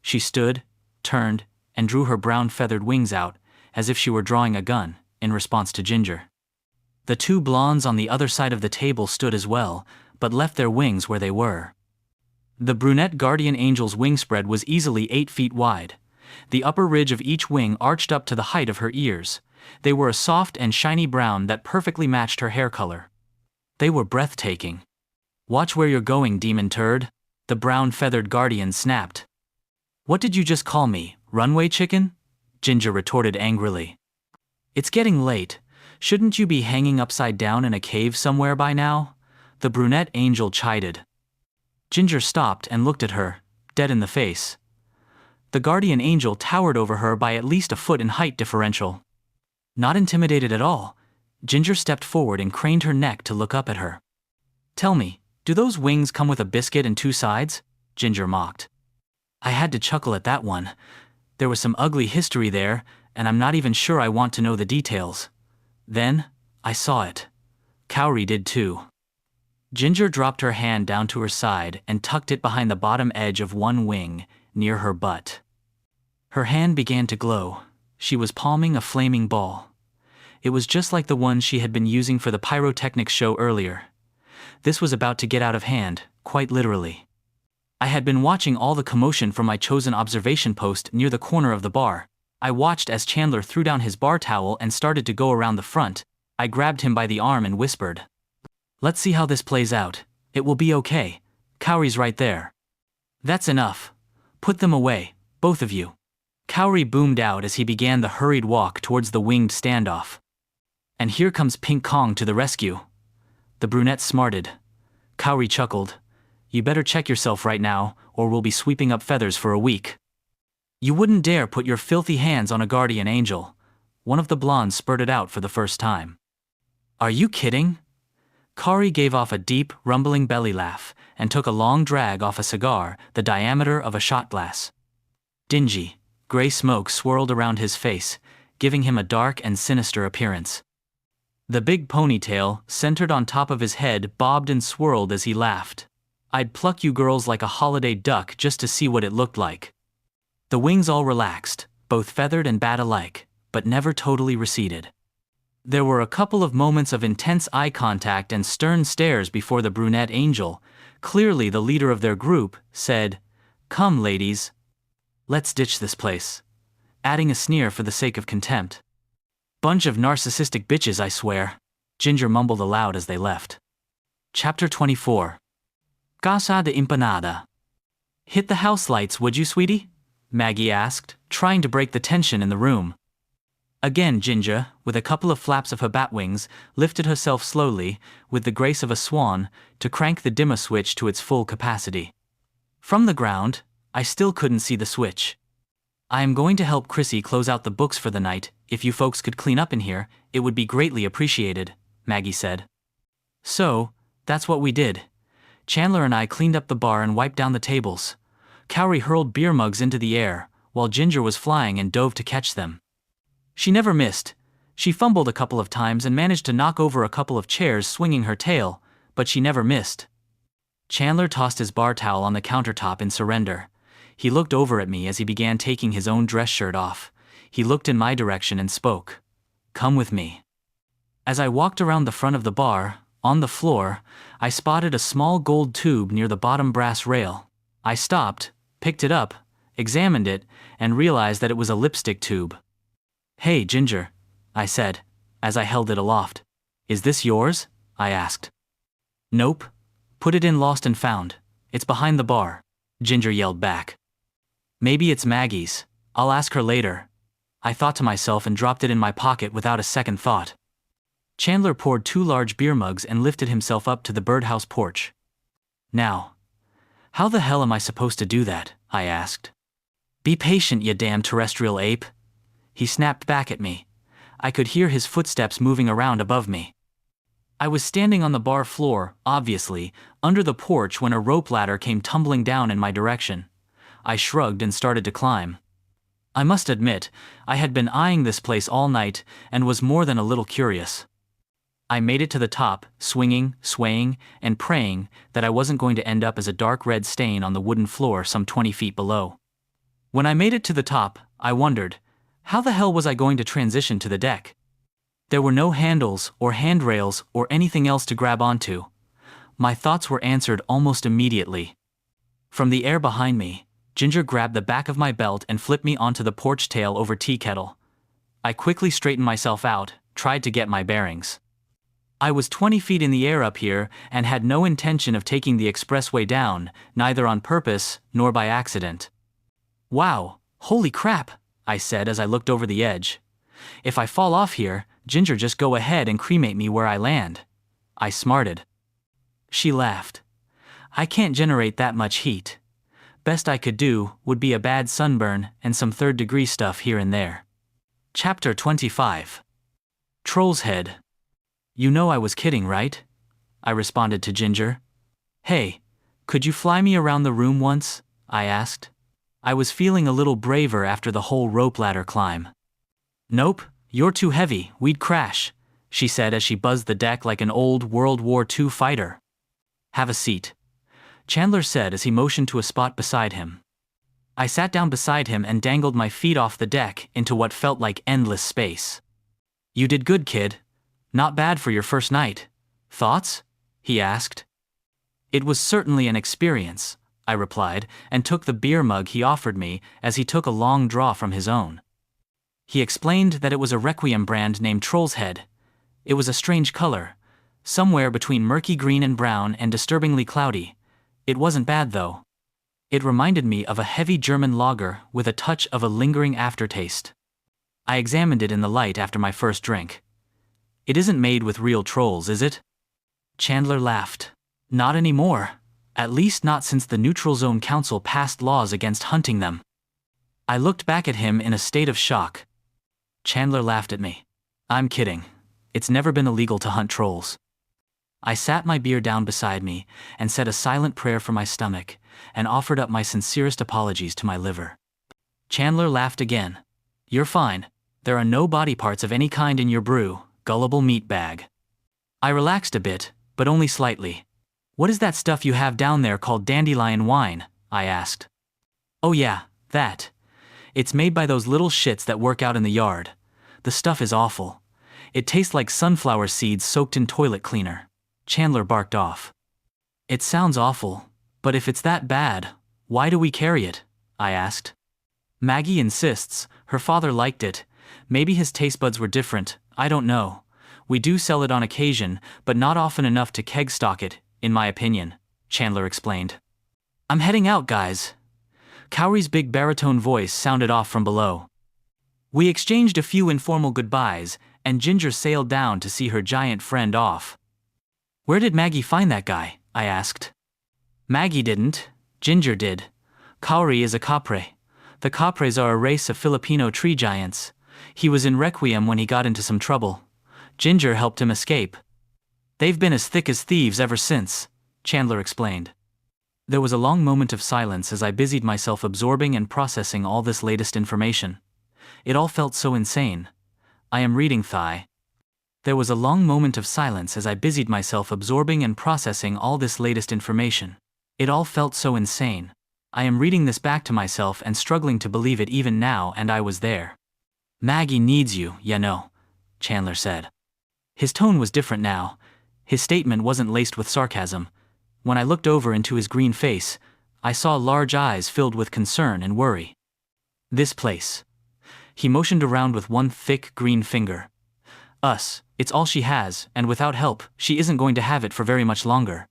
She stood, turned, and drew her brown feathered wings out, as if she were drawing a gun, in response to Ginger. The two blondes on the other side of the table stood as well, but left their wings where they were. The brunette guardian angel's wingspread was easily 8 feet wide. The upper ridge of each wing arched up to the height of her ears. They were a soft and shiny brown that perfectly matched her hair color. They were breathtaking. "Watch where you're going, demon turd," the brown feathered guardian snapped. "What did you just call me, runway chicken?" Ginger retorted angrily. "It's getting late. Shouldn't you be hanging upside down in a cave somewhere by now?" the brunette angel chided. Ginger stopped and looked at her, dead in the face. The guardian angel towered over her by at least a foot in height differential. Not intimidated at all, Ginger stepped forward and craned her neck to look up at her. "Tell me, do those wings come with a biscuit and 2 sides?" Ginger mocked. I had to chuckle at that one. There was some ugly history there, and I'm not even sure I want to know the details. Then, I saw it. Cowrie did too. Ginger dropped her hand down to her side and tucked it behind the bottom edge of one wing, near her butt. Her hand began to glow. She was palming a flaming ball. It was just like the one she had been using for the pyrotechnics show earlier. This was about to get out of hand, quite literally. I had been watching all the commotion from my chosen observation post near the corner of the bar. I watched as Chandler threw down his bar towel and started to go around the front. I grabbed him by the arm and whispered, "Let's see how this plays out. It will be okay. Cowrie's right there." "That's enough. Put them away, both of you." Cowrie boomed out as he began the hurried walk towards the winged standoff. "And here comes Pink Kong to the rescue." The brunette smarted. Cowrie chuckled. "You better check yourself right now, or we'll be sweeping up feathers for a week." "You wouldn't dare put your filthy hands on a guardian angel," one of the blondes spurted out for the first time. "Are you kidding?" Cowrie gave off a deep, rumbling belly laugh and took a long drag off a cigar the diameter of a shot glass. Dingy, gray smoke swirled around his face, giving him a dark and sinister appearance. The big ponytail, centered on top of his head, bobbed and swirled as he laughed. "I'd pluck you girls like a holiday duck just to see what it looked like." The wings all relaxed, both feathered and bat alike, but never totally receded. There were a couple of moments of intense eye contact and stern stares before the brunette angel, clearly the leader of their group, said, "Come, ladies. Let's ditch this place," adding a sneer for the sake of contempt. "Bunch of narcissistic bitches, I swear," Ginger mumbled aloud as they left. Chapter 24. Casa de Empanada. "Hit the house lights, would you, sweetie?" Maggie asked, trying to break the tension in the room. Again Ginger, with a couple of flaps of her bat wings, lifted herself slowly, with the grace of a swan, to crank the dimmer switch to its full capacity. From the ground, I still couldn't see the switch. "I am going to help Chrissy close out the books for the night. If you folks could clean up in here, it would be greatly appreciated," Maggie said. So, that's what we did. Chandler and I cleaned up the bar and wiped down the tables. Cowrie hurled beer mugs into the air, while Ginger was flying and dove to catch them. She never missed, She fumbled a couple of times and managed to knock over a couple of chairs swinging her tail, but she never missed. Chandler tossed his bar towel on the countertop in surrender. He looked over at me as he began taking his own dress shirt off. He looked in my direction and spoke. "Come with me." As I walked around the front of the bar, on the floor, I spotted a small gold tube near the bottom brass rail. I stopped, picked it up, examined it, and realized that it was a lipstick tube. "Hey, Ginger," I said, as I held it aloft. "Is this yours?" I asked. "Nope. Put it in Lost and Found. It's behind the bar," Ginger yelled back. "Maybe it's Maggie's. I'll ask her later," I thought to myself and dropped it in my pocket without a second thought. Chandler poured 2 large beer mugs and lifted himself up to the birdhouse porch. "Now, how the hell am I supposed to do that?" I asked. "Be patient, you damn terrestrial ape," he snapped back at me. I could hear his footsteps moving around above me. I was standing on the bar floor, obviously, under the porch when a rope ladder came tumbling down in my direction. I shrugged and started to climb. I must admit, I had been eyeing this place all night and was more than a little curious. I made it to the top, swinging, swaying, and praying that I wasn't going to end up as a dark red stain on the wooden floor some 20 feet below. When I made it to the top, I wondered, how the hell was I going to transition to the deck? There were no handles or handrails or anything else to grab onto. My thoughts were answered almost immediately. From the air behind me, Ginger grabbed the back of my belt and flipped me onto the porch tail over tea kettle. I quickly straightened myself out, tried to get my bearings. I was 20 feet in the air up here and had no intention of taking the expressway down, neither on purpose nor by accident. "Wow, holy crap," I said as I looked over the edge. "If I fall off here, Ginger, just go ahead and cremate me where I land." I smarted. She laughed. "I can't generate that much heat. Best I could do would be a bad sunburn and some third-degree stuff here and there." Chapter 25. Troll's Head. "You know I was kidding, right?" I responded to Ginger. "Hey, could you fly me around the room once?" I asked. I was feeling a little braver after the whole rope ladder climb. "Nope, you're too heavy, we'd crash," she said as she buzzed the deck like an old World War II fighter. "Have a seat," Chandler said as he motioned to a spot beside him. I sat down beside him and dangled my feet off the deck into what felt like endless space. "You did good, kid. Not bad for your first night. Thoughts?" he asked. "It was certainly an experience," I replied, and took the beer mug he offered me as he took a long draw from his own. He explained that it was a Requiem brand named Troll's Head. It was a strange color, somewhere between murky green and brown and disturbingly cloudy. It wasn't bad though. It reminded me of a heavy German lager with a touch of a lingering aftertaste. I examined it in the light after my first drink. "It isn't made with real trolls, is it?" Chandler laughed. "Not anymore. At least not since the Neutral Zone Council passed laws against hunting them." I looked back at him in a state of shock. Chandler laughed at me. "I'm kidding. It's never been illegal to hunt trolls." I sat my beer down beside me and said a silent prayer for my stomach and offered up my sincerest apologies to my liver. Chandler laughed again. "You're fine. There are no body parts of any kind in your brew, gullible meatbag." I relaxed a bit, but only slightly. "What is that stuff you have down there called dandelion wine?" I asked. "Oh yeah, that. It's made by those little shits that work out in the yard. The stuff is awful. It tastes like sunflower seeds soaked in toilet cleaner." Chandler barked off. "It sounds awful, but if it's that bad, why do we carry it?" I asked. "Maggie insists. Her father liked it. Maybe his taste buds were different, I don't know. We do sell it on occasion, but not often enough to keg stock it, in my opinion," Chandler explained. "I'm heading out, guys." Cowrie's big baritone voice sounded off from below. We exchanged a few informal goodbyes, and Ginger sailed down to see her giant friend off. "Where did Maggie find that guy?" I asked. "Maggie didn't. Ginger did. Cowrie is a capre. The capres are a race of Filipino tree giants. He was in Requiem when he got into some trouble. Ginger helped him escape. They've been as thick as thieves ever since," Chandler explained. There was a long moment of silence as I busied myself absorbing and processing all this latest information. It all felt so insane. I am reading Thai. There was a long moment of silence as I busied myself absorbing and processing all this latest information. It all felt so insane. I am reading this back to myself and struggling to believe it even now, and I was there. Maggie needs you, you know, Chandler said. His tone was different now. His statement wasn't laced with sarcasm. When I looked over into his green face, I saw large eyes filled with concern and worry. This place. He motioned around with one thick green finger. Us, it's all she has, and without help, she isn't going to have it for very much longer.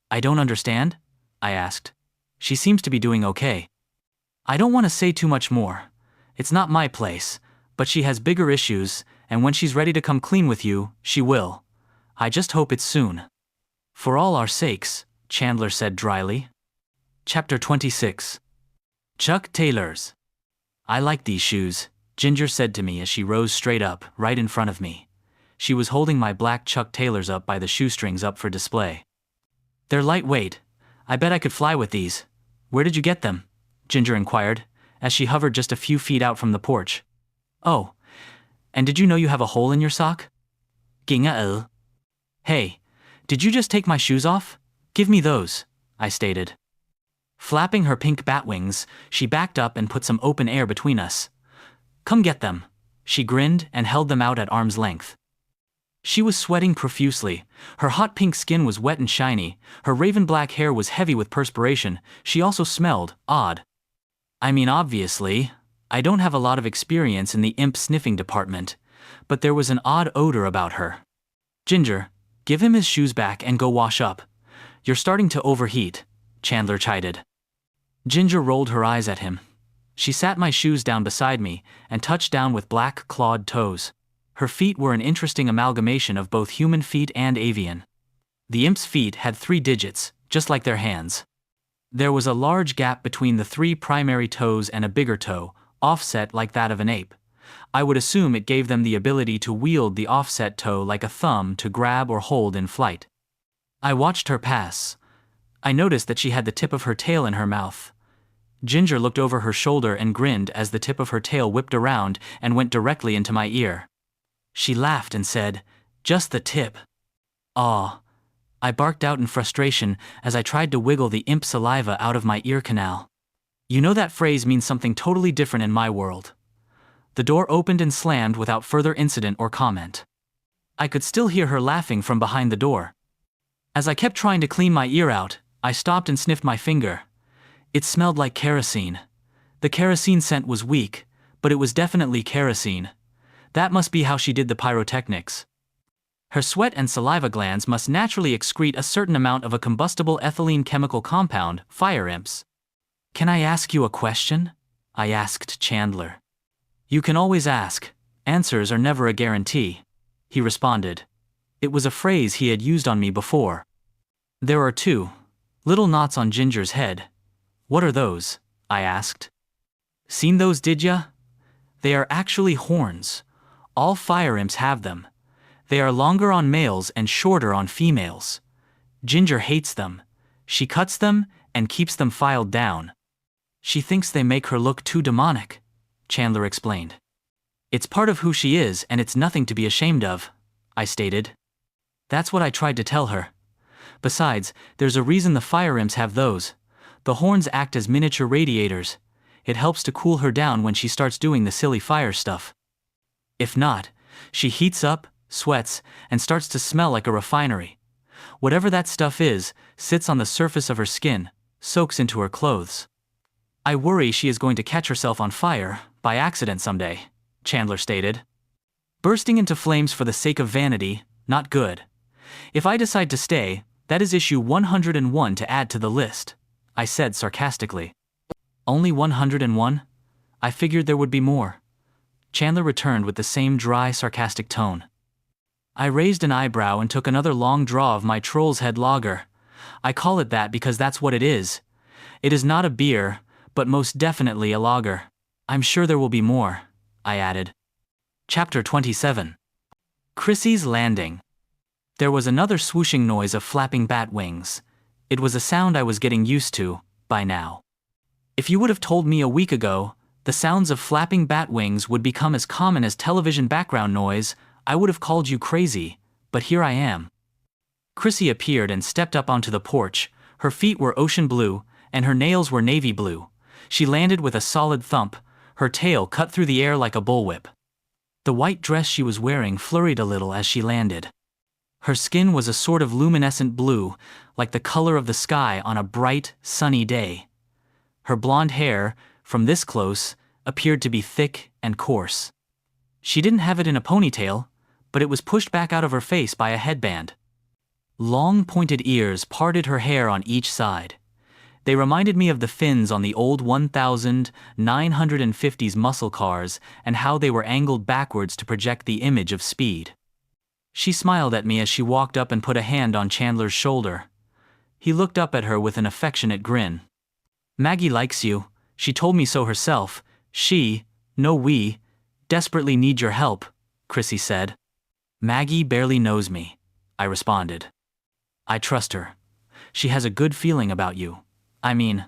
I don't understand? I asked. She seems to be doing okay. I don't want to say too much more. It's not my place, but she has bigger issues, and when she's ready to come clean with you, she will. I just hope it's soon. For all our sakes, Chandler said dryly. Chapter 26. Chuck Taylor's. I like these shoes, Ginger said to me as she rose straight up, right in front of me. She was holding my black Chuck Taylors up by the shoestrings up for display. They're lightweight. I bet I could fly with these. Where did you get them? Ginger inquired, as she hovered just a few feet out from the porch. Oh, and did you know you have a hole in your sock? Ginga. Hey, did you just take my shoes off? Give me those, I stated. Flapping her pink bat wings, she backed up and put some open air between us. Come get them. She grinned and held them out at arm's length. She was sweating profusely. Her hot pink skin was wet and shiny. Her raven black hair was heavy with perspiration. She also smelled odd. I mean, obviously, I don't have a lot of experience in the imp sniffing department, but there was an odd odor about her. Ginger, give him his shoes back and go wash up. You're starting to overheat, Chandler chided. Ginger rolled her eyes at him. She sat my shoes down beside me and touched down with black clawed toes. Her feet were an interesting amalgamation of both human feet and avian. The imp's feet had 3 digits, just like their hands. There was a large gap between the 3 primary toes and a bigger toe, offset like that of an ape. I would assume it gave them the ability to wield the offset toe like a thumb to grab or hold in flight. I watched her pass. I noticed that she had the tip of her tail in her mouth. Ginger looked over her shoulder and grinned as the tip of her tail whipped around and went directly into my ear. She laughed and said, "Just the tip." Aw. I barked out in frustration as I tried to wiggle the imp saliva out of my ear canal. You know that phrase means something totally different in my world. The door opened and slammed without further incident or comment. I could still hear her laughing from behind the door. As I kept trying to clean my ear out, I stopped and sniffed my finger. It smelled like kerosene. The kerosene scent was weak, but it was definitely kerosene. That must be how she did the pyrotechnics. Her sweat and saliva glands must naturally excrete a certain amount of a combustible ethylene chemical compound, fire imps. Can I ask you a question? I asked Chandler. You can always ask. Answers are never a guarantee, he responded. It was a phrase he had used on me before. There are 2 little knots on Ginger's head. What are those? I asked. Seen those, did ya? They are actually horns. All fire imps have them. They are longer on males and shorter on females. Ginger hates them. She cuts them and keeps them filed down. She thinks they make her look too demonic, Chandler explained. It's part of who she is and it's nothing to be ashamed of, I stated. That's what I tried to tell her. Besides, there's a reason the fire imps have those. The horns act as miniature radiators. It helps to cool her down when she starts doing the silly fire stuff. If not, she heats up, sweats, and starts to smell like a refinery. Whatever that stuff is, sits on the surface of her skin, soaks into her clothes. I worry she is going to catch herself on fire, by accident someday, Chandler stated. Bursting into flames for the sake of vanity, not good. If I decide to stay, that is issue 101 to add to the list, I said sarcastically. Only 101? I figured there would be more. Chandler returned with the same dry, sarcastic tone. I raised an eyebrow and took another long draw of my Troll's Head lager. I call it that because that's what it is. It is not a beer, but most definitely a lager. I'm sure there will be more, I added. Chapter 27. Chrissy's Landing. There was another swooshing noise of flapping bat wings. It was a sound I was getting used to, by now. If you would have told me a week ago, The sounds of flapping bat wings would become as common as television background noise. I would have called you crazy, but here I am. Chrissy appeared and stepped up onto the porch. Her feet were ocean blue, and her nails were navy blue. She landed with a solid thump, her tail cut through the air like a bullwhip. The white dress she was wearing flurried a little as she landed. Her skin was a sort of luminescent blue, like the color of the sky on a bright, sunny day. Her blonde hair, from this close, appeared to be thick and coarse. She didn't have it in a ponytail, but it was pushed back out of her face by a headband. Long pointed ears parted her hair on each side. They reminded me of the fins on the old 1950s muscle cars and how they were angled backwards to project the image of speed. She smiled at me as she walked up and put a hand on Chandler's shoulder. He looked up at her with an affectionate grin. "Maggie likes you. She told me so herself. We, desperately need your help," Chrissy said. "Maggie barely knows me," I responded. "I trust her. She has a good feeling about you. I mean,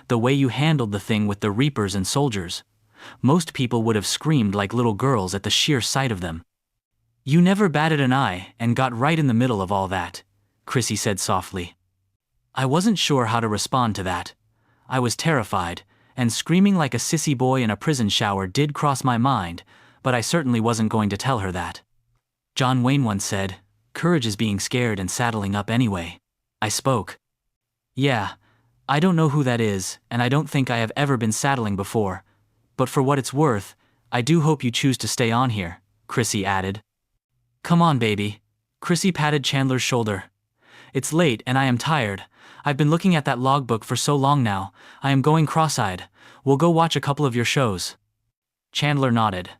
the way you handled the thing with the Reapers and soldiers. Most people would have screamed like little girls at the sheer sight of them. You never batted an eye and got right in the middle of all that," Chrissy said softly. I wasn't sure how to respond to that. I was terrified, and screaming like a sissy boy in a prison shower did cross my mind, but I certainly wasn't going to tell her that. John Wayne once said, "Courage is being scared and saddling up anyway." I spoke. "Yeah, I don't know who that is, and I don't think I have ever been saddling before. But for what it's worth, I do hope you choose to stay on here," Chrissy added. "Come on, baby." Chrissy patted Chandler's shoulder. "It's late and I am tired. I've been looking at that logbook for so long now, I am going cross-eyed. We'll go watch a couple of your shows." Chandler nodded.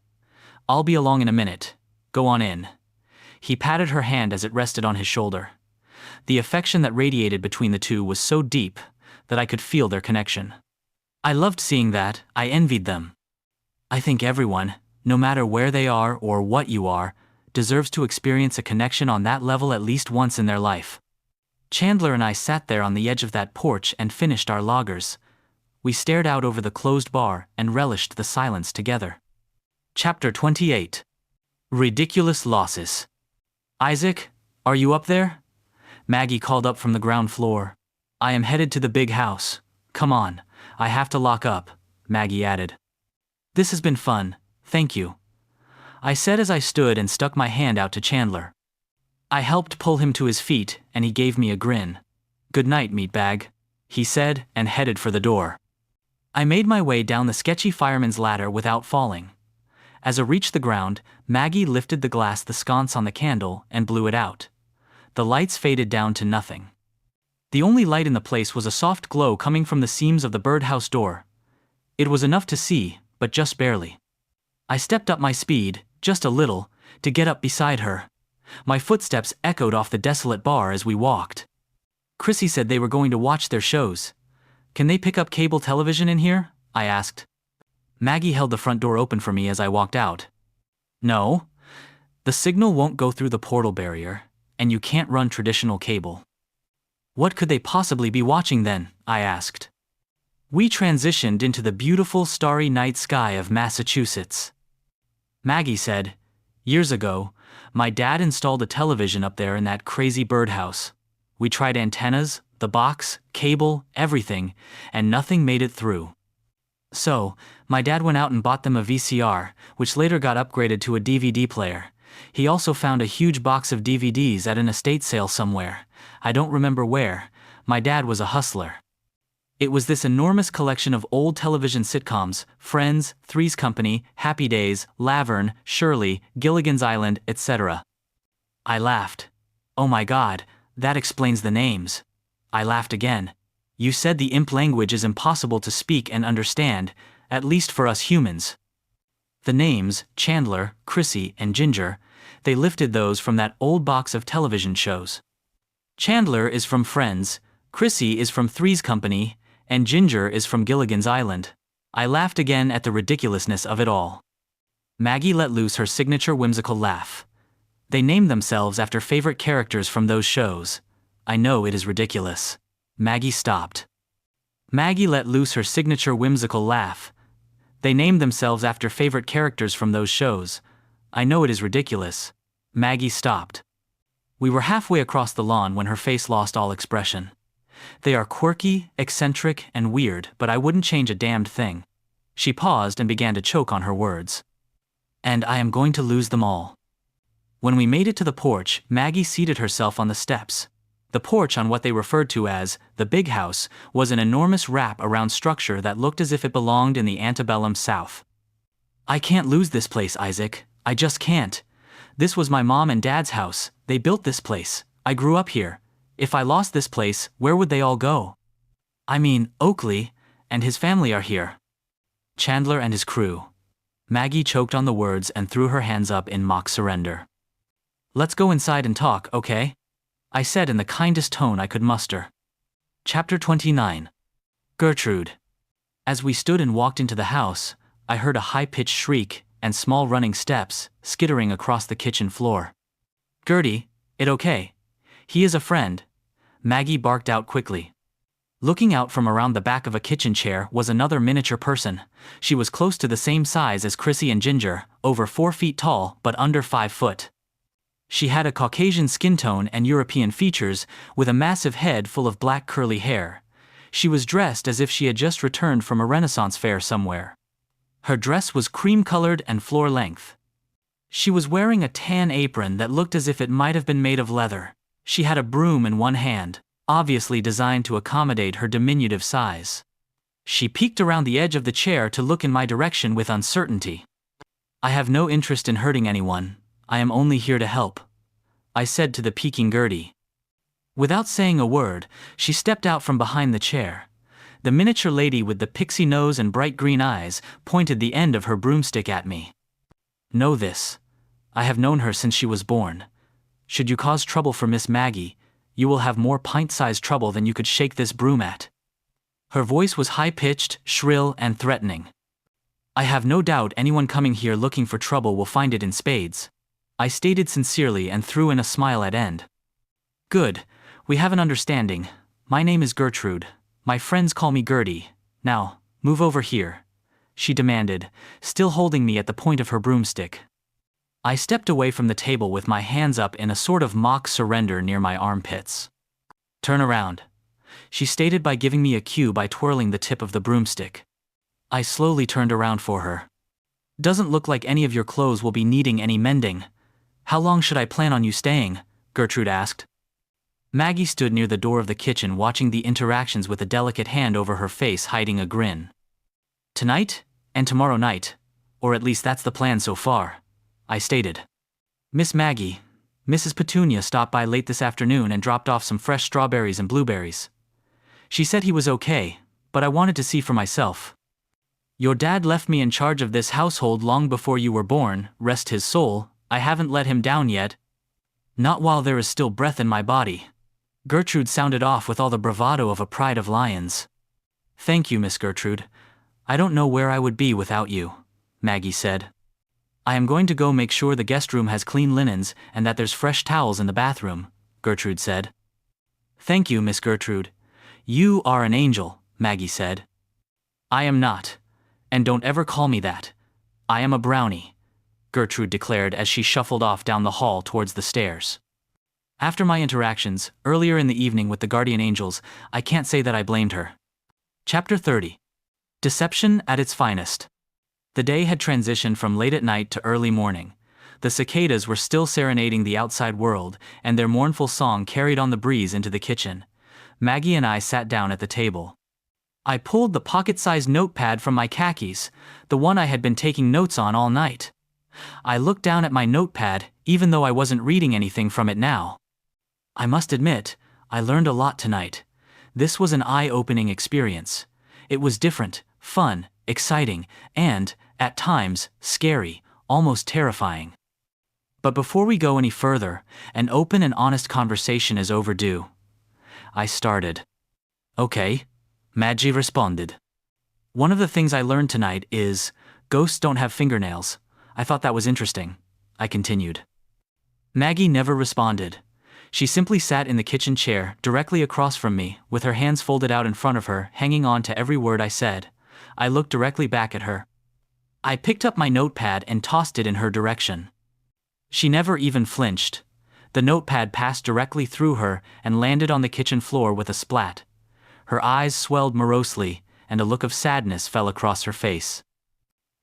"I'll be along in a minute. Go on in." He patted her hand as it rested on his shoulder. The affection that radiated between the two was so deep that I could feel their connection. I loved seeing that. I envied them. I think everyone, no matter where they are or what you are, deserves to experience a connection on that level at least once in their life. Chandler and I sat there on the edge of that porch and finished our lagers. We stared out over the closed bar and relished the silence together. Chapter 28. Ridiculous Losses. "Isaac, are you up there?" Maggie called up from the ground floor. "I am headed to the big house. Come on, I have to lock up," Maggie added. "This has been fun, thank you," I said as I stood and stuck my hand out to Chandler. I helped pull him to his feet, and he gave me a grin. "Good night, meatbag," he said, and headed for the door. I made my way down the sketchy fireman's ladder without falling. As I reached the ground, Maggie lifted the glass the sconce on the candle and blew it out. The lights faded down to nothing. The only light in the place was a soft glow coming from the seams of the birdhouse door. It was enough to see, but just barely. I stepped up my speed, just a little, to get up beside her. My footsteps echoed off the desolate bar as we walked. Chrissy said they were going to watch their shows. "Can they pick up cable television in here?" I asked. Maggie held the front door open for me as I walked out. "No. The signal won't go through the portal barrier, and you can't run traditional cable." "What could they possibly be watching then?" I asked. We transitioned into the beautiful starry night sky of Massachusetts. Maggie said, "Years ago, my dad installed a television up there in that crazy birdhouse. We tried antennas, the box, cable, everything, and nothing made it through. So, my dad went out and bought them a VCR, which later got upgraded to a DVD player. He also found a huge box of DVDs at an estate sale somewhere. I don't remember where. My dad was a hustler. It was this enormous collection of old television sitcoms: Friends, Three's Company, Happy Days, Laverne, Shirley, Gilligan's Island, etc. I laughed. "Oh my God, that explains the names." I laughed again. "You said the imp language is impossible to speak and understand, at least for us humans." The names, Chandler, Chrissy, and Ginger, they lifted those from that old box of television shows. Chandler is from Friends, Chrissy is from Three's Company, and Ginger is from Gilligan's Island. I laughed again at the ridiculousness of it all. Maggie let loose her signature whimsical laugh. "They named themselves after favorite characters from those shows. I know it is ridiculous." Maggie stopped. Maggie let loose her signature whimsical laugh. They named themselves after favorite characters from those shows. I know it is ridiculous. Maggie stopped. We were halfway across the lawn when her face lost all expression. They are quirky, eccentric, and weird, but I wouldn't change a damned thing. She paused and began to choke on her words. And I am going to lose them all. When we made it to the porch, Maggie seated herself on the steps. The porch, on what they referred to as the big house, was an enormous wrap-around structure that looked as if it belonged in the antebellum South. I can't lose this place, Isaac. I just can't. This was my mom and dad's house. They built this place. I grew up here. If I lost this place, where would they all go? I mean, Oakley and his family are here. Chandler and his crew. Maggie choked on the words and threw her hands up in mock surrender. Let's go inside and talk, okay? I said in the kindest tone I could muster. Chapter 29. Gertrude. As we stood and walked into the house, I heard a high-pitched shriek and small running steps skittering across the kitchen floor. Gertie, it okay? He is a friend. Maggie barked out quickly. Looking out from around the back of a kitchen chair was another miniature person. She was close to the same size as Chrissy and Ginger, over 4 feet tall but under 5 foot. She had a Caucasian skin tone and European features, with a massive head full of black curly hair. She was dressed as if she had just returned from a Renaissance fair somewhere. Her dress was cream-colored and floor-length. She was wearing a tan apron that looked as if it might have been made of leather. She had a broom in one hand, obviously designed to accommodate her diminutive size. She peeked around the edge of the chair to look in my direction with uncertainty. I have no interest in hurting anyone. I am only here to help, I said to the peeking Gertie. Without saying a word, she stepped out from behind the chair. The miniature lady with the pixie nose and bright green eyes pointed the end of her broomstick at me. Know this. I have known her since she was born. Should you cause trouble for Miss Maggie, you will have more pint-sized trouble than you could shake this broom at. Her voice was high-pitched, shrill, and threatening. I have no doubt anyone coming here looking for trouble will find it in spades, I stated sincerely and threw in a smile at end. Good, we have an understanding. My name is Gertrude. My friends call me Gertie. Now, move over here, she demanded, still holding me at the point of her broomstick. I stepped away from the table with my hands up in a sort of mock surrender near my armpits. Turn around, she stated by giving me a cue by twirling the tip of the broomstick. I slowly turned around for her. Doesn't look like any of your clothes will be needing any mending. How long should I plan on you staying? Gertrude asked. Maggie stood near the door of the kitchen watching the interactions with a delicate hand over her face hiding a grin. Tonight and tomorrow night, or at least that's the plan so far, I stated. Miss Maggie, Mrs. Petunia stopped by late this afternoon and dropped off some fresh strawberries and blueberries. She said he was okay, but I wanted to see for myself. Your dad left me in charge of this household long before you were born, rest his soul. I haven't let him down yet. Not while there is still breath in my body. Gertrude sounded off with all the bravado of a pride of lions. Thank you, Miss Gertrude. I don't know where I would be without you, Maggie said. I am going to go make sure the guest room has clean linens and that there's fresh towels in the bathroom, Gertrude said. Thank you, Miss Gertrude. You are an angel, Maggie said. I am not. And don't ever call me that. I am a brownie, Gertrude declared as she shuffled off down the hall towards the stairs. After my interactions, earlier in the evening with the guardian angels, I can't say that I blamed her. Chapter 30. Deception at its finest. The day had transitioned from late at night to early morning. The cicadas were still serenading the outside world, and their mournful song carried on the breeze into the kitchen. Maggie and I sat down at the table. I pulled the pocket-sized notepad from my khakis, the one I had been taking notes on all night. I looked down at my notepad, even though I wasn't reading anything from it now. I must admit, I learned a lot tonight. This was an eye-opening experience. It was different, fun, exciting, and, at times, scary, almost terrifying. But before we go any further, an open and honest conversation is overdue. I started. Okay, Maggie responded. One of the things I learned tonight is, ghosts don't have fingernails. I thought that was interesting, I continued. Maggie never responded. She simply sat in the kitchen chair, directly across from me, with her hands folded out in front of her, hanging on to every word I said. I looked directly back at her. I picked up my notepad and tossed it in her direction. She never even flinched. The notepad passed directly through her and landed on the kitchen floor with a splat. Her eyes swelled morosely, and a look of sadness fell across her face.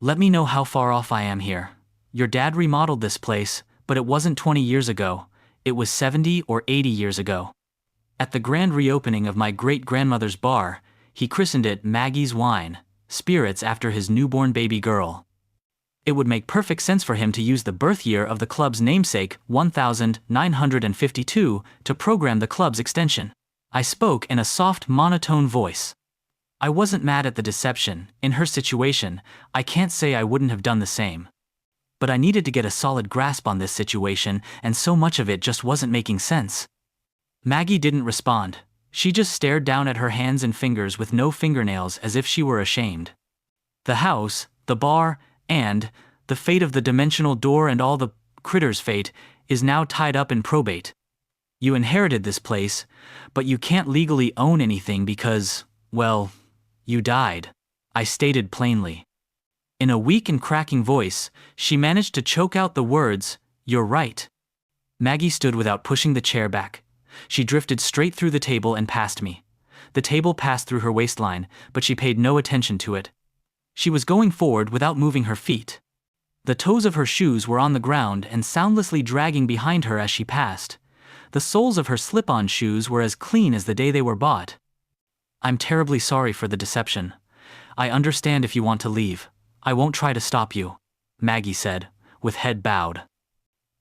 Let me know how far off I am here. Your dad remodeled this place, but it wasn't 20 years ago. It was 70 or 80 years ago. At the grand reopening of my great-grandmother's bar, he christened it Maggie's Wine, spirits after his newborn baby girl. It would make perfect sense for him to use the birth year of the club's namesake, 1952, to program the club's extension. I spoke in a soft, monotone voice. I wasn't mad at the deception. In her situation, I can't say I wouldn't have done the same. But I needed to get a solid grasp on this situation, and so much of it just wasn't making sense. Maggie didn't respond. She just stared down at her hands and fingers with no fingernails as if she were ashamed. The house, the bar, and the fate of the dimensional door and all the critters' fate is now tied up in probate. You inherited this place, but you can't legally own anything because, well, you died, I stated plainly. In a weak and cracking voice, she managed to choke out the words, "You're right." Maggie stood without pushing the chair back. She drifted straight through the table and past me. The table passed through her waistline, but she paid no attention to it. She was going forward without moving her feet. The toes of her shoes were on the ground and soundlessly dragging behind her as she passed. The soles of her slip-on shoes were as clean as the day they were bought. I'm terribly sorry for the deception. I understand if you want to leave. I won't try to stop you, Maggie said, with head bowed.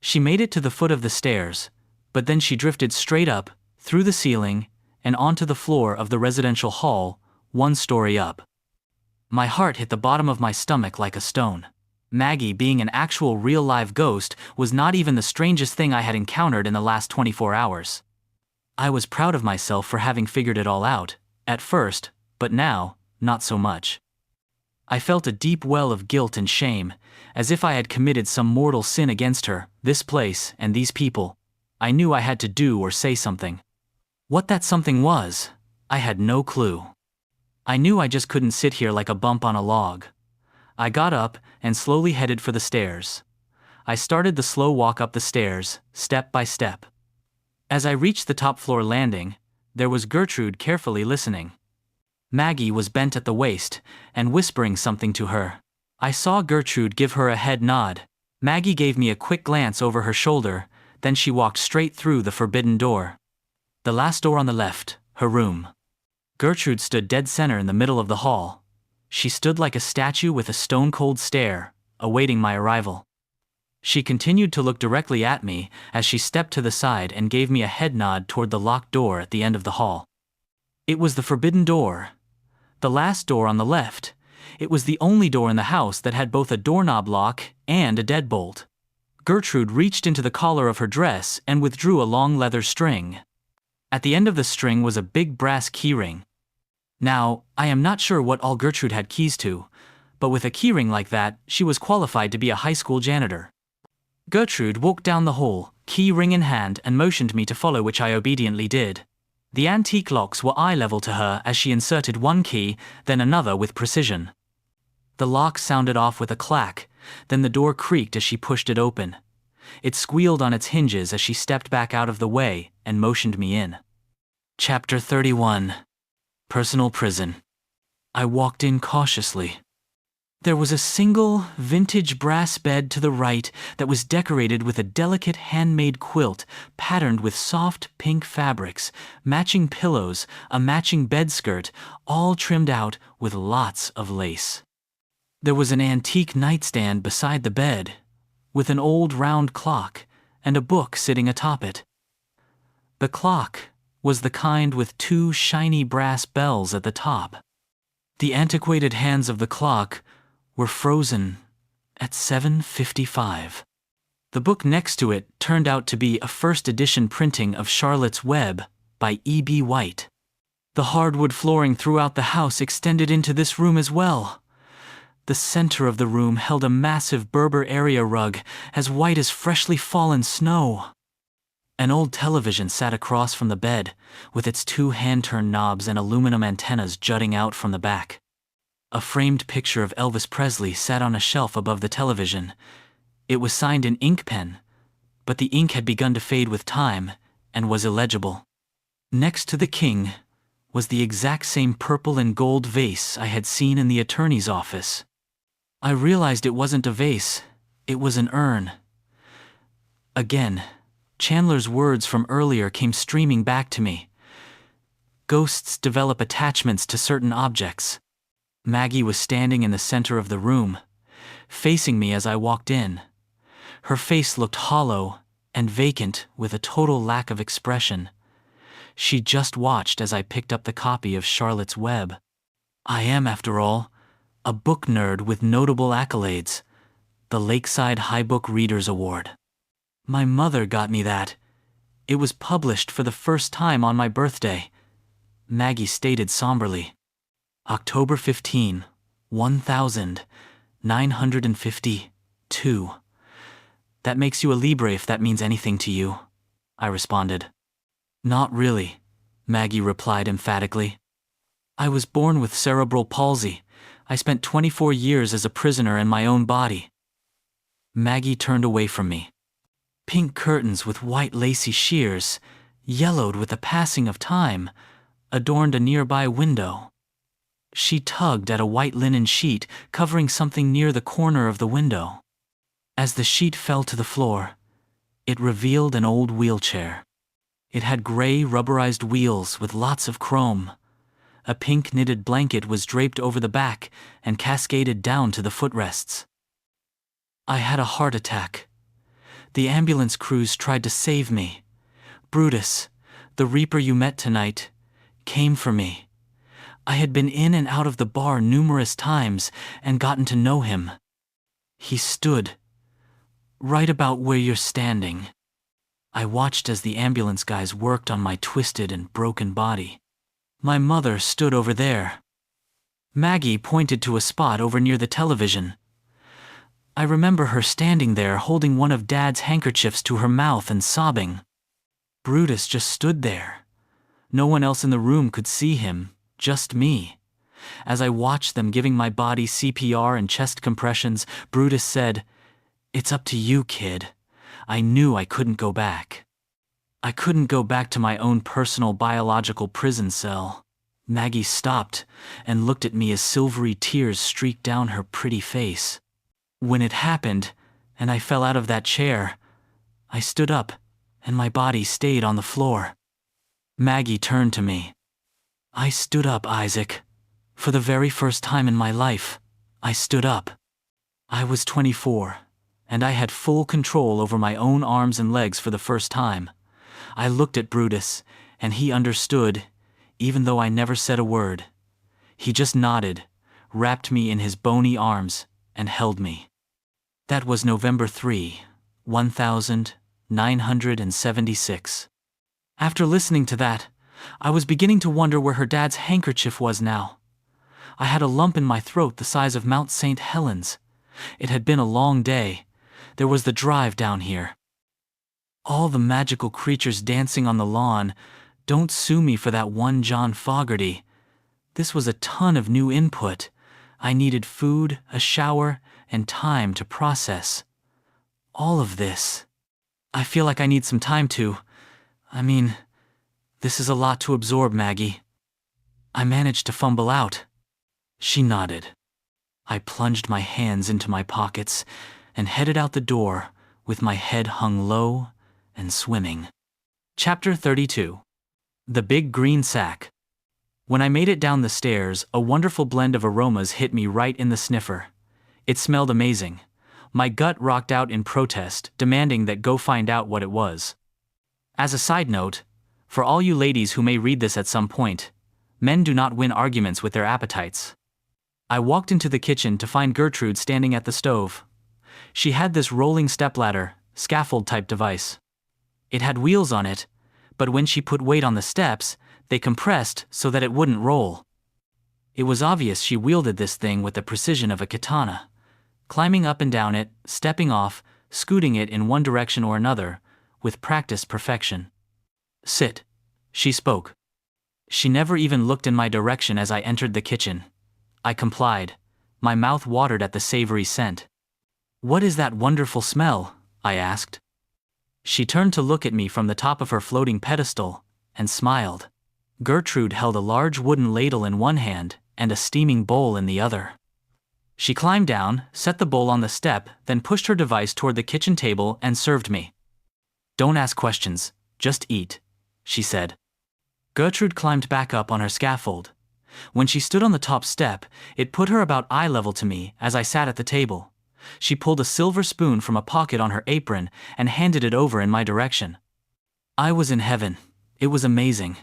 She made it to the foot of the stairs, but then she drifted straight up, through the ceiling, and onto the floor of the residential hall, 1 story up. My heart hit the bottom of my stomach like a stone. Maggie being an actual real-live ghost was not even the strangest thing I had encountered in the last 24 hours. I was proud of myself for having figured it all out, at first, but now, not so much. I felt a deep well of guilt and shame, as if I had committed some mortal sin against her, this place, and these people. I knew I had to do or say something. What that something was, I had no clue. I knew I just couldn't sit here like a bump on a log. I got up and slowly headed for the stairs. I started the slow walk up the stairs, step by step. As I reached the top floor landing, there was Gertrude carefully listening. Maggie was bent at the waist and whispering something to her. I saw Gertrude give her a head nod. Maggie gave me a quick glance over her shoulder, then she walked straight through the forbidden door. The last door on the left, her room. Gertrude stood dead center in the middle of the hall. She stood like a statue with a stone-cold stare, awaiting my arrival. She continued to look directly at me as she stepped to the side and gave me a head nod toward the locked door at the end of the hall. It was the forbidden door. The last door on the left. It was the only door in the house that had both a doorknob lock and a deadbolt. Gertrude reached into the collar of her dress and withdrew a long leather string. At the end of the string was a big brass keyring. Now, I am not sure what all Gertrude had keys to, but with a keyring like that, she was qualified to be a high school janitor. Gertrude walked down the hall, key ring in hand, and motioned me to follow, which I obediently did. The antique locks were eye level to her as she inserted one key, then another with precision. The lock sounded off with a clack, then the door creaked as she pushed it open. It squealed on its hinges as she stepped back out of the way and motioned me in. Chapter 31. Personal Prison. I walked in cautiously. There was a single, vintage brass bed to the right that was decorated with a delicate handmade quilt patterned with soft pink fabrics, matching pillows, a matching bed skirt, all trimmed out with lots of lace. There was an antique nightstand beside the bed, with an old round clock and a book sitting atop it. The clock was the kind with 2 shiny brass bells at the top. The antiquated hands of the clock were frozen at 7:55. The book next to it turned out to be a first edition printing of Charlotte's Web by E.B. White. The hardwood flooring throughout the house extended into this room as well. The center of the room held a massive Berber area rug as white as freshly fallen snow. An old television sat across from the bed, with its 2 hand-turn knobs and aluminum antennas jutting out from the back. A framed picture of Elvis Presley sat on a shelf above the television. It was signed in ink pen, but the ink had begun to fade with time and was illegible. Next to the king was the exact same purple and gold vase I had seen in the attorney's office. I realized it wasn't a vase, it was an urn. Again, Chandler's words from earlier came streaming back to me. Ghosts develop attachments to certain objects. Maggie was standing in the center of the room, facing me as I walked in. Her face looked hollow and vacant with a total lack of expression. She just watched as I picked up the copy of Charlotte's Web. I am, after all, a book nerd with notable accolades, the Lakeside High Book Readers Award. My mother got me that. It was published for the first time on my birthday. Maggie stated somberly. October 15, 1952. That makes you a Libre if that means anything to you, I responded. Not really, Maggie replied emphatically. I was born with cerebral palsy. I spent 24 years as a prisoner in my own body. Maggie turned away from me. Pink curtains with white lacy shears, yellowed with the passing of time, adorned a nearby window. She tugged at a white linen sheet covering something near the corner of the window. As the sheet fell to the floor, it revealed an old wheelchair. It had gray rubberized wheels with lots of chrome. A pink knitted blanket was draped over the back and cascaded down to the footrests. I had a heart attack. The ambulance crews tried to save me. Brutus, the Reaper you met tonight, came for me. I had been in and out of the bar numerous times and gotten to know him. He stood right about where you're standing. I watched as the ambulance guys worked on my twisted and broken body. My mother stood over there. Maggie pointed to a spot over near the television. I remember her standing there holding one of Dad's handkerchiefs to her mouth and sobbing. Brutus just stood there. No one else in the room could see him, just me. As I watched them giving my body CPR and chest compressions, Brutus said, "It's up to you, kid." I knew I couldn't go back. I couldn't go back to my own personal biological prison cell. Maggie stopped and looked at me as silvery tears streaked down her pretty face. When it happened, and I fell out of that chair, I stood up, and my body stayed on the floor. Maggie turned to me. I stood up, Isaac. For the very first time in my life, I stood up. I was 24, and I had full control over my own arms and legs for the first time. I looked at Brutus, and he understood, even though I never said a word. He just nodded, wrapped me in his bony arms, and held me. That was November 3, 1976. After listening to that, I was beginning to wonder where her dad's handkerchief was now. I had a lump in my throat the size of Mount St. Helens. It had been a long day. There was the drive down here. All the magical creatures dancing on the lawn. Don't sue me for that one John Fogerty. This was a ton of new input. I needed food, a shower, and time to process. All of this. I feel like I need some time to. This is a lot to absorb, Maggie. I managed to fumble out. She nodded. I plunged my hands into my pockets and headed out the door with my head hung low and swimming. Chapter 32. The Big Green Sack. When I made it down the stairs, a wonderful blend of aromas hit me right in the sniffer. It smelled amazing. My gut rocked out in protest, demanding that go find out what it was. As a side note, for all you ladies who may read this at some point, men do not win arguments with their appetites. I walked into the kitchen to find Gertrude standing at the stove. She had this rolling stepladder, scaffold-type device. It had wheels on it, but when she put weight on the steps, they compressed so that it wouldn't roll. It was obvious she wielded this thing with the precision of a katana, climbing up and down it, stepping off, scooting it in one direction or another, with practiced perfection. "Sit," she spoke. She never even looked in my direction as I entered the kitchen. I complied. My mouth watered at the savory scent. What is that wonderful smell? I asked. She turned to look at me from the top of her floating pedestal, and smiled. Gertrude held a large wooden ladle in one hand and a steaming bowl in the other. She climbed down, set the bowl on the step, then pushed her device toward the kitchen table and served me. Don't ask questions, just eat, she said. Gertrude climbed back up on her scaffold. When she stood on the top step, it put her about eye level to me as I sat at the table. She pulled a silver spoon from a pocket on her apron and handed it over in my direction. I was in heaven. It was amazing.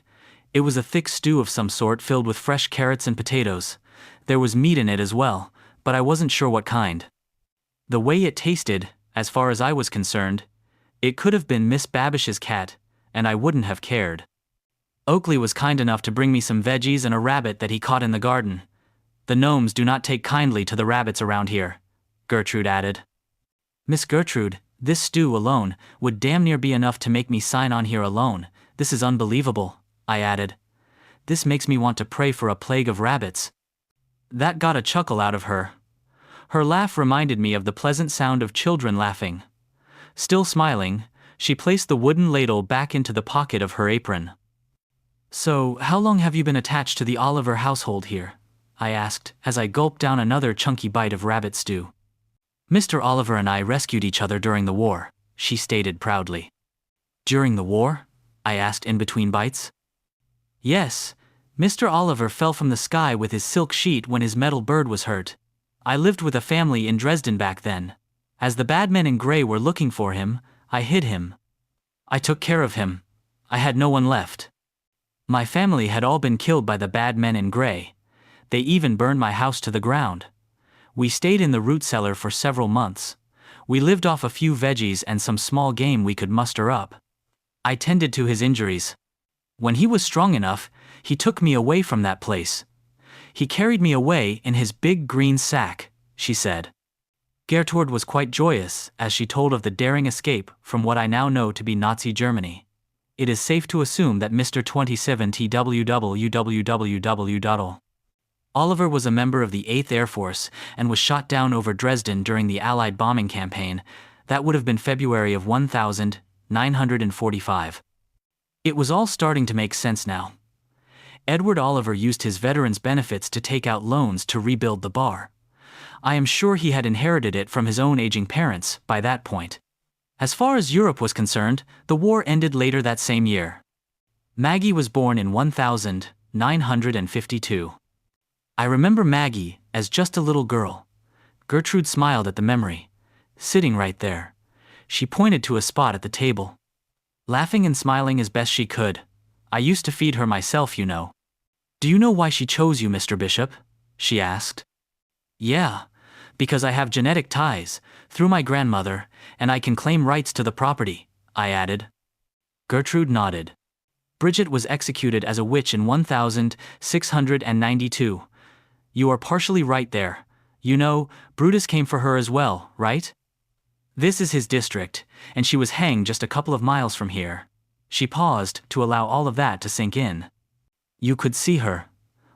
It was a thick stew of some sort filled with fresh carrots and potatoes. There was meat in it as well, but I wasn't sure what kind. The way it tasted, as far as I was concerned, it could have been Miss Babish's cat, and I wouldn't have cared. Oakley was kind enough to bring me some veggies and a rabbit that he caught in the garden. The gnomes do not take kindly to the rabbits around here, Gertrude added. Miss Gertrude, this stew alone would damn near be enough to make me sign on here alone. This is unbelievable, I added. This makes me want to pray for a plague of rabbits. That got a chuckle out of her. Her laugh reminded me of the pleasant sound of children laughing. Still smiling, she placed the wooden ladle back into the pocket of her apron. So, how long have you been attached to the Oliver household here? I asked, as I gulped down another chunky bite of rabbit stew. Mr. Oliver and I rescued each other during the war, she stated proudly. During the war? I asked in between bites. Yes, Mr. Oliver fell from the sky with his silk sheet when his metal bird was hurt. I lived with a family in Dresden back then. As the bad men in gray were looking for him, I hid him. I took care of him. I had no one left. My family had all been killed by the bad men in gray. They even burned my house to the ground. We stayed in the root cellar for several months. We lived off a few veggies and some small game we could muster up. I tended to his injuries. When he was strong enough, he took me away from that place. He carried me away in his big green sack, she said. Gertrude was quite joyous as she told of the daring escape from what I now know to be Nazi Germany. It is safe to assume that Mr. 27 TWWWWW. Oliver was a member of the 8th Air Force and was shot down over Dresden during the Allied bombing campaign. That would have been February of 1945. It was all starting to make sense now. Edward Oliver used his veterans' benefits to take out loans to rebuild the bar. I am sure he had inherited it from his own aging parents by that point. As far as Europe was concerned, the war ended later that same year. Maggie was born in 1952. I remember Maggie as just a little girl. Gertrude smiled at the memory. Sitting right there. She pointed to a spot at the table. Laughing and smiling as best she could. I used to feed her myself, you know. Do you know why she chose you, Mr. Bishop? She asked. Yeah, because I have genetic ties, through my grandmother, and I can claim rights to the property, I added. Gertrude nodded. Bridget was executed as a witch in 1692. You are partially right there. You know, Brutus came for her as well, right? This is his district, and she was hanged just a couple of miles from here. She paused to allow all of that to sink in. You could see her.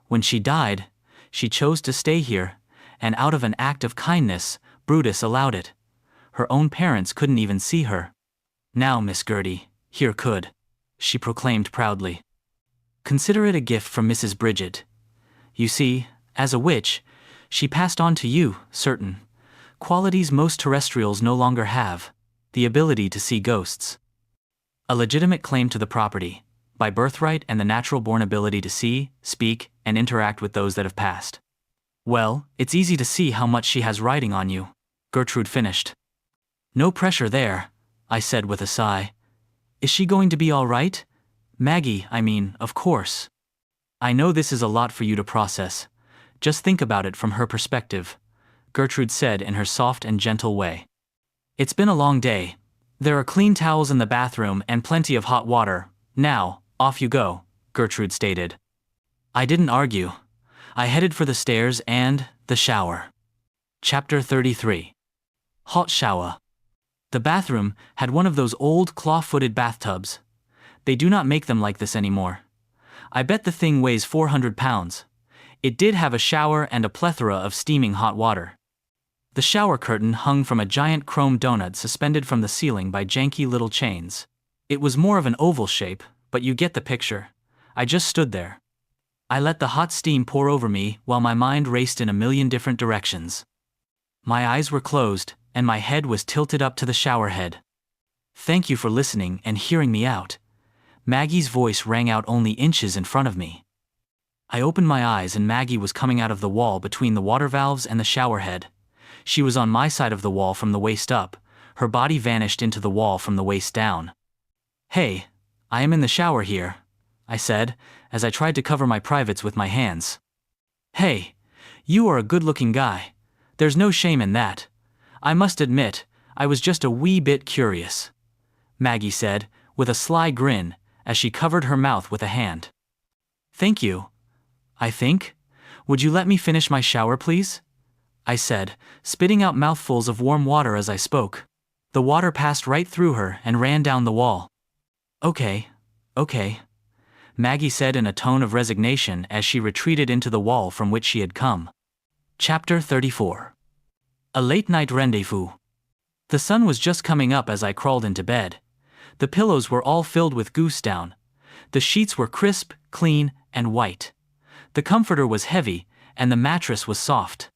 When she died, she chose to stay here, and out of an act of kindness, Brutus allowed it. Her own parents couldn't even see her. Now, Miss Gertie, here could, she proclaimed proudly. Consider it a gift from Mrs. Bridget. You see, as a witch, she passed on to you certain qualities most terrestrials no longer have, the ability to see ghosts. A legitimate claim to the property, by birthright and the natural-born ability to see, speak, and interact with those that have passed. Well, it's easy to see how much she has riding on you, Gertrude finished. No pressure there, I said with a sigh. Is she going to be all right? Maggie, I mean, of course. I know this is a lot for you to process. Just think about it from her perspective, Gertrude said in her soft and gentle way. It's been a long day. There are clean towels in the bathroom and plenty of hot water. Now, off you go, Gertrude stated. I didn't argue. I headed for the stairs and the shower. Chapter 33. Hot shower. The bathroom had one of those old claw-footed bathtubs. They do not make them like this anymore. I bet the thing weighs 400 pounds. It did have a shower and a plethora of steaming hot water. The shower curtain hung from a giant chrome donut suspended from the ceiling by janky little chains. It was more of an oval shape, but you get the picture. I just stood there. I let the hot steam pour over me while my mind raced in a million different directions. My eyes were closed, and my head was tilted up to the shower head. "Thank you for listening and hearing me out." Maggie's voice rang out only inches in front of me. I opened my eyes and Maggie was coming out of the wall between the water valves and the shower head. She was on my side of the wall from the waist up. Her body vanished into the wall from the waist down. "Hey, I am in the shower here," I said, as I tried to cover my privates with my hands. "Hey, you are a good-looking guy. There's no shame in that. I must admit, I was just a wee bit curious," Maggie said, with a sly grin, as she covered her mouth with a hand. "Thank you. I think. Would you let me finish my shower, please?" I said, spitting out mouthfuls of warm water as I spoke. The water passed right through her and ran down the wall. Okay, Maggie said in a tone of resignation as she retreated into the wall from which she had come. Chapter 34. A late-night rendezvous. The sun was just coming up as I crawled into bed. The pillows were all filled with goose down. The sheets were crisp, clean, and white. The comforter was heavy, and the mattress was soft.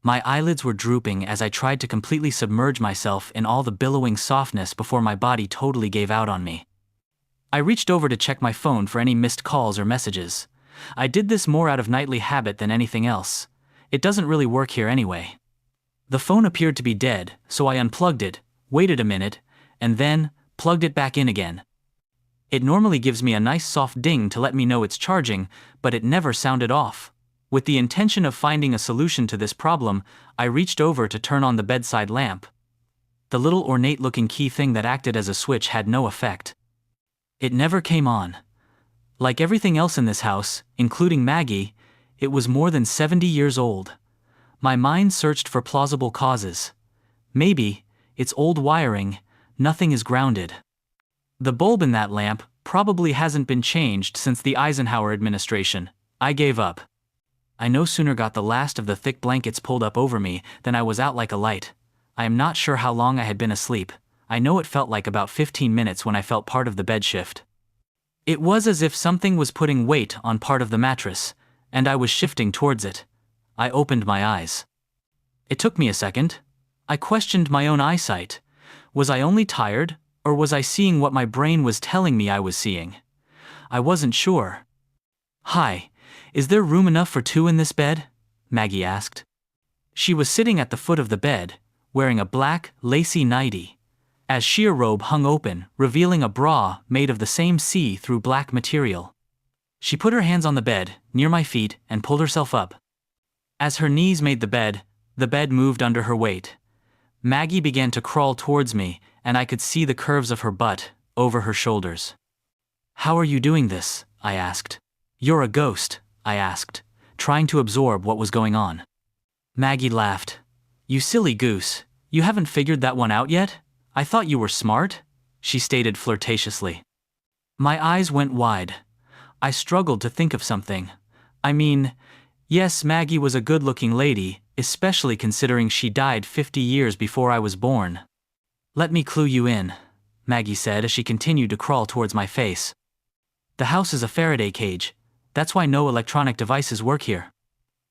My eyelids were drooping as I tried to completely submerge myself in all the billowing softness before my body totally gave out on me. I reached over to check my phone for any missed calls or messages. I did this more out of nightly habit than anything else. It doesn't really work here anyway. The phone appeared to be dead, so I unplugged it, waited a minute, and then plugged it back in again. It normally gives me a nice soft ding to let me know it's charging, but it never sounded off. With the intention of finding a solution to this problem, I reached over to turn on the bedside lamp. The little ornate-looking key thing that acted as a switch had no effect. It never came on. Like everything else in this house, including Maggie, it was more than 70 years old. My mind searched for plausible causes. Maybe it's old wiring, nothing is grounded. The bulb in that lamp probably hasn't been changed since the Eisenhower administration. I gave up. I no sooner got the last of the thick blankets pulled up over me than I was out like a light. I am not sure how long I had been asleep. I know it felt like about 15 minutes when I felt part of the bed shift. It was as if something was putting weight on part of the mattress, and I was shifting towards it. I opened my eyes. It took me a second. I questioned my own eyesight. Was I only tired, or was I seeing what my brain was telling me I was seeing? I wasn't sure. "Hi, is there room enough for two in this bed?" Maggie asked. She was sitting at the foot of the bed, wearing a black, lacy nightie. As sheer robe hung open, revealing a bra made of the same see-through black material. She put her hands on the bed, near my feet, and pulled herself up. As her knees made the bed moved under her weight. Maggie began to crawl towards me, and I could see the curves of her butt, over her shoulders. "How are you doing this?" I asked. "You're a ghost," I asked, trying to absorb what was going on. Maggie laughed. "You silly goose, you haven't figured that one out yet? I thought you were smart," she stated flirtatiously. My eyes went wide. I struggled to think of something. I mean, yes, Maggie was a good-looking lady, especially considering she died 50 years before I was born. "Let me clue you in," Maggie said as she continued to crawl towards my face. "The house is a Faraday cage. That's why no electronic devices work here.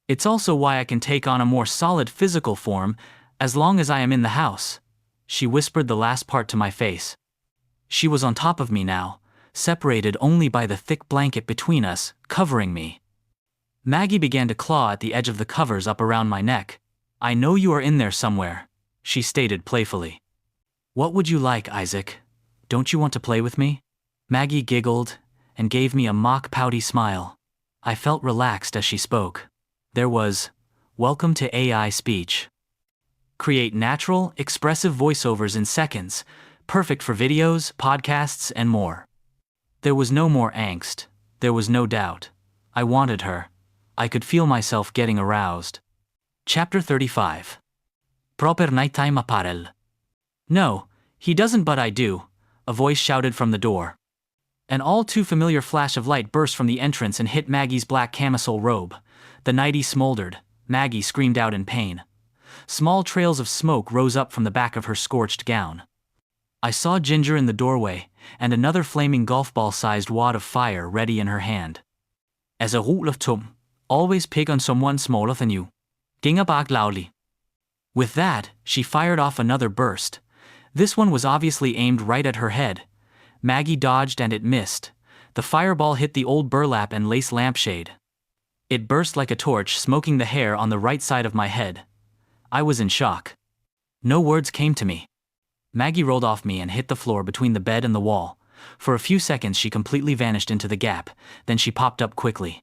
It's also why I can take on a more solid physical form as long as I am in the house." She whispered the last part to my face. She was on top of me now, separated only by the thick blanket between us, covering me. Maggie began to claw at the edge of the covers up around my neck. "I know you are in there somewhere," she stated playfully. "What would you like, Isaac? Don't you want to play with me?" Maggie giggled and gave me a mock pouty smile. I felt relaxed as she spoke. There was, "Welcome to AI speech. Create natural, expressive voiceovers in seconds, perfect for videos, podcasts, and more." There was no more angst. There was no doubt. I wanted her. I could feel myself getting aroused. Chapter 35. Proper nighttime apparel. "No, he doesn't, but I do," a voice shouted from the door. An all too familiar flash of light burst from the entrance and hit Maggie's black camisole robe. The nightie smoldered. Maggie screamed out in pain. Small trails of smoke rose up from the back of her scorched gown. I saw Ginger in the doorway, and another flaming golf ball-sized wad of fire ready in her hand. As a rule of thumb, always pick on someone smaller than you. Ginger barked loudly. With that, she fired off another burst. This one was obviously aimed right at her head. Maggie dodged and it missed. The fireball hit the old burlap and lace lampshade. It burst like a torch, smoking the hair on the right side of my head. I was in shock. No words came to me. Maggie rolled off me and hit the floor between the bed and the wall. For a few seconds she completely vanished into the gap, then she popped up quickly.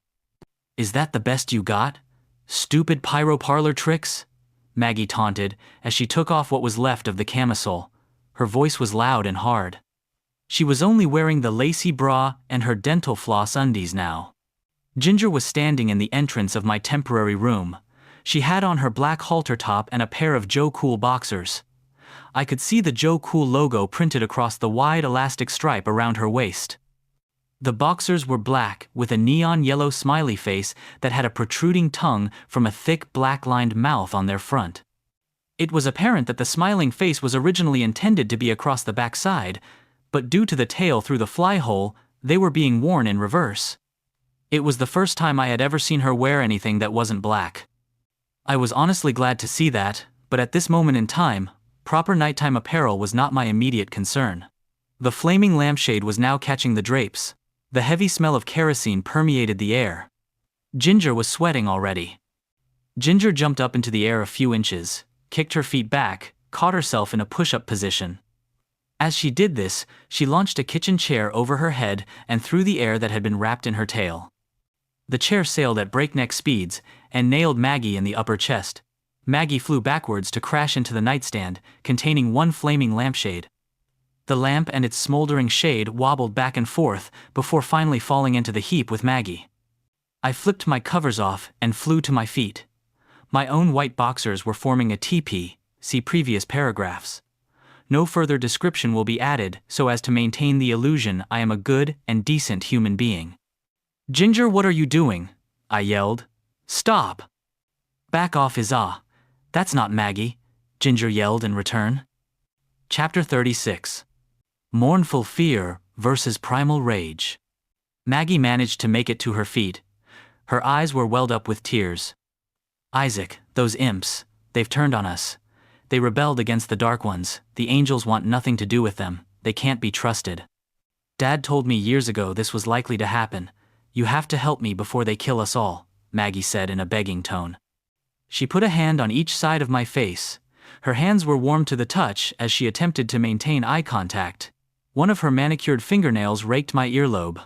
Is that the best you got? Stupid pyro parlor tricks? Maggie taunted, as she took off what was left of the camisole. Her voice was loud and hard. She was only wearing the lacy bra and her dental floss undies now. Ginger was standing in the entrance of my temporary room. She had on her black halter top and a pair of Joe Cool boxers. I could see the Joe Cool logo printed across the wide elastic stripe around her waist. The boxers were black, with a neon yellow smiley face that had a protruding tongue from a thick black-lined mouth on their front. It was apparent that the smiling face was originally intended to be across the backside, but due to the tail through the fly hole, they were being worn in reverse. It was the first time I had ever seen her wear anything that wasn't black. I was honestly glad to see that, but at this moment in time, proper nighttime apparel was not my immediate concern. The flaming lampshade was now catching the drapes. The heavy smell of kerosene permeated the air. Ginger was sweating already. Ginger jumped up into the air a few inches, kicked her feet back, caught herself in a push-up position. As she did this, she launched a kitchen chair over her head and through the air that had been wrapped in her tail. The chair sailed at breakneck speeds and nailed Maggie in the upper chest. Maggie flew backwards to crash into the nightstand, containing one flaming lampshade. The lamp and its smoldering shade wobbled back and forth before finally falling into the heap with Maggie. I flipped my covers off and flew to my feet. My own white boxers were forming a teepee, see previous paragraphs. No further description will be added so as to maintain the illusion I am a good and decent human being. Ginger, what are you doing? I yelled. Stop! Back off, That's not Maggie, Ginger yelled in return. Chapter 36. Mournful Fear versus Primal Rage. Maggie managed to make it to her feet. Her eyes were welled up with tears. Isaac, those imps, they've turned on us. They rebelled against the Dark Ones. The angels want nothing to do with them. They can't be trusted. Dad told me years ago this was likely to happen. You have to help me before they kill us all, Maggie said in a begging tone. She put a hand on each side of my face. Her hands were warm to the touch as she attempted to maintain eye contact. One of her manicured fingernails raked my earlobe.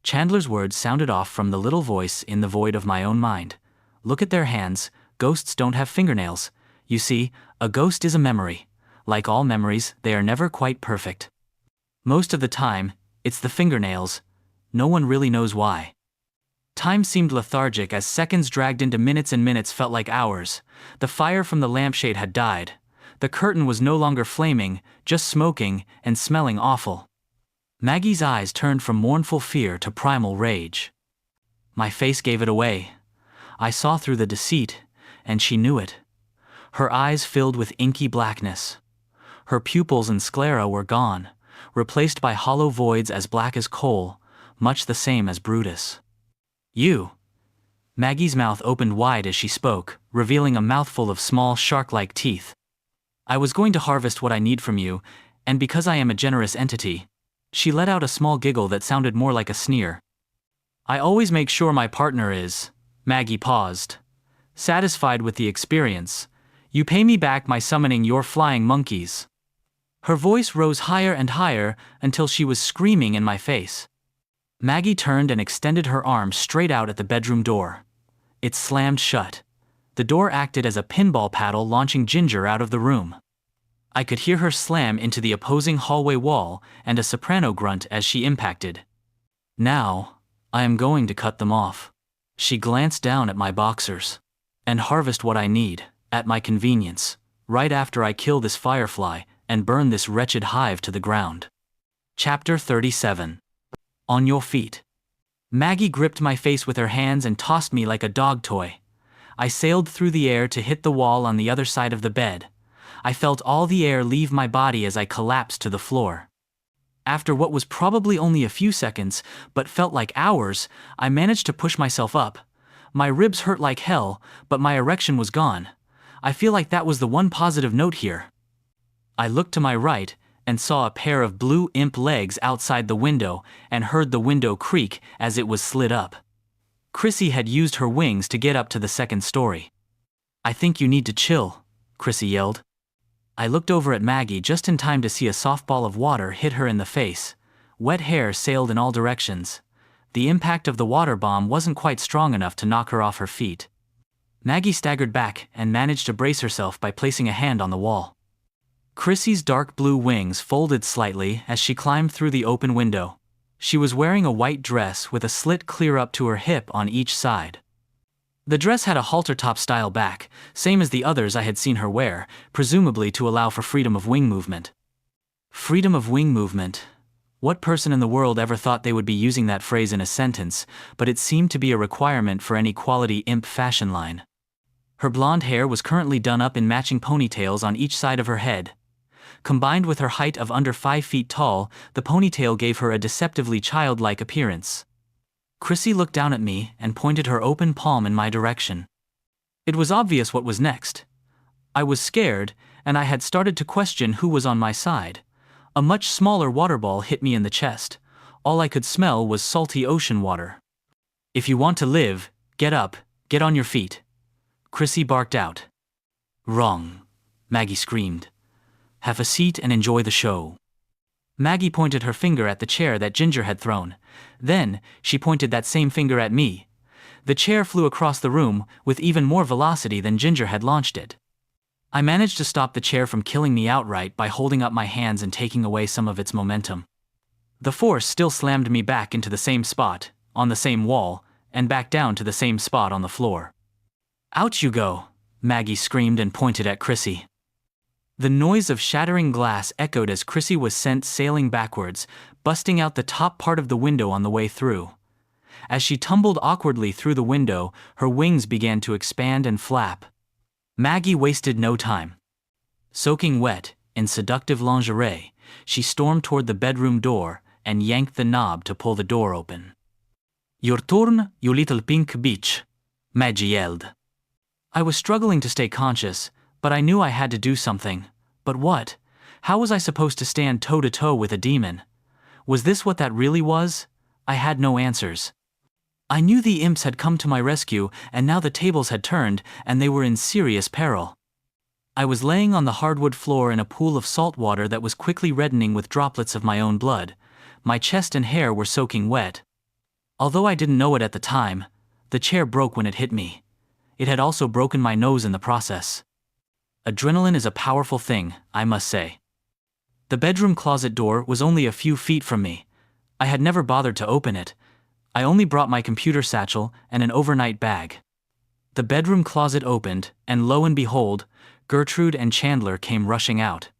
Chandler's words sounded off from the little voice in the void of my own mind. Look at their hands. Ghosts don't have fingernails. You see, a ghost is a memory. Like all memories, they are never quite perfect. Most of the time, it's the fingernails. No one really knows why. Time seemed lethargic as seconds dragged into minutes and minutes felt like hours. The fire from the lampshade had died. The curtain was no longer flaming, just smoking and smelling awful. Maggie's eyes turned from mournful fear to primal rage. My face gave it away. I saw through the deceit, and she knew it. Her eyes filled with inky blackness. Her pupils and sclera were gone, replaced by hollow voids as black as coal, much the same as Brutus. You. Maggie's mouth opened wide as she spoke, revealing a mouthful of small shark-like teeth. I was going to harvest what I need from you, and because I am a generous entity. She let out a small giggle that sounded more like a sneer. I always make sure my partner is. Maggie paused. Satisfied with the experience. You pay me back by summoning your flying monkeys. Her voice rose higher and higher until she was screaming in my face. Maggie turned and extended her arm straight out at the bedroom door. It slammed shut. The door acted as a pinball paddle launching Ginger out of the room. I could hear her slam into the opposing hallway wall and a soprano grunt as she impacted. Now, I am going to cut them off. She glanced down at my boxers. And harvest what I need, at my convenience, right after I kill this firefly and burn this wretched hive to the ground. Chapter 37. On your feet. Maggie gripped my face with her hands and tossed me like a dog toy. I sailed through the air to hit the wall on the other side of the bed. I felt all the air leave my body as I collapsed to the floor. After what was probably only a few seconds, but felt like hours, I managed to push myself up. My ribs hurt like hell, but my erection was gone. I feel like that was the one positive note here. I looked to my right and saw a pair of blue imp legs outside the window and heard the window creak as it was slid up. Chrissy had used her wings to get up to the second story. "I think you need to chill," Chrissy yelled. I looked over at Maggie just in time to see a softball of water hit her in the face. Wet hair sailed in all directions. The impact of the water bomb wasn't quite strong enough to knock her off her feet. Maggie staggered back and managed to brace herself by placing a hand on the wall. Chrissy's dark blue wings folded slightly as she climbed through the open window. She was wearing a white dress with a slit clear up to her hip on each side. The dress had a halter-top style back, same as the others I had seen her wear, presumably to allow for freedom of wing movement. Freedom of wing movement. What person in the world ever thought they would be using that phrase in a sentence, but it seemed to be a requirement for any quality imp fashion line. Her blonde hair was currently done up in matching ponytails on each side of her head. Combined with her height of under 5 feet tall, the ponytail gave her a deceptively childlike appearance. Chrissy looked down at me and pointed her open palm in my direction. It was obvious what was next. I was scared, and I had started to question who was on my side. A much smaller water ball hit me in the chest. All I could smell was salty ocean water. "If you want to live, get up, get on your feet," Chrissy barked out. "Wrong," Maggie screamed. "Have a seat and enjoy the show." Maggie pointed her finger at the chair that Ginger had thrown. Then, she pointed that same finger at me. The chair flew across the room with even more velocity than Ginger had launched it. I managed to stop the chair from killing me outright by holding up my hands and taking away some of its momentum. The force still slammed me back into the same spot, on the same wall, and back down to the same spot on the floor. "Out you go," Maggie screamed and pointed at Chrissy. The noise of shattering glass echoed as Chrissy was sent sailing backwards, busting out the top part of the window on the way through. As she tumbled awkwardly through the window, her wings began to expand and flap. Maggie wasted no time. Soaking wet, in seductive lingerie, she stormed toward the bedroom door and yanked the knob to pull the door open. "Your turn, you little pink bitch," Maggie yelled. I was struggling to stay conscious, but I knew I had to do something. But what? How was I supposed to stand toe-to-toe with a demon? Was this what that really was? I had no answers. I knew the imps had come to my rescue, and now the tables had turned, and they were in serious peril. I was laying on the hardwood floor in a pool of salt water that was quickly reddening with droplets of my own blood. My chest and hair were soaking wet. Although I didn't know it at the time, the chair broke when it hit me. It had also broken my nose in the process. Adrenaline is a powerful thing, I must say. The bedroom closet door was only a few feet from me. I had never bothered to open it. I only brought my computer satchel and an overnight bag. The bedroom closet opened, and lo and behold, Gertrude and Chandler came rushing out.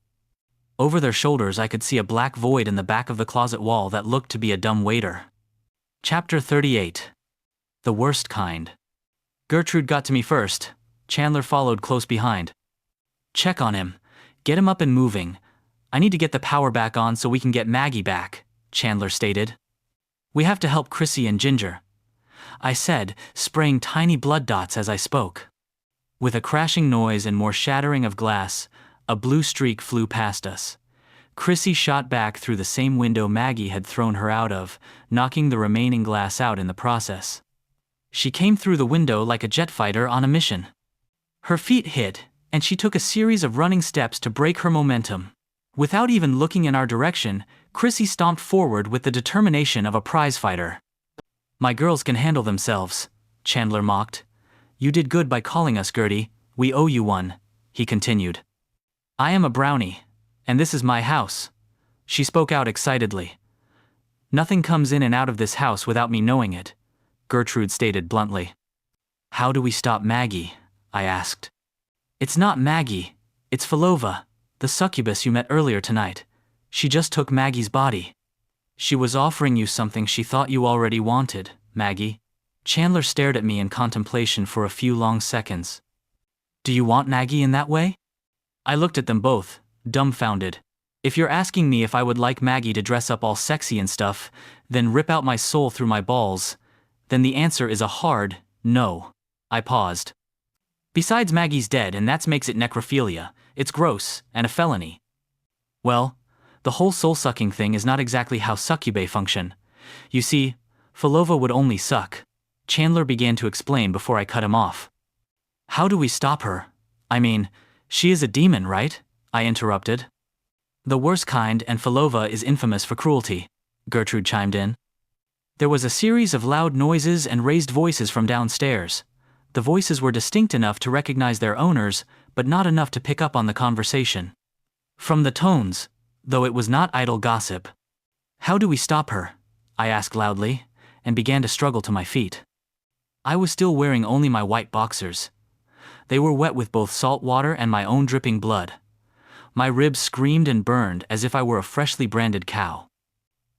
Over their shoulders I could see a black void in the back of the closet wall that looked to be a dumb waiter. Chapter 38. The worst kind. Gertrude got to me first. Chandler followed close behind. "Check on him. Get him up and moving. I need to get the power back on so we can get Maggie back," Chandler stated. "We have to help Chrissy and Ginger," I said, spraying tiny blood dots as I spoke. With a crashing noise and more shattering of glass, a blue streak flew past us. Chrissy shot back through the same window Maggie had thrown her out of, knocking the remaining glass out in the process. She came through the window like a jet fighter on a mission. Her feet hit, and she took a series of running steps to break her momentum. Without even looking in our direction, Chrissy stomped forward with the determination of a prizefighter. "My girls can handle themselves," Chandler mocked. "You did good by calling us, Gertie. We owe you one," he continued. "I am a brownie, and this is my house." She spoke out excitedly. "Nothing comes in and out of this house without me knowing it," Gertrude stated bluntly. "How do we stop Maggie?" I asked. "It's not Maggie, it's Filova, the succubus you met earlier tonight. She just took Maggie's body." "She was offering you something she thought you already wanted," Maggie. Chandler stared at me in contemplation for a few long seconds. Do you want Maggie in that way? I looked at them both, dumbfounded. If you're asking me if I would like Maggie to dress up all sexy and stuff, then rip out my soul through my balls, then the answer is a hard no. I paused. Besides, Maggie's dead, and that makes it necrophilia. It's gross, and a felony. Well, the whole soul-sucking thing is not exactly how succubae function. You see, Filova would only suck. Chandler began to explain before I cut him off. How do we stop her? I mean, she is a demon, right? I interrupted. The worst kind, and Filova is infamous for cruelty, Gertrude chimed in. There was a series of loud noises and raised voices from downstairs. The voices were distinct enough to recognize their owners, but not enough to pick up on the conversation. From the tones, though it was not idle gossip. How do we stop her? I asked loudly, and began to struggle to my feet. I was still wearing only my white boxers. They were wet with both salt water and my own dripping blood. My ribs screamed and burned as if I were a freshly branded cow.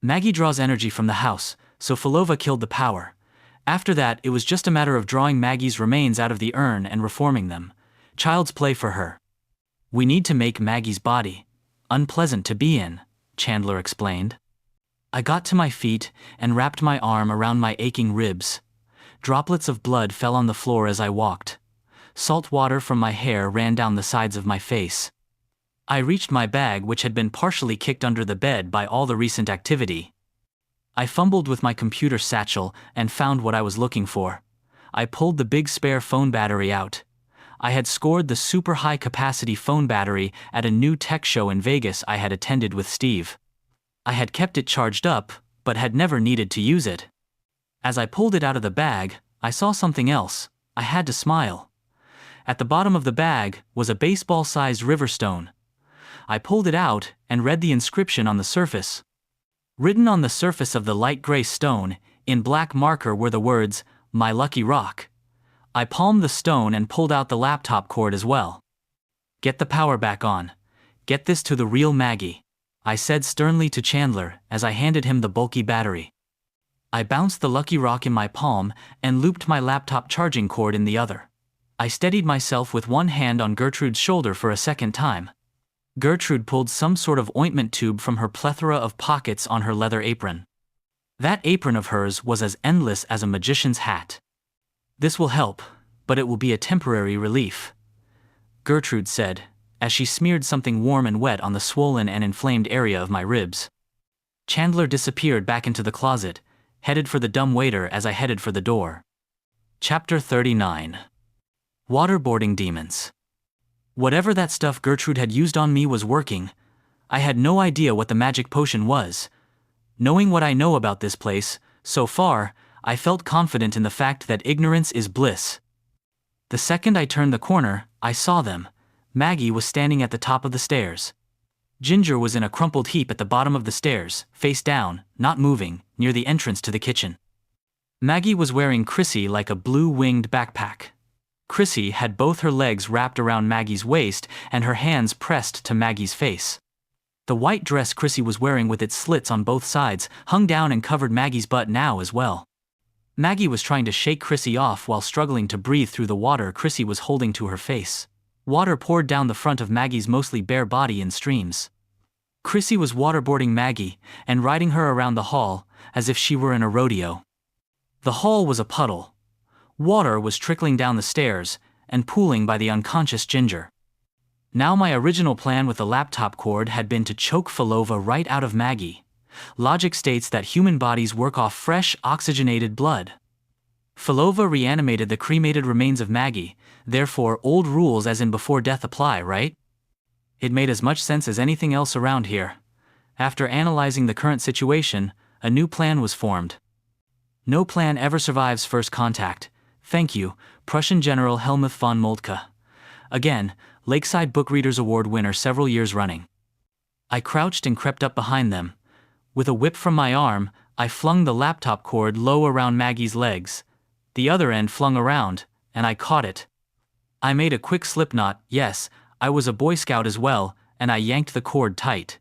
Maggie draws energy from the house, so Filova killed the power. After that, it was just a matter of drawing Maggie's remains out of the urn and reforming them. Child's play for her. We need to make Maggie's body unpleasant to be in, Chandler explained. I got to my feet and wrapped my arm around my aching ribs. Droplets of blood fell on the floor as I walked. Salt water from my hair ran down the sides of my face. I reached my bag, which had been partially kicked under the bed by all the recent activity. I fumbled with my computer satchel and found what I was looking for. I pulled the big spare phone battery out. I had scored the super high-capacity phone battery at a new tech show in Vegas I had attended with Steve. I had kept it charged up, but had never needed to use it. As I pulled it out of the bag, I saw something else. I had to smile. At the bottom of the bag was a baseball-sized river stone. I pulled it out and read the inscription on the surface. Written on the surface of the light gray stone, in black marker, were the words, "My lucky rock." I palmed the stone and pulled out the laptop cord as well. Get the power back on. Get this to the real Maggie, I said sternly to Chandler as I handed him the bulky battery. I bounced the lucky rock in my palm and looped my laptop charging cord in the other. I steadied myself with one hand on Gertrude's shoulder for a second time. Gertrude pulled some sort of ointment tube from her plethora of pockets on her leather apron. That apron of hers was as endless as a magician's hat. This will help, but it will be a temporary relief, Gertrude said, as she smeared something warm and wet on the swollen and inflamed area of my ribs. Chandler disappeared back into the closet, headed for the dumbwaiter as I headed for the door. Chapter 39. Waterboarding demons. Whatever that stuff Gertrude had used on me was working. I had no idea what the magic potion was. Knowing what I know about this place, so far, I felt confident in the fact that ignorance is bliss. The second I turned the corner, I saw them. Maggie was standing at the top of the stairs. Ginger was in a crumpled heap at the bottom of the stairs, face down, not moving, near the entrance to the kitchen. Maggie was wearing Chrissy like a blue-winged backpack. Chrissy had both her legs wrapped around Maggie's waist and her hands pressed to Maggie's face. The white dress Chrissy was wearing with its slits on both sides hung down and covered Maggie's butt now as well. Maggie was trying to shake Chrissy off while struggling to breathe through the water Chrissy was holding to her face. Water poured down the front of Maggie's mostly bare body in streams. Chrissy was waterboarding Maggie and riding her around the hall as if she were in a rodeo. The hall was a puddle. Water was trickling down the stairs and pooling by the unconscious Ginger. Now my original plan with the laptop cord had been to choke Filova right out of Maggie. Logic states that human bodies work off fresh, oxygenated blood. Filova reanimated the cremated remains of Maggie, therefore old rules as in before death apply, right? It made as much sense as anything else around here. After analyzing the current situation, a new plan was formed. No plan ever survives first contact. Thank you, Prussian General Helmuth von Moltke. Again, Lakeside Book Readers Award winner several years running. I crouched and crept up behind them. With a whip from my arm, I flung the laptop cord low around Maggie's legs. The other end flung around, and I caught it. I made a quick slip knot. Yes, I was a Boy Scout as well, and I yanked the cord tight.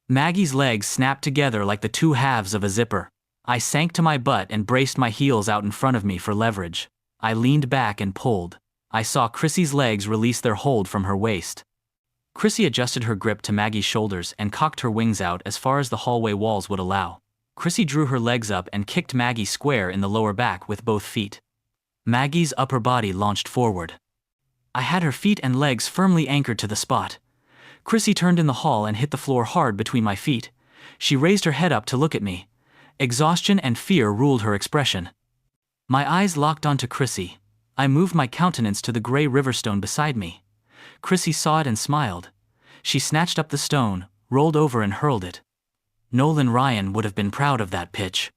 Maggie's legs snapped together like the two halves of a zipper. I sank to my butt and braced my heels out in front of me for leverage. I leaned back and pulled. I saw Chrissy's legs release their hold from her waist. Chrissy adjusted her grip to Maggie's shoulders and cocked her wings out as far as the hallway walls would allow. Chrissy drew her legs up and kicked Maggie square in the lower back with both feet. Maggie's upper body launched forward. I had her feet and legs firmly anchored to the spot. Chrissy turned in the hall and hit the floor hard between my feet. She raised her head up to look at me. Exhaustion and fear ruled her expression. My eyes locked onto Chrissy. I moved my countenance to the gray riverstone beside me. Chrissy saw it and smiled. She snatched up the stone, rolled over and hurled it. Nolan Ryan would have been proud of that pitch.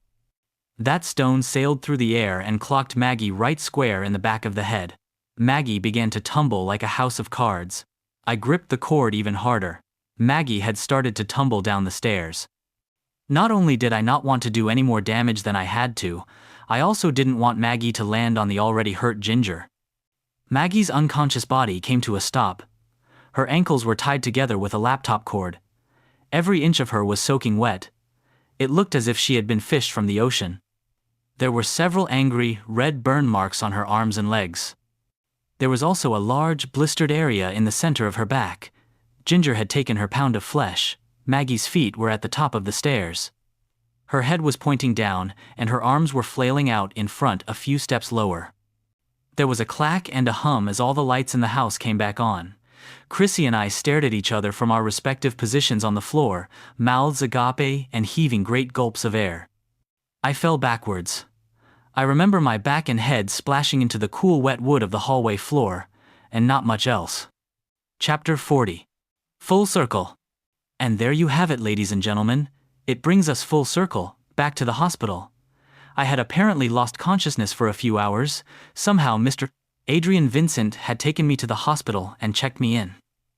That stone sailed through the air and clocked Maggie right square in the back of the head. Maggie began to tumble like a house of cards. I gripped the cord even harder. Maggie had started to tumble down the stairs. Not only did I not want to do any more damage than I had to, I also didn't want Maggie to land on the already hurt Ginger. Maggie's unconscious body came to a stop. Her ankles were tied together with a laptop cord. Every inch of her was soaking wet. It looked as if she had been fished from the ocean. There were several angry, red burn marks on her arms and legs. There was also a large, blistered area in the center of her back. Ginger had taken her pound of flesh. Maggie's feet were at the top of the stairs. Her head was pointing down, and her arms were flailing out in front a few steps lower. There was a clack and a hum as all the lights in the house came back on. Chrissy and I stared at each other from our respective positions on the floor, mouths agape and heaving great gulps of air. I fell backwards. I remember my back and head splashing into the cool wet wood of the hallway floor, and not much else. Chapter 40. Full circle. And there you have it, ladies and gentlemen. It brings us full circle, back to the hospital. I had apparently lost consciousness for a few hours. Somehow Mr. Adrian Vincent had taken me to the hospital and checked me in.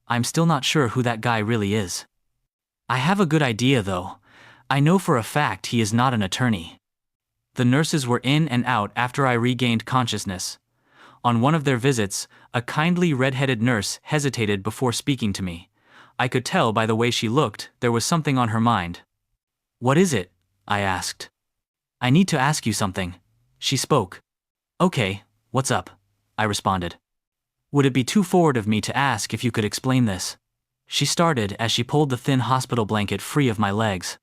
I'm still not sure who that guy really is. I have a good idea though. I know for a fact he is not an attorney. The nurses were in and out after I regained consciousness. On one of their visits, a kindly red-headed nurse hesitated before speaking to me. I could tell by the way she looked there was something on her mind. "What is it?" I asked. "I need to ask you something." She spoke. "Okay, what's up?" I responded. "Would it be too forward of me to ask if you could explain this?" She started as she pulled the thin hospital blanket free of my legs.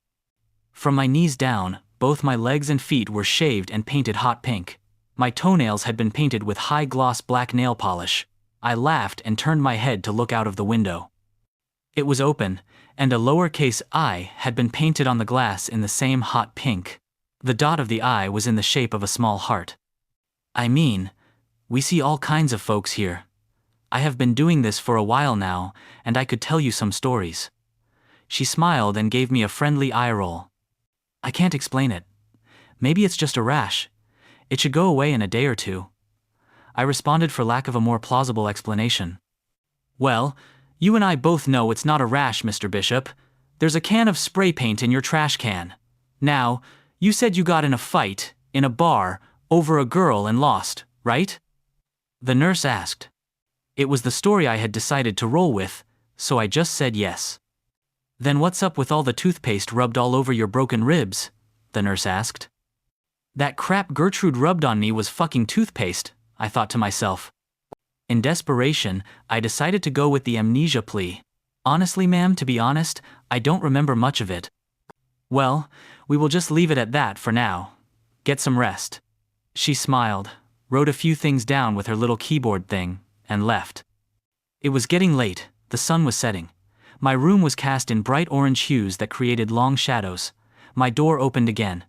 From my knees down, both my legs and feet were shaved and painted hot pink. My toenails had been painted with high-gloss black nail polish. I laughed and turned my head to look out of the window. It was open, and a lowercase I had been painted on the glass in the same hot pink. The dot of the I was in the shape of a small heart. "I mean, we see all kinds of folks here. I have been doing this for a while now, and I could tell you some stories." She smiled and gave me a friendly eye roll. "I can't explain it. Maybe it's just a rash. It should go away in a day or two." I responded for lack of a more plausible explanation. "Well, you and I both know it's not a rash, Mr. Bishop. There's a can of spray paint in your trash can. Now, you said you got in a fight, in a bar, over a girl and lost, right?" The nurse asked. It was the story I had decided to roll with, so I just said yes. "Then what's up with all the toothpaste rubbed all over your broken ribs?" the nurse asked. That crap Gertrude rubbed on me was fucking toothpaste, I thought to myself. In desperation, I decided to go with the amnesia plea. "Honestly, ma'am, to be honest, I don't remember much of it." "Well, we will just leave it at that for now. Get some rest." She smiled, wrote a few things down with her little keyboard thing, and left. It was getting late, the sun was setting. My room was cast in bright orange hues that created long shadows. My door opened again.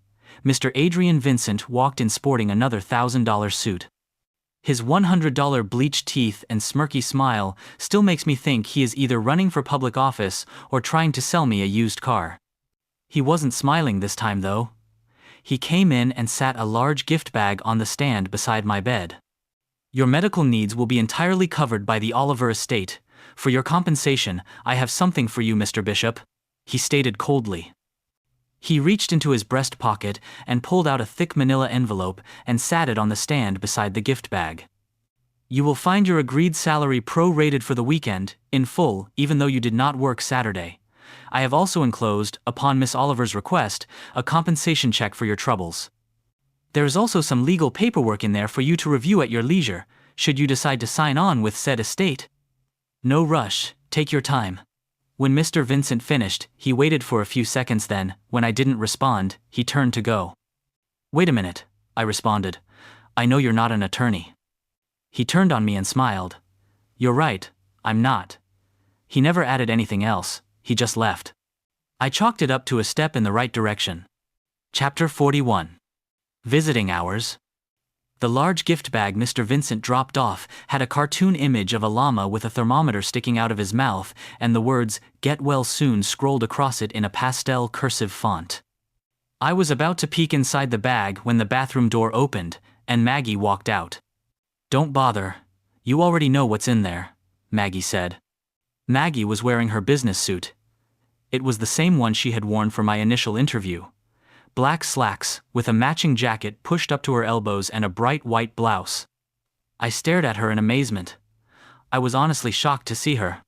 Mr. Adrian Vincent walked in sporting another $1,000 suit. His $100 bleached teeth and smirky smile still makes me think he is either running for public office or trying to sell me a used car. He wasn't smiling this time though. He came in and sat a large gift bag on the stand beside my bed. "Your medical needs will be entirely covered by the Oliver estate. For your compensation, I have something for you, Mr. Bishop," he stated coldly. He reached into his breast pocket and pulled out a thick manila envelope and sat it on the stand beside the gift bag. "You will find your agreed salary pro-rated for the weekend, in full, even though you did not work Saturday. I have also enclosed, upon Miss Oliver's request, a compensation check for your troubles. There is also some legal paperwork in there for you to review at your leisure, should you decide to sign on with said estate. No rush, take your time. When Mr. Vincent finished, he waited for a few seconds, then, when I didn't respond, he turned to go. Wait a minute, I responded. I know you're not an attorney. He turned on me and smiled. You're right, I'm not. He never added anything else, he just left. I chalked it up to a step in the right direction. Chapter 41. Visiting hours. The large gift bag Mr. Vincent dropped off had a cartoon image of a llama with a thermometer sticking out of his mouth and the words, "Get well soon," scrolled across it in a pastel cursive font. I was about to peek inside the bag when the bathroom door opened, and Maggie walked out. Don't bother. You already know what's in there, Maggie said. Maggie was wearing her business suit. It was the same one she had worn for my initial interview. Black slacks, with a matching jacket pushed up to her elbows and a bright white blouse. I stared at her in amazement. I was honestly shocked to see her.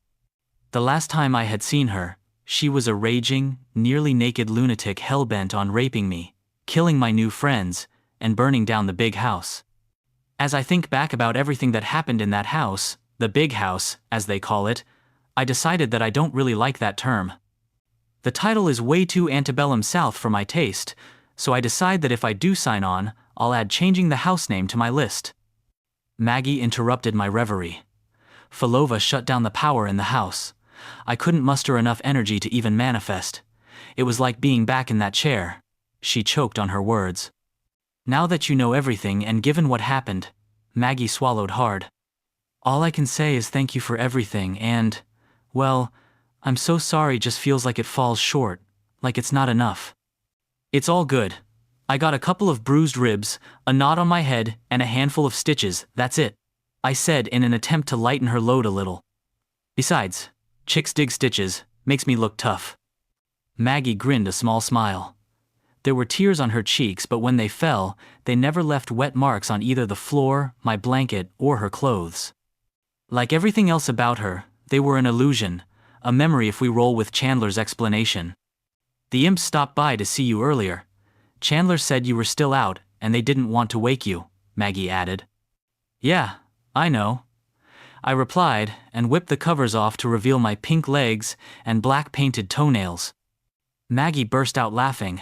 The last time I had seen her, she was a raging, nearly naked lunatic hell-bent on raping me, killing my new friends, and burning down the big house. As I think back about everything that happened in that house, the big house, as they call it, I decided that I don't really like that term. The title is way too antebellum South for my taste, so I decide that if I do sign on, I'll add changing the house name to my list. Maggie interrupted my reverie. Falova shut down the power in the house. I couldn't muster enough energy to even manifest. It was like being back in that chair. She choked on her words. Now that you know everything and given what happened, Maggie swallowed hard. All I can say is thank you for everything and, well, I'm so sorry just feels like it falls short, like it's not enough. It's all good. I got a couple of bruised ribs, a knot on my head, and a handful of stitches, that's it, I said in an attempt to lighten her load a little. Besides, chicks dig stitches, makes me look tough. Maggie grinned a small smile. There were tears on her cheeks, but when they fell, they never left wet marks on either the floor, my blanket, or her clothes. Like everything else about her, they were an illusion, a memory if we roll with Chandler's explanation. The imps stopped by to see you earlier. Chandler said you were still out, and they didn't want to wake you, Maggie added. Yeah, I know. I replied, and whipped the covers off to reveal my pink legs and black painted toenails. Maggie burst out laughing.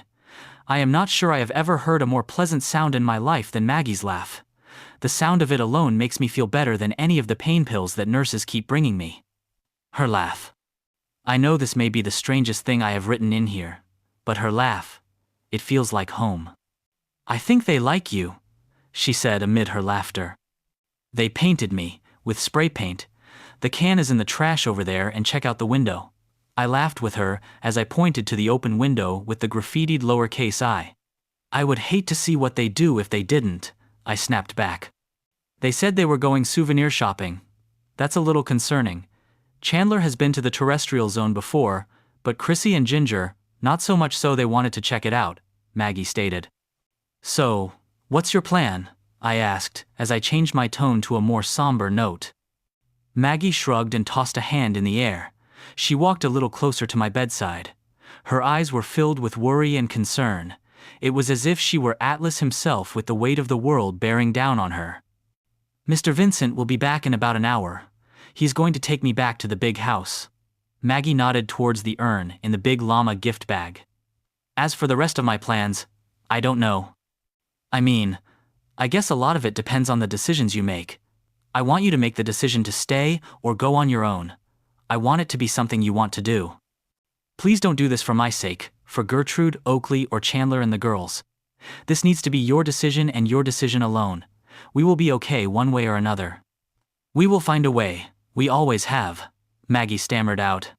I am not sure I have ever heard a more pleasant sound in my life than Maggie's laugh. The sound of it alone makes me feel better than any of the pain pills that nurses keep bringing me. Her laugh. I know this may be the strangest thing I have written in here, but her laugh, it feels like home. I think they like you, she said amid her laughter. They painted me, with spray paint. The can is in the trash over there and check out the window. I laughed with her as I pointed to the open window with the graffitied lowercase I. I would hate to see what they do if they didn't, I snapped back. They said they were going souvenir shopping. That's a little concerning. Chandler has been to the terrestrial zone before, but Chrissy and Ginger, not so much so they wanted to check it out, Maggie stated. So, what's your plan? I asked, as I changed my tone to a more somber note. Maggie shrugged and tossed a hand in the air. She walked a little closer to my bedside. Her eyes were filled with worry and concern. It was as if she were Atlas himself with the weight of the world bearing down on her. Mr. Vincent will be back in about an hour. He's going to take me back to the big house. Maggie nodded towards the urn in the big llama gift bag. As for the rest of my plans, I don't know. I mean, I guess a lot of it depends on the decisions you make. I want you to make the decision to stay or go on your own. I want it to be something you want to do. Please don't do this for my sake, for Gertrude, Oakley, or Chandler and the girls. This needs to be your decision and your decision alone. We will be okay one way or another. We will find a way. We always have, Maggie stammered out.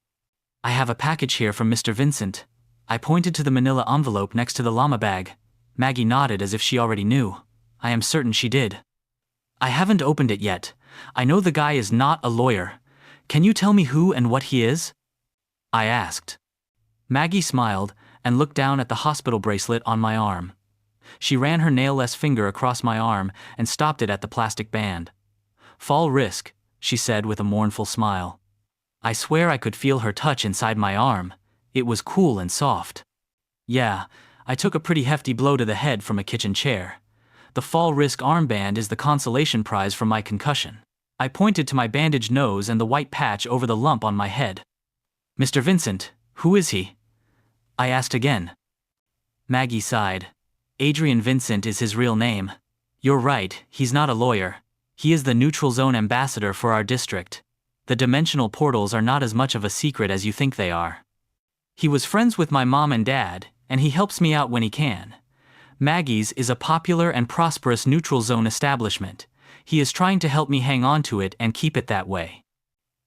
I have a package here from Mr. Vincent. I pointed to the manila envelope next to the llama bag. Maggie nodded as if she already knew. I am certain she did. I haven't opened it yet. I know the guy is not a lawyer. Can you tell me who and what he is? I asked. Maggie smiled and looked down at the hospital bracelet on my arm. She ran her nail-less finger across my arm and stopped it at the plastic band. Fall risk, she said with a mournful smile. I swear I could feel her touch inside my arm. It was cool and soft. Yeah, I took a pretty hefty blow to the head from a kitchen chair. The fall risk armband is the consolation prize for my concussion. I pointed to my bandaged nose and the white patch over the lump on my head. Mr. Vincent, who is he? I asked again. Maggie sighed. Adrian Vincent is his real name. You're right, he's not a lawyer. He is the neutral zone ambassador for our district. The dimensional portals are not as much of a secret as you think they are. He was friends with my mom and dad, and he helps me out when he can. Maggie's is a popular and prosperous neutral zone establishment. He is trying to help me hang on to it and keep it that way.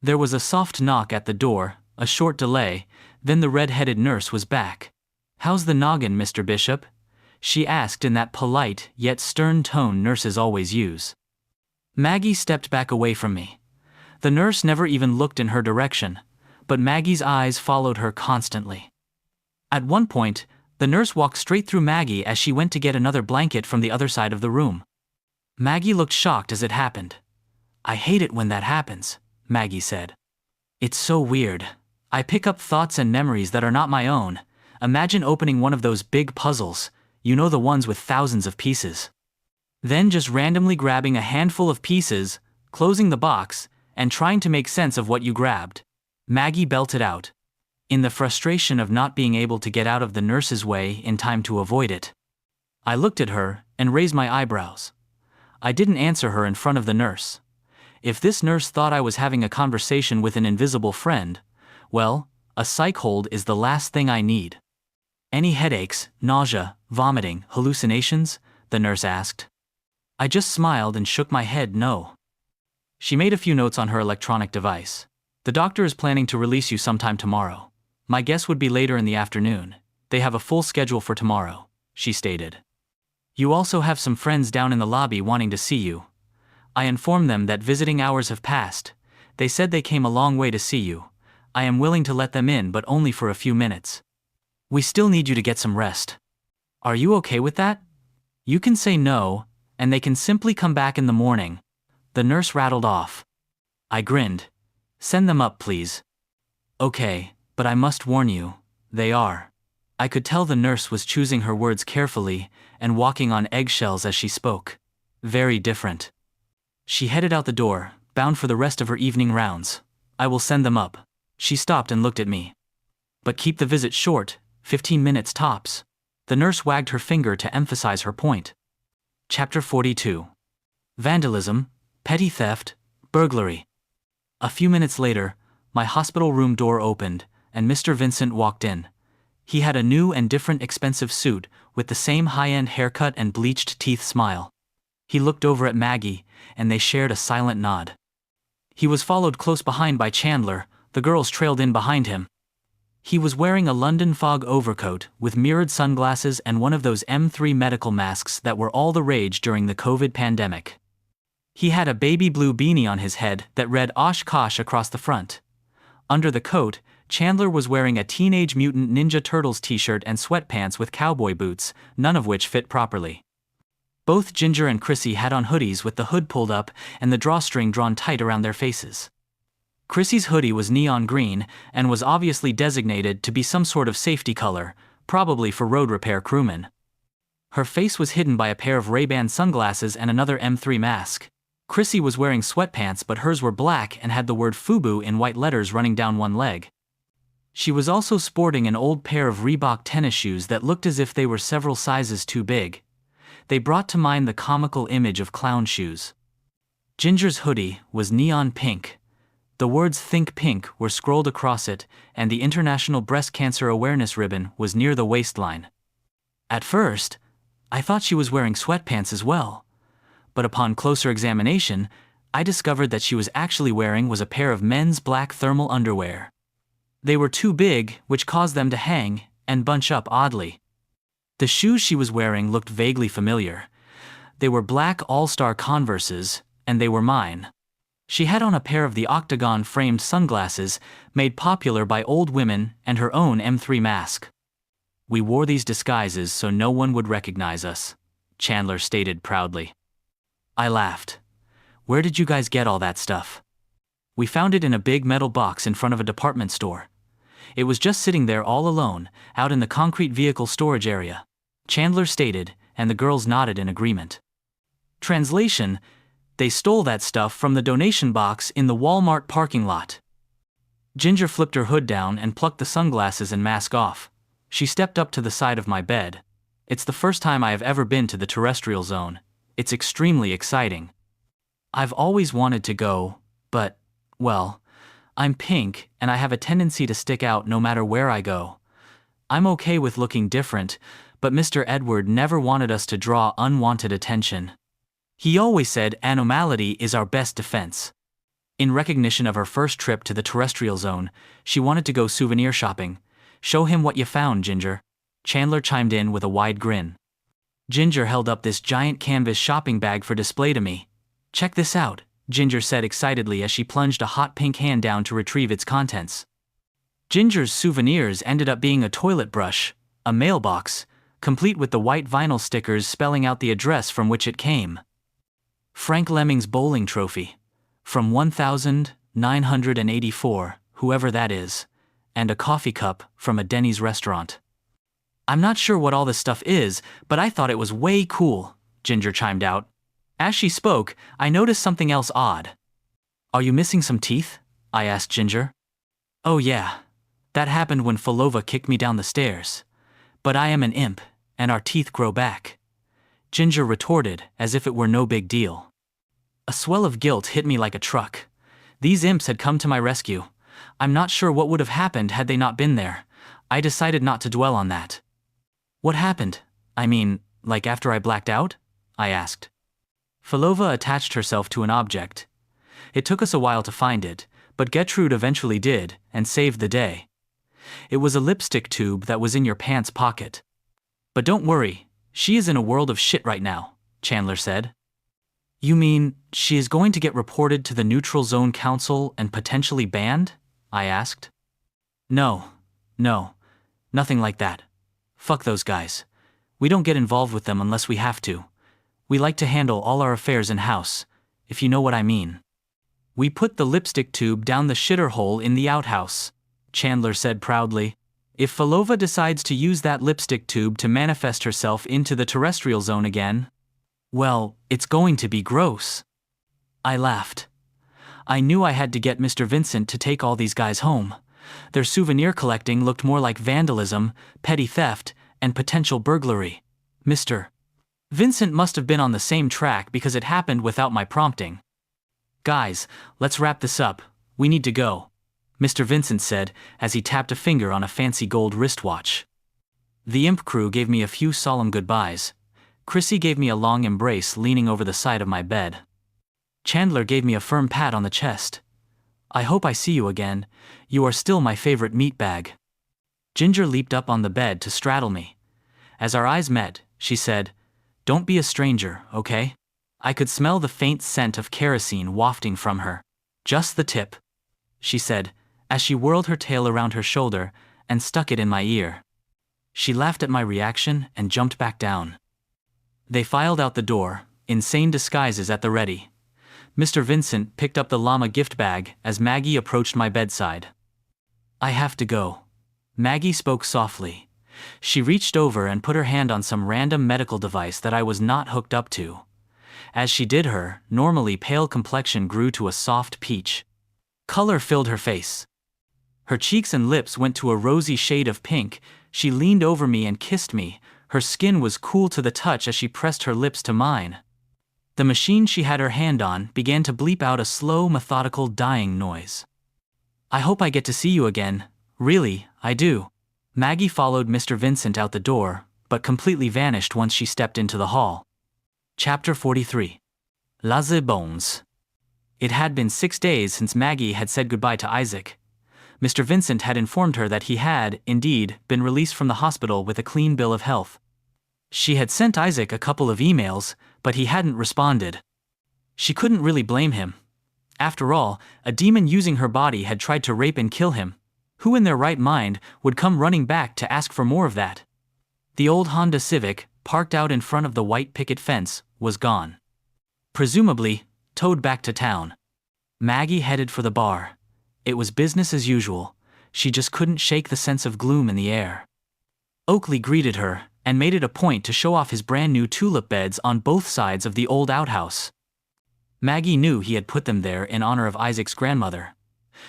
There was a soft knock at the door, a short delay, then the red-headed nurse was back. How's the noggin, Mr. Bishop? She asked in that polite yet stern tone nurses always use. Maggie stepped back away from me. The nurse never even looked in her direction, but Maggie's eyes followed her constantly. At one point, the nurse walked straight through Maggie as she went to get another blanket from the other side of the room. Maggie looked shocked as it happened. I hate it when that happens, Maggie said. It's so weird. I pick up thoughts and memories that are not my own. Imagine opening one of those big puzzles, you know, the ones with thousands of pieces. Then just randomly grabbing a handful of pieces, closing the box, and trying to make sense of what you grabbed. Maggie belted out, in the frustration of not being able to get out of the nurse's way in time to avoid it. I looked at her and raised my eyebrows. I didn't answer her in front of the nurse. If this nurse thought I was having a conversation with an invisible friend, well, a psych hold is the last thing I need. Any headaches, nausea, vomiting, hallucinations? The nurse asked. I just smiled and shook my head no. She made a few notes on her electronic device. The doctor is planning to release you sometime tomorrow. My guess would be later in the afternoon. They have a full schedule for tomorrow, she stated. You also have some friends down in the lobby wanting to see you. I informed them that visiting hours have passed. They said they came a long way to see you. I am willing to let them in, but only for a few minutes. We still need you to get some rest. Are you okay with that? You can say no, and they can simply come back in the morning. The nurse rattled off. I grinned. Send them up, please. Okay, but I must warn you, they are. I could tell the nurse was choosing her words carefully and walking on eggshells as she spoke. Very different. She headed out the door, bound for the rest of her evening rounds. I will send them up. She stopped and looked at me. But keep the visit short, 15 minutes tops. The nurse wagged her finger to emphasize her point. Chapter 42. Vandalism, petty theft, burglary. A few minutes later, my hospital room door opened, and Mr. Vincent walked in. He had a new and different expensive suit, with the same high-end haircut and bleached teeth smile. He looked over at Maggie, and they shared a silent nod. He was followed close behind by Chandler. The girls trailed in behind him. He was wearing a London fog overcoat with mirrored sunglasses and one of those M3 medical masks that were all the rage during the COVID pandemic. He had a baby blue beanie on his head that read Oshkosh across the front. Under the coat, Chandler was wearing a Teenage Mutant Ninja Turtles t-shirt and sweatpants with cowboy boots, none of which fit properly. Both Ginger and Chrissy had on hoodies with the hood pulled up and the drawstring drawn tight around their faces. Chrissy's hoodie was neon green and was obviously designated to be some sort of safety color, probably for road repair crewmen. Her face was hidden by a pair of Ray-Ban sunglasses and another M3 mask. Chrissy was wearing sweatpants, but hers were black and had the word FUBU in white letters running down one leg. She was also sporting an old pair of Reebok tennis shoes that looked as if they were several sizes too big. They brought to mind the comical image of clown shoes. Ginger's hoodie was neon pink. The words "Think Pink" were scrolled across it, and the International Breast Cancer Awareness ribbon was near the waistline. At first, I thought she was wearing sweatpants as well. But upon closer examination, I discovered that she was actually wearing a pair of men's black thermal underwear. They were too big, which caused them to hang and bunch up oddly. The shoes she was wearing looked vaguely familiar. They were black All-Star Converses, and they were mine. She had on a pair of the octagon-framed sunglasses made popular by old women and her own M3 mask. We wore these disguises so no one would recognize us, Chandler stated proudly. I laughed. Where did you guys get all that stuff? We found it in a big metal box in front of a department store. It was just sitting there all alone, out in the concrete vehicle storage area. Chandler stated, and the girls nodded in agreement. Translation: they stole that stuff from the donation box in the Walmart parking lot. Ginger flipped her hood down and plucked the sunglasses and mask off. She stepped up to the side of my bed. It's the first time I have ever been to the terrestrial zone. It's extremely exciting. I've always wanted to go, but, well, I'm pink and I have a tendency to stick out no matter where I go. I'm okay with looking different, but Mr. Edward never wanted us to draw unwanted attention. He always said anomality is our best defense. In recognition of her first trip to the terrestrial zone, she wanted to go souvenir shopping. Show him what you found, Ginger. Chandler chimed in with a wide grin. Ginger held up this giant canvas shopping bag for display to me. Check this out, Ginger said excitedly as she plunged a hot pink hand down to retrieve its contents. Ginger's souvenirs ended up being a toilet brush, a mailbox, complete with the white vinyl stickers spelling out the address from which it came. Frank Lemming's bowling trophy. From 1984, whoever that is, and a coffee cup from a Denny's restaurant. I'm not sure what all this stuff is, but I thought it was way cool, Ginger chimed out. As she spoke, I noticed something else odd. Are you missing some teeth? I asked Ginger. Oh yeah, that happened when Falova kicked me down the stairs. But I am an imp, and our teeth grow back. Ginger retorted, as if it were no big deal. A swell of guilt hit me like a truck. These imps had come to my rescue. I'm not sure what would have happened had they not been there. I decided not to dwell on that. What happened? I mean, like after I blacked out? I asked. Falova attached herself to an object. It took us a while to find it, but Gertrude eventually did, and saved the day. It was a lipstick tube that was in your pants pocket. But don't worry, she is in a world of shit right now, Chandler said. You mean, she is going to get reported to the Neutral Zone Council and potentially banned? I asked. No, nothing like that. Fuck those guys. We don't get involved with them unless we have to. We like to handle all our affairs in-house, if you know what I mean. We put the lipstick tube down the shitter hole in the outhouse, Chandler said proudly. If Falova decides to use that lipstick tube to manifest herself into the terrestrial zone again, well, it's going to be gross. I laughed. I knew I had to get Mr. Vincent to take all these guys home. Their souvenir collecting looked more like vandalism, petty theft, and potential burglary. Mr. Vincent must have been on the same track because it happened without my prompting. Guys, let's wrap this up. We need to go, Mr. Vincent said as he tapped a finger on a fancy gold wristwatch. The imp crew gave me a few solemn goodbyes. Chrissy gave me a long embrace leaning over the side of my bed. Chandler gave me a firm pat on the chest. I hope I see you again. You are still my favorite meatbag. Ginger leaped up on the bed to straddle me. As our eyes met, she said, Don't be a stranger, okay? I could smell the faint scent of kerosene wafting from her. Just the tip, she said, as she whirled her tail around her shoulder and stuck it in my ear. She laughed at my reaction and jumped back down. They filed out the door, insane disguises at the ready. Mr. Vincent picked up the llama gift bag as Maggie approached my bedside. I have to go. Maggie spoke softly. She reached over and put her hand on some random medical device that I was not hooked up to. As she did, her normally pale complexion grew to a soft peach. Color filled her face. Her cheeks and lips went to a rosy shade of pink. She leaned over me and kissed me. Her skin was cool to the touch as she pressed her lips to mine. The machine she had her hand on began to bleep out a slow, methodical dying noise. I hope I get to see you again. Really, I do. Maggie followed Mr. Vincent out the door, but completely vanished once she stepped into the hall. Chapter 43. Les Bones. It had been 6 days since Maggie had said goodbye to Isaac. Mr. Vincent had informed her that he had, indeed, been released from the hospital with a clean bill of health. She had sent Isaac a couple of emails, but he hadn't responded. She couldn't really blame him. After all, a demon using her body had tried to rape and kill him. Who in their right mind would come running back to ask for more of that? The old Honda Civic, parked out in front of the white picket fence, was gone. Presumably, towed back to town. Maggie headed for the bar. It was business as usual. She just couldn't shake the sense of gloom in the air. Oakley greeted her and made it a point to show off his brand new tulip beds on both sides of the old outhouse. Maggie knew he had put them there in honor of Isaac's grandmother.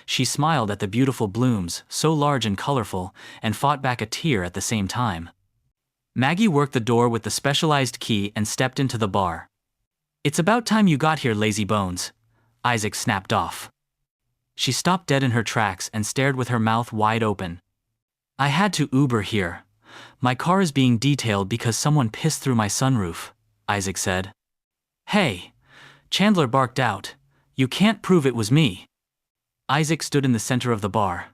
She smiled at the beautiful blooms, so large and colorful, and fought back a tear at the same time. Maggie worked the door with the specialized key and stepped into the bar. "It's about time you got here, lazy bones," Isaac snapped off. She stopped dead in her tracks and stared with her mouth wide open. "I had to Uber here. My car is being detailed because someone pissed through my sunroof," Isaac said. "Hey," Chandler barked out, "you can't prove it was me." Isaac stood in the center of the bar.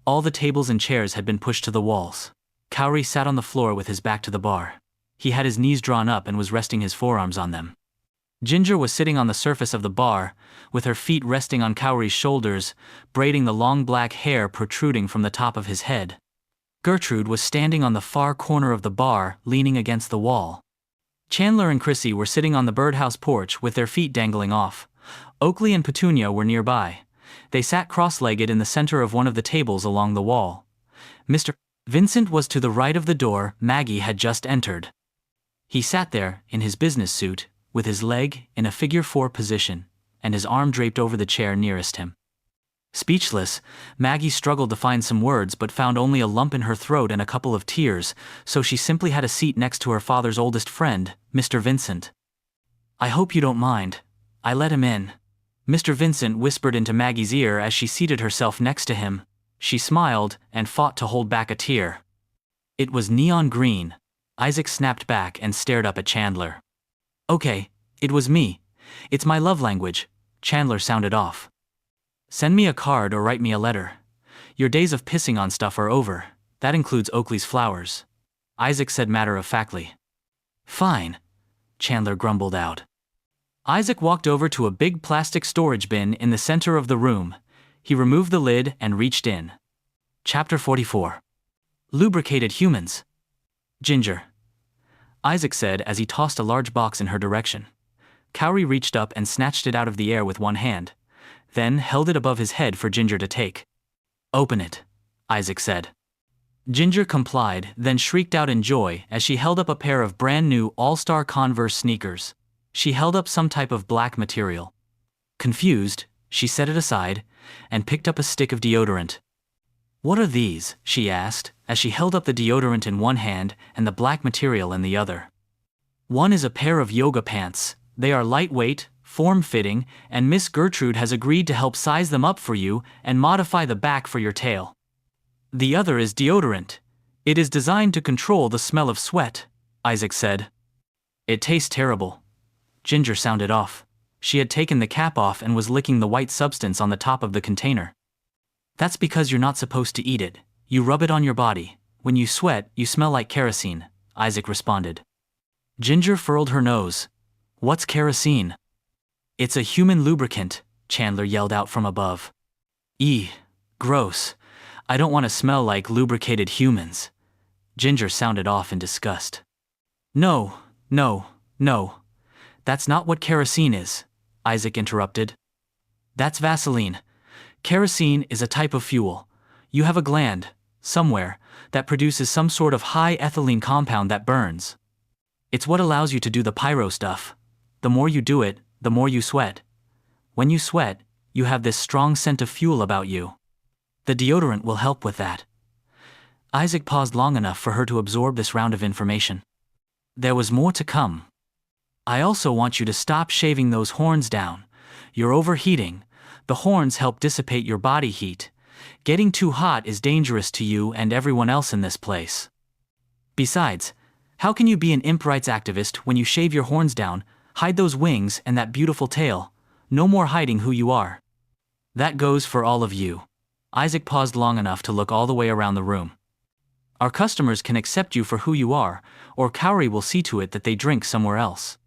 All the tables and chairs had been pushed to the walls. Cowrie sat on the floor with his back to the bar. He had his knees drawn up and was resting his forearms on them. Ginger was sitting on the surface of the bar, with her feet resting on Cowrie's shoulders, braiding the long black hair protruding from the top of his head. Gertrude was standing on the far corner of the bar, leaning against the wall. Chandler and Chrissy were sitting on the birdhouse porch with their feet dangling off. Oakley and Petunia were nearby. They sat cross-legged in the center of one of the tables along the wall. Mr. Vincent was to the right of the door Maggie had just entered. He sat there, in his business suit, with his leg in a figure-4 position, and his arm draped over the chair nearest him. Speechless, Maggie struggled to find some words but found only a lump in her throat and a couple of tears, so she simply had a seat next to her father's oldest friend, Mr. Vincent. "I hope you don't mind. I let him in," Mr. Vincent whispered into Maggie's ear as she seated herself next to him. She smiled and fought to hold back a tear. It was neon green. Isaac snapped back and stared up at Chandler. "Okay, it was me. It's my love language," Chandler sounded off. "Send me a card or write me a letter. Your days of pissing on stuff are over. That includes Oakley's flowers," Isaac said matter-of-factly. "Fine," Chandler grumbled out. Isaac walked over to a big plastic storage bin in the center of the room. He removed the lid and reached in. Chapter 44. Lubricated Humans. "Ginger," Isaac said as he tossed a large box in her direction. Cowrie reached up and snatched it out of the air with one hand, then held it above his head for Ginger to take. "Open it," Isaac said. Ginger complied, then shrieked out in joy as she held up a pair of brand new All-Star Converse sneakers. She held up some type of black material. Confused, she set it aside and picked up a stick of deodorant. "What are these?" she asked, as she held up the deodorant in one hand and the black material in the other. "One is a pair of yoga pants. They are lightweight, form-fitting, and Miss Gertrude has agreed to help size them up for you and modify the back for your tail. The other is deodorant. It is designed to control the smell of sweat," Isaac said. "It tastes terrible." Ginger sounded off. She had taken the cap off and was licking the white substance on the top of the container. "That's because you're not supposed to eat it. You rub it on your body. When you sweat, you smell like kerosene," Isaac responded. Ginger furrowed her nose. "What's kerosene?" "It's a human lubricant," Chandler yelled out from above. "Eeh, gross. I don't want to smell like lubricated humans." Ginger sounded off in disgust. No. That's not what kerosene is," Isaac interrupted. "That's Vaseline. Kerosene is a type of fuel. You have a gland, somewhere, that produces some sort of high ethylene compound that burns. It's what allows you to do the pyro stuff. The more you do it, the more you sweat. When you sweat, you have this strong scent of fuel about you. The deodorant will help with that." Isaac paused long enough for her to absorb this round of information. There was more to come. "I also want you to stop shaving those horns down. You're overheating. The horns help dissipate your body heat. Getting too hot is dangerous to you and everyone else in this place. Besides, how can you be an imp rights activist when you shave your horns down, hide those wings and that beautiful tail? No more hiding who you are. That goes for all of you." Isaac paused long enough to look all the way around the room. "Our customers can accept you for who you are, or Cowrie will see to it that they drink somewhere else."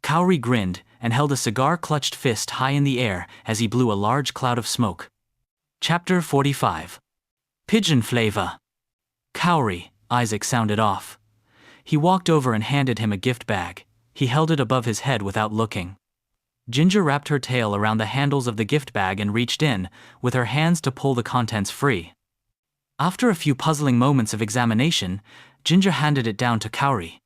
Cowrie grinned and held a cigar-clutched fist high in the air as he blew a large cloud of smoke. Chapter 45. Pigeon Flavor. "Cowrie," Isaac sounded off. He walked over and handed him a gift bag. He held it above his head without looking. Ginger wrapped her tail around the handles of the gift bag and reached in, with her hands to pull the contents free. After a few puzzling moments of examination, Ginger handed it down to Kaori.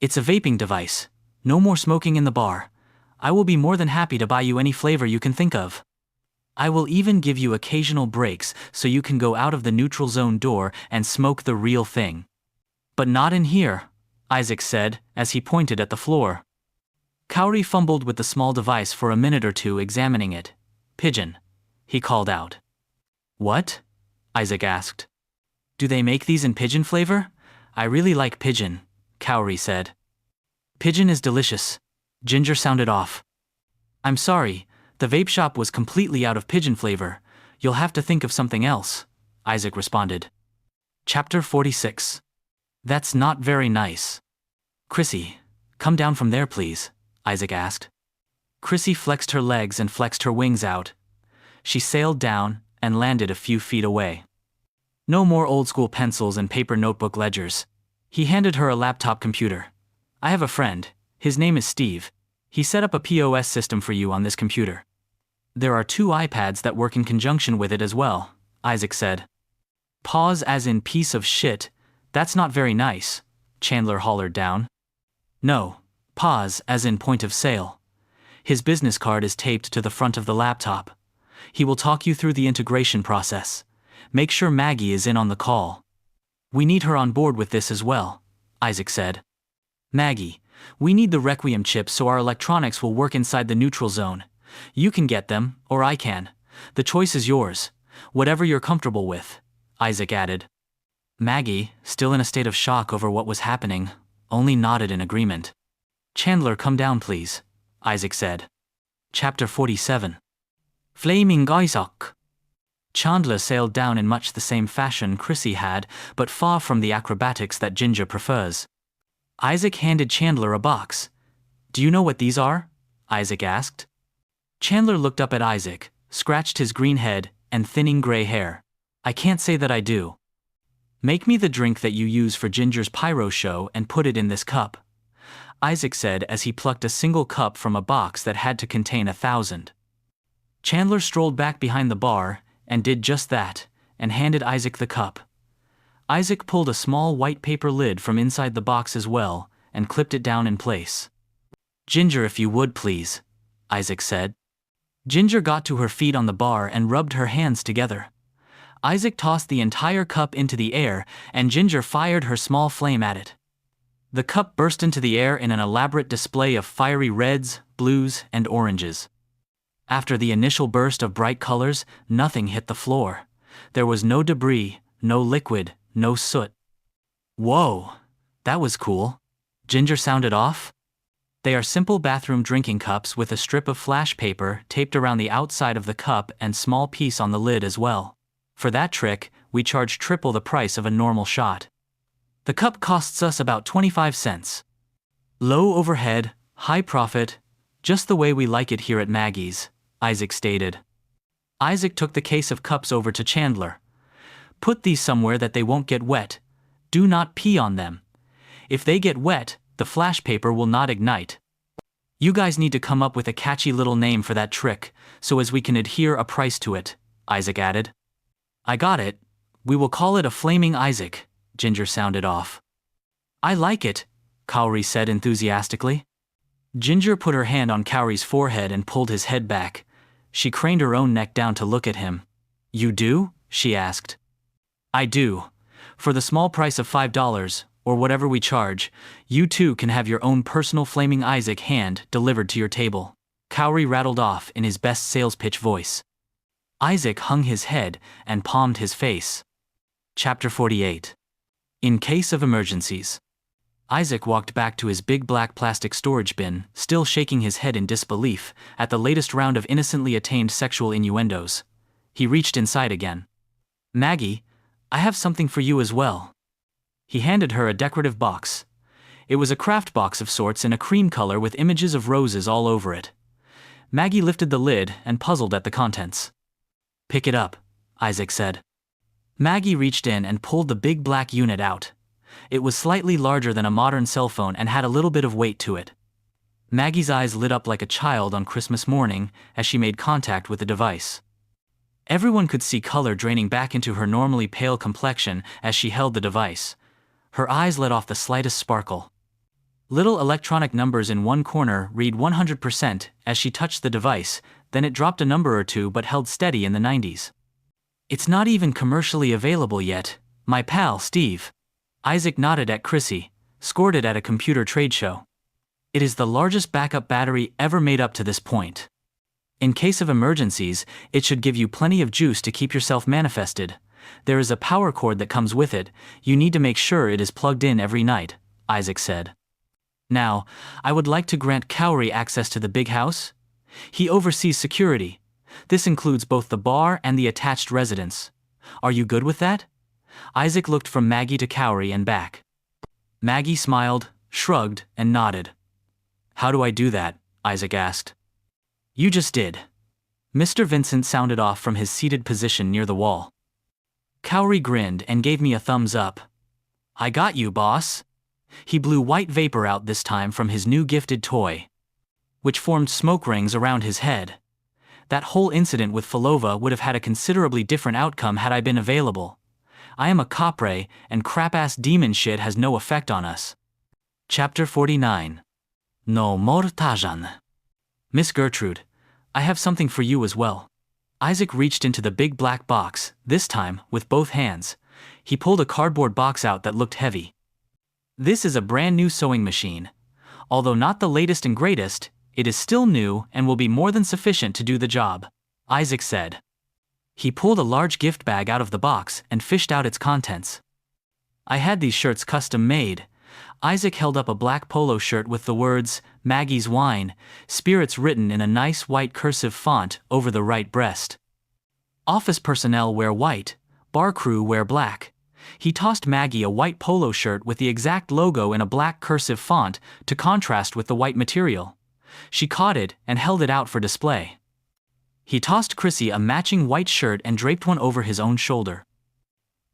It's a vaping device. No more smoking in the bar. I will be more than happy to buy you any flavor you can think of. I will even give you occasional breaks so you can go out of the neutral zone door and smoke the real thing. But not in here, Isaac said as he pointed at the floor. Kaori fumbled with the small device for a minute or two, examining it. Pigeon, he called out. What? Isaac asked. Do they make these in pigeon flavor? I really like pigeon, Kaori said. Pigeon is delicious. Ginger sounded off. I'm sorry, the vape shop was completely out of pigeon flavor. You'll have to think of something else, Isaac responded. Chapter 46. That's not very nice. Chrissy, come down from there please, Isaac asked. Chrissy flexed her legs and flexed her wings out. She sailed down and landed a few feet away. No more old-school pencils and paper notebook ledgers. He handed her a laptop computer. I have a friend. His name is Steve. He set up a POS system for you on this computer. There are 2 iPads that work in conjunction with it as well, Isaac said. Pause as in piece of shit. That's not very nice, Chandler hollered down. No, pause as in point of sale. His business card is taped to the front of the laptop. He will talk you through the integration process. Make sure Maggie is in on the call. We need her on board with this as well, Isaac said. Maggie, we need the Requiem chips so our electronics will work inside the neutral zone. You can get them, or I can. The choice is yours. Whatever you're comfortable with, Isaac added. Maggie, still in a state of shock over what was happening, only nodded in agreement. Chandler, come down please, Isaac said. Chapter 47. Flaming Isaac. Chandler sailed down in much the same fashion Chrissy had, but far from the acrobatics that Ginger prefers. Isaac handed Chandler a box. Do you know what these are? Isaac asked. Chandler looked up at Isaac, scratched his green head and thinning gray hair. I can't say that I do. Make me the drink that you use for Ginger's pyro show and put it in this cup, Isaac said as he plucked a single cup from a box that had to contain 1,000. Chandler strolled back behind the bar and did just that, and handed Isaac the cup. Isaac pulled a small white paper lid from inside the box as well, and clipped it down in place. Ginger, if you would please, Isaac said. Ginger got to her feet on the bar and rubbed her hands together. Isaac tossed the entire cup into the air, and Ginger fired her small flame at it. The cup burst into the air in an elaborate display of fiery reds, blues, and oranges. After the initial burst of bright colors, nothing hit the floor. There was no debris, no liquid, no soot. Whoa, that was cool. Ginger sounded off. They are simple bathroom drinking cups with a strip of flash paper taped around the outside of the cup and small piece on the lid as well. For that trick, we charge triple the price of a normal shot. The cup costs us about 25 cents. Low overhead, high profit, just the way we like it here at Maggie's, Isaac stated. Isaac took the case of cups over to Chandler. Put these somewhere that they won't get wet. Do not pee on them. If they get wet, the flash paper will not ignite. You guys need to come up with a catchy little name for that trick, so as we can adhere a price to it, Isaac added. I got it. We will call it a Flaming Isaac, Ginger sounded off. I like it, Kaori said enthusiastically. Ginger put her hand on Kaori's forehead and pulled his head back. She craned her own neck down to look at him. You do? She asked. I do. For the small price of $5, or whatever we charge, you too can have your own personal Flaming Isaac hand delivered to your table, Kaori rattled off in his best sales pitch voice. Isaac hung his head and palmed his face. Chapter 48. In case of emergencies. Isaac walked back to his big black plastic storage bin, still shaking his head in disbelief at the latest round of innocently attained sexual innuendos. He reached inside again. Maggie, I have something for you as well. He handed her a decorative box. It was a craft box of sorts in a cream color with images of roses all over it. Maggie lifted the lid and puzzled at the contents. Pick it up, Isaac said. Maggie reached in and pulled the big black unit out. It was slightly larger than a modern cell phone and had a little bit of weight to it. Maggie's eyes lit up like a child on Christmas morning as she made contact with the device. Everyone could see color draining back into her normally pale complexion as she held the device. Her eyes let off the slightest sparkle. Little electronic numbers in one corner read 100% as she touched the device, then it dropped a number or two but held steady in the 90s. It's not even commercially available yet, my pal Steve. Isaac nodded at Chrissy, scored it at a computer trade show. It is the largest backup battery ever made up to this point. In case of emergencies, it should give you plenty of juice to keep yourself manifested. There is a power cord that comes with it, you need to make sure it is plugged in every night, Isaac said. Now, I would like to grant Cowrie access to the big house. He oversees security. This includes both the bar and the attached residence. Are you good with that? Isaac looked from Maggie to Cowrie and back. Maggie smiled, shrugged, and nodded. How do I do that? Isaac asked. You just did. Mr. Vincent sounded off from his seated position near the wall. Cowrie grinned and gave me a thumbs up. I got you, boss. He blew white vapor out this time from his new gifted toy, which formed smoke rings around his head. That whole incident with Falova would have had a considerably different outcome had I been available. I am a Capre, and crap-ass demon shit has no effect on us. Chapter 49. No Mortajan. Miss Gertrude, I have something for you as well. Isaac reached into the big black box, this time with both hands. He pulled a cardboard box out that looked heavy. This is a brand new sewing machine. Although not the latest and greatest, it is still new and will be more than sufficient to do the job, Isaac said. He pulled a large gift bag out of the box and fished out its contents. I had these shirts custom made. Isaac held up a black polo shirt with the words, Maggie's Wine, Spirits written in a nice white cursive font over the right breast. Office personnel wear white, bar crew wear black. He tossed Maggie a white polo shirt with the exact logo in a black cursive font to contrast with the white material. She caught it and held it out for display. He tossed Chrissy a matching white shirt and draped one over his own shoulder.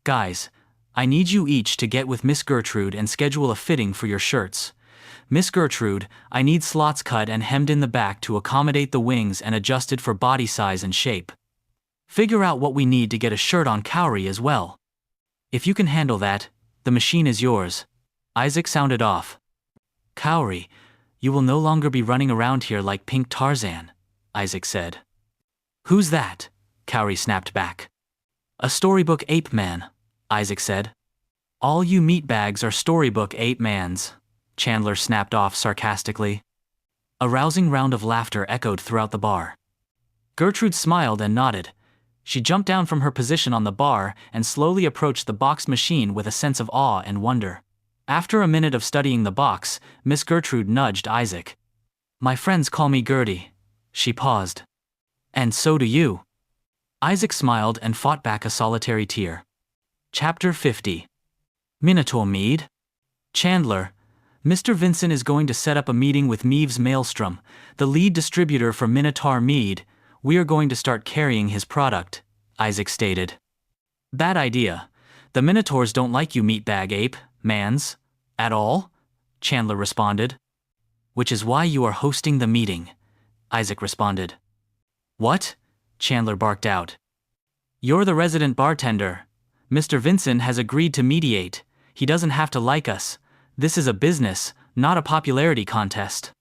Guys, I need you each to get with Miss Gertrude and schedule a fitting for your shirts. Miss Gertrude, I need slots cut and hemmed in the back to accommodate the wings and adjusted for body size and shape. Figure out what we need to get a shirt on Cowrie as well. If you can handle that, the machine is yours. Isaac sounded off. Cowrie, you will no longer be running around here like Pink Tarzan, Isaac said. Who's that? Cowrie snapped back. A storybook ape man, Isaac said. All you meatbags are storybook ape mans, Chandler snapped off sarcastically. A rousing round of laughter echoed throughout the bar. Gertrude smiled and nodded. She jumped down from her position on the bar and slowly approached the boxed machine with a sense of awe and wonder. After a minute of studying the box, Miss Gertrude nudged Isaac. My friends call me Gertie. She paused. And so do you. Isaac smiled and fought back a solitary tear. Chapter 50. Minotaur Mead. Chandler, Mr. Vincent is going to set up a meeting with Meaves Maelstrom, the lead distributor for Minotaur Mead. We are going to start carrying his product, Isaac stated. Bad idea. The Minotaurs don't like you meatbag ape, mans. At all? Chandler responded. Which is why you are hosting the meeting, Isaac responded. What? Chandler barked out. You're the resident bartender. Mr. Vincent has agreed to mediate. He doesn't have to like us. This is a business, not a popularity contest.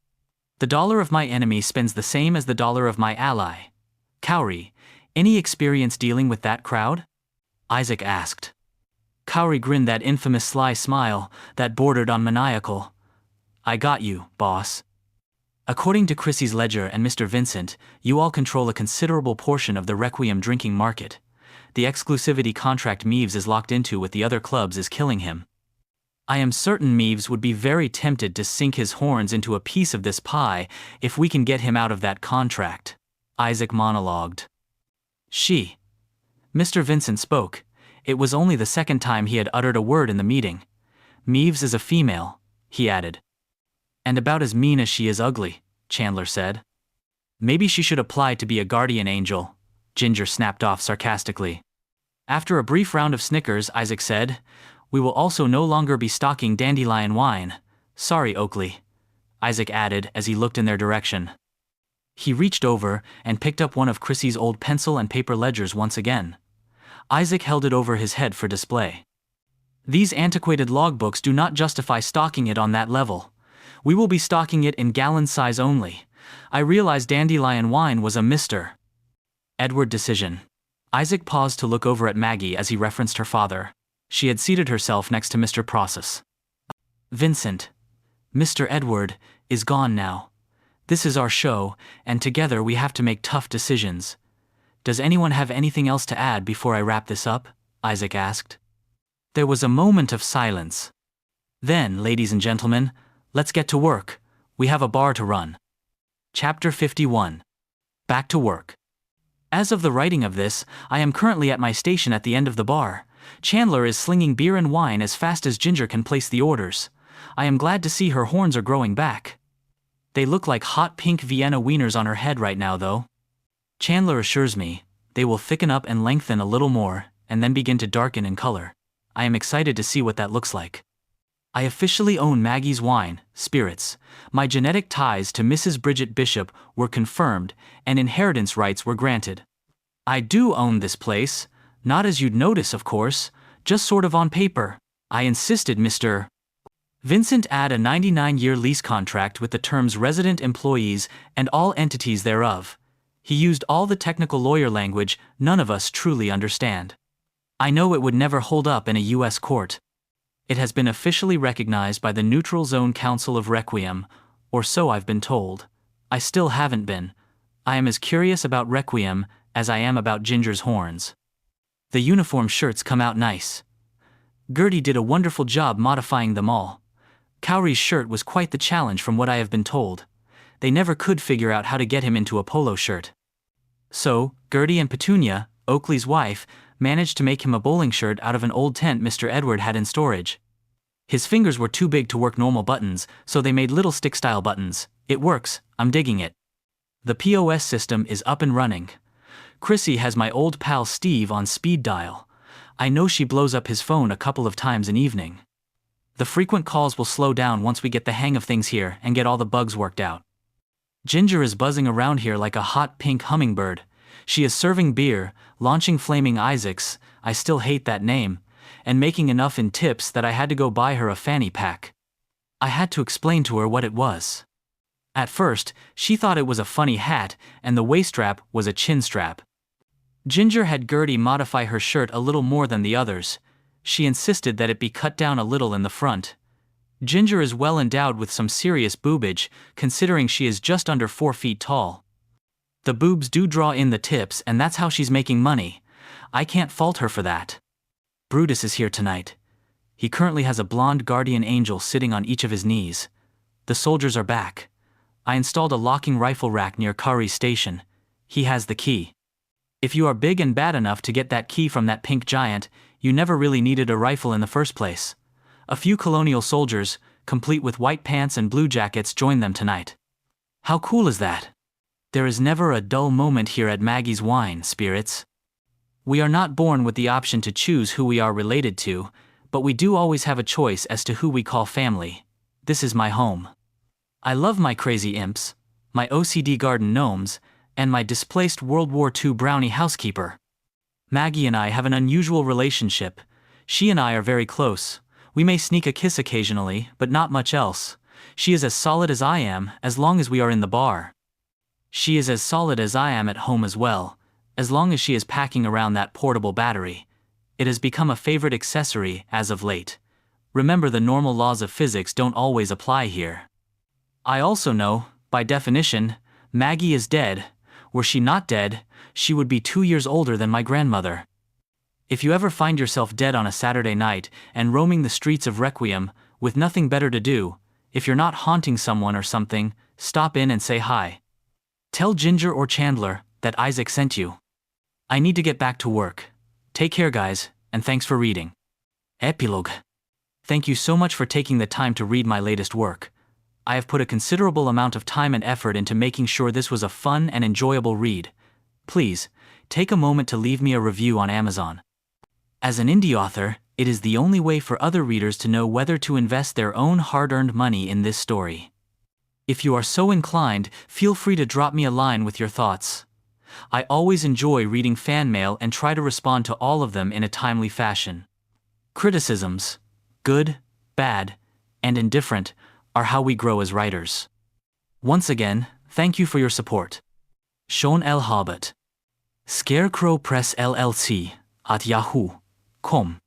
The dollar of my enemy spends the same as the dollar of my ally. Cowrie, any experience dealing with that crowd? Isaac asked. Cowrie grinned that infamous sly smile that bordered on maniacal. I got you, boss. According to Chrissy's ledger and Mr. Vincent, you all control a considerable portion of the Requiem drinking market. The exclusivity contract Meaves is locked into with the other clubs is killing him. I am certain Meaves would be very tempted to sink his horns into a piece of this pie if we can get him out of that contract, Isaac monologued. Mr. Vincent spoke. It was only the second time he had uttered a word in the meeting. Meaves is a female, he added. And about as mean as she is ugly, Chandler said. Maybe she should apply to be a guardian angel, Ginger snapped off sarcastically. After a brief round of snickers, Isaac said, We will also no longer be stocking Dandelion wine. Sorry, Oakley, Isaac added as he looked in their direction. He reached over and picked up one of Chrissy's old pencil and paper ledgers once again. Isaac held it over his head for display. These antiquated logbooks do not justify stocking it on that level. We will be stocking it in gallon size only. I realized dandelion wine was a Mr. Edward decision. Isaac paused to look over at Maggie as he referenced her father. She had seated herself next to Mr. Process. Vincent, Mr. Edward, is gone now. This is our show, and together we have to make tough decisions. Does anyone have anything else to add before I wrap this up? Isaac asked. There was a moment of silence. Then, ladies and gentlemen, let's get to work. We have a bar to run. Chapter 51. Back to work. As of the writing of this, I am currently at my station at the end of the bar. Chandler is slinging beer and wine as fast as Ginger can place the orders. I am glad to see her horns are growing back. They look like hot pink Vienna wieners on her head right now though. Chandler assures me, they will thicken up and lengthen a little more, and then begin to darken in color. I am excited to see what that looks like. I officially own Maggie's Wine, Spirits. My genetic ties to Mrs. Bridget Bishop were confirmed, and inheritance rights were granted. I do own this place, not as you'd notice of course, just sort of on paper. I insisted Mr. Vincent add a 99-year lease contract with the terms resident employees and all entities thereof. He used all the technical lawyer language none of us truly understand. I know it would never hold up in a U.S. court. It has been officially recognized by the Neutral Zone Council of Requiem, or so I've been told. I still haven't been. I am as curious about Requiem as I am about Ginger's horns. The uniform shirts come out nice. Gertie did a wonderful job modifying them all. Cowrie's shirt was quite the challenge from what I have been told. They never could figure out how to get him into a polo shirt. So, Gertie and Petunia, Oakley's wife, managed to make him a bowling shirt out of an old tent Mr. Edward had in storage. His fingers were too big to work normal buttons, so they made little stick-style buttons. It works, I'm digging it. The POS system is up and running. Chrissy has my old pal Steve on speed dial. I know she blows up his phone a couple of times an evening. The frequent calls will slow down once we get the hang of things here and get all the bugs worked out. Ginger is buzzing around here like a hot pink hummingbird. She is serving beer, launching Flaming Isaacs, I still hate that name, and making enough in tips that I had to go buy her a fanny pack. I had to explain to her what it was. At first, she thought it was a funny hat and the waist strap was a chin strap. Ginger had Gertie modify her shirt a little more than the others. She insisted that it be cut down a little in the front. Ginger is well endowed with some serious boobage, considering she is just under 4 feet tall. The boobs do draw in the tips and that's how she's making money. I can't fault her for that. Brutus is here tonight. He currently has a blonde guardian angel sitting on each of his knees. The soldiers are back. I installed a locking rifle rack near Kari's station. He has the key. If you are big and bad enough to get that key from that pink giant, you never really needed a rifle in the first place. A few colonial soldiers, complete with white pants and blue jackets, joined them tonight. How cool is that? There is never a dull moment here at Maggie's Wine, Spirits. We are not born with the option to choose who we are related to, but we do always have a choice as to who we call family. This is my home. I love my crazy imps, my OCD garden gnomes, and my displaced World War II brownie housekeeper. Maggie and I have an unusual relationship. She and I are very close. We may sneak a kiss occasionally, but not much else. She is as solid as I am, as long as we are in the bar. She is as solid as I am at home as well, as long as she is packing around that portable battery. It has become a favorite accessory as of late. Remember, the normal laws of physics don't always apply here. I also know, by definition, Maggie is dead. Were she not dead, she would be 2 years older than my grandmother. If you ever find yourself dead on a Saturday night and roaming the streets of Requiem with nothing better to do, if you're not haunting someone or something, stop in and say hi. Tell Ginger or Chandler that Isaac sent you. I need to get back to work. Take care, guys, and thanks for reading. Epilogue. Thank you so much for taking the time to read my latest work. I have put a considerable amount of time and effort into making sure this was a fun and enjoyable read. Please, take a moment to leave me a review on Amazon. As an indie author, it is the only way for other readers to know whether to invest their own hard-earned money in this story. If you are so inclined, feel free to drop me a line with your thoughts. I always enjoy reading fan mail and try to respond to all of them in a timely fashion. Criticisms, good, bad, and indifferent, are how we grow as writers. Once again, thank you for your support. Sean L. Hobbit. Scarecrow Press LLC at yahoo.com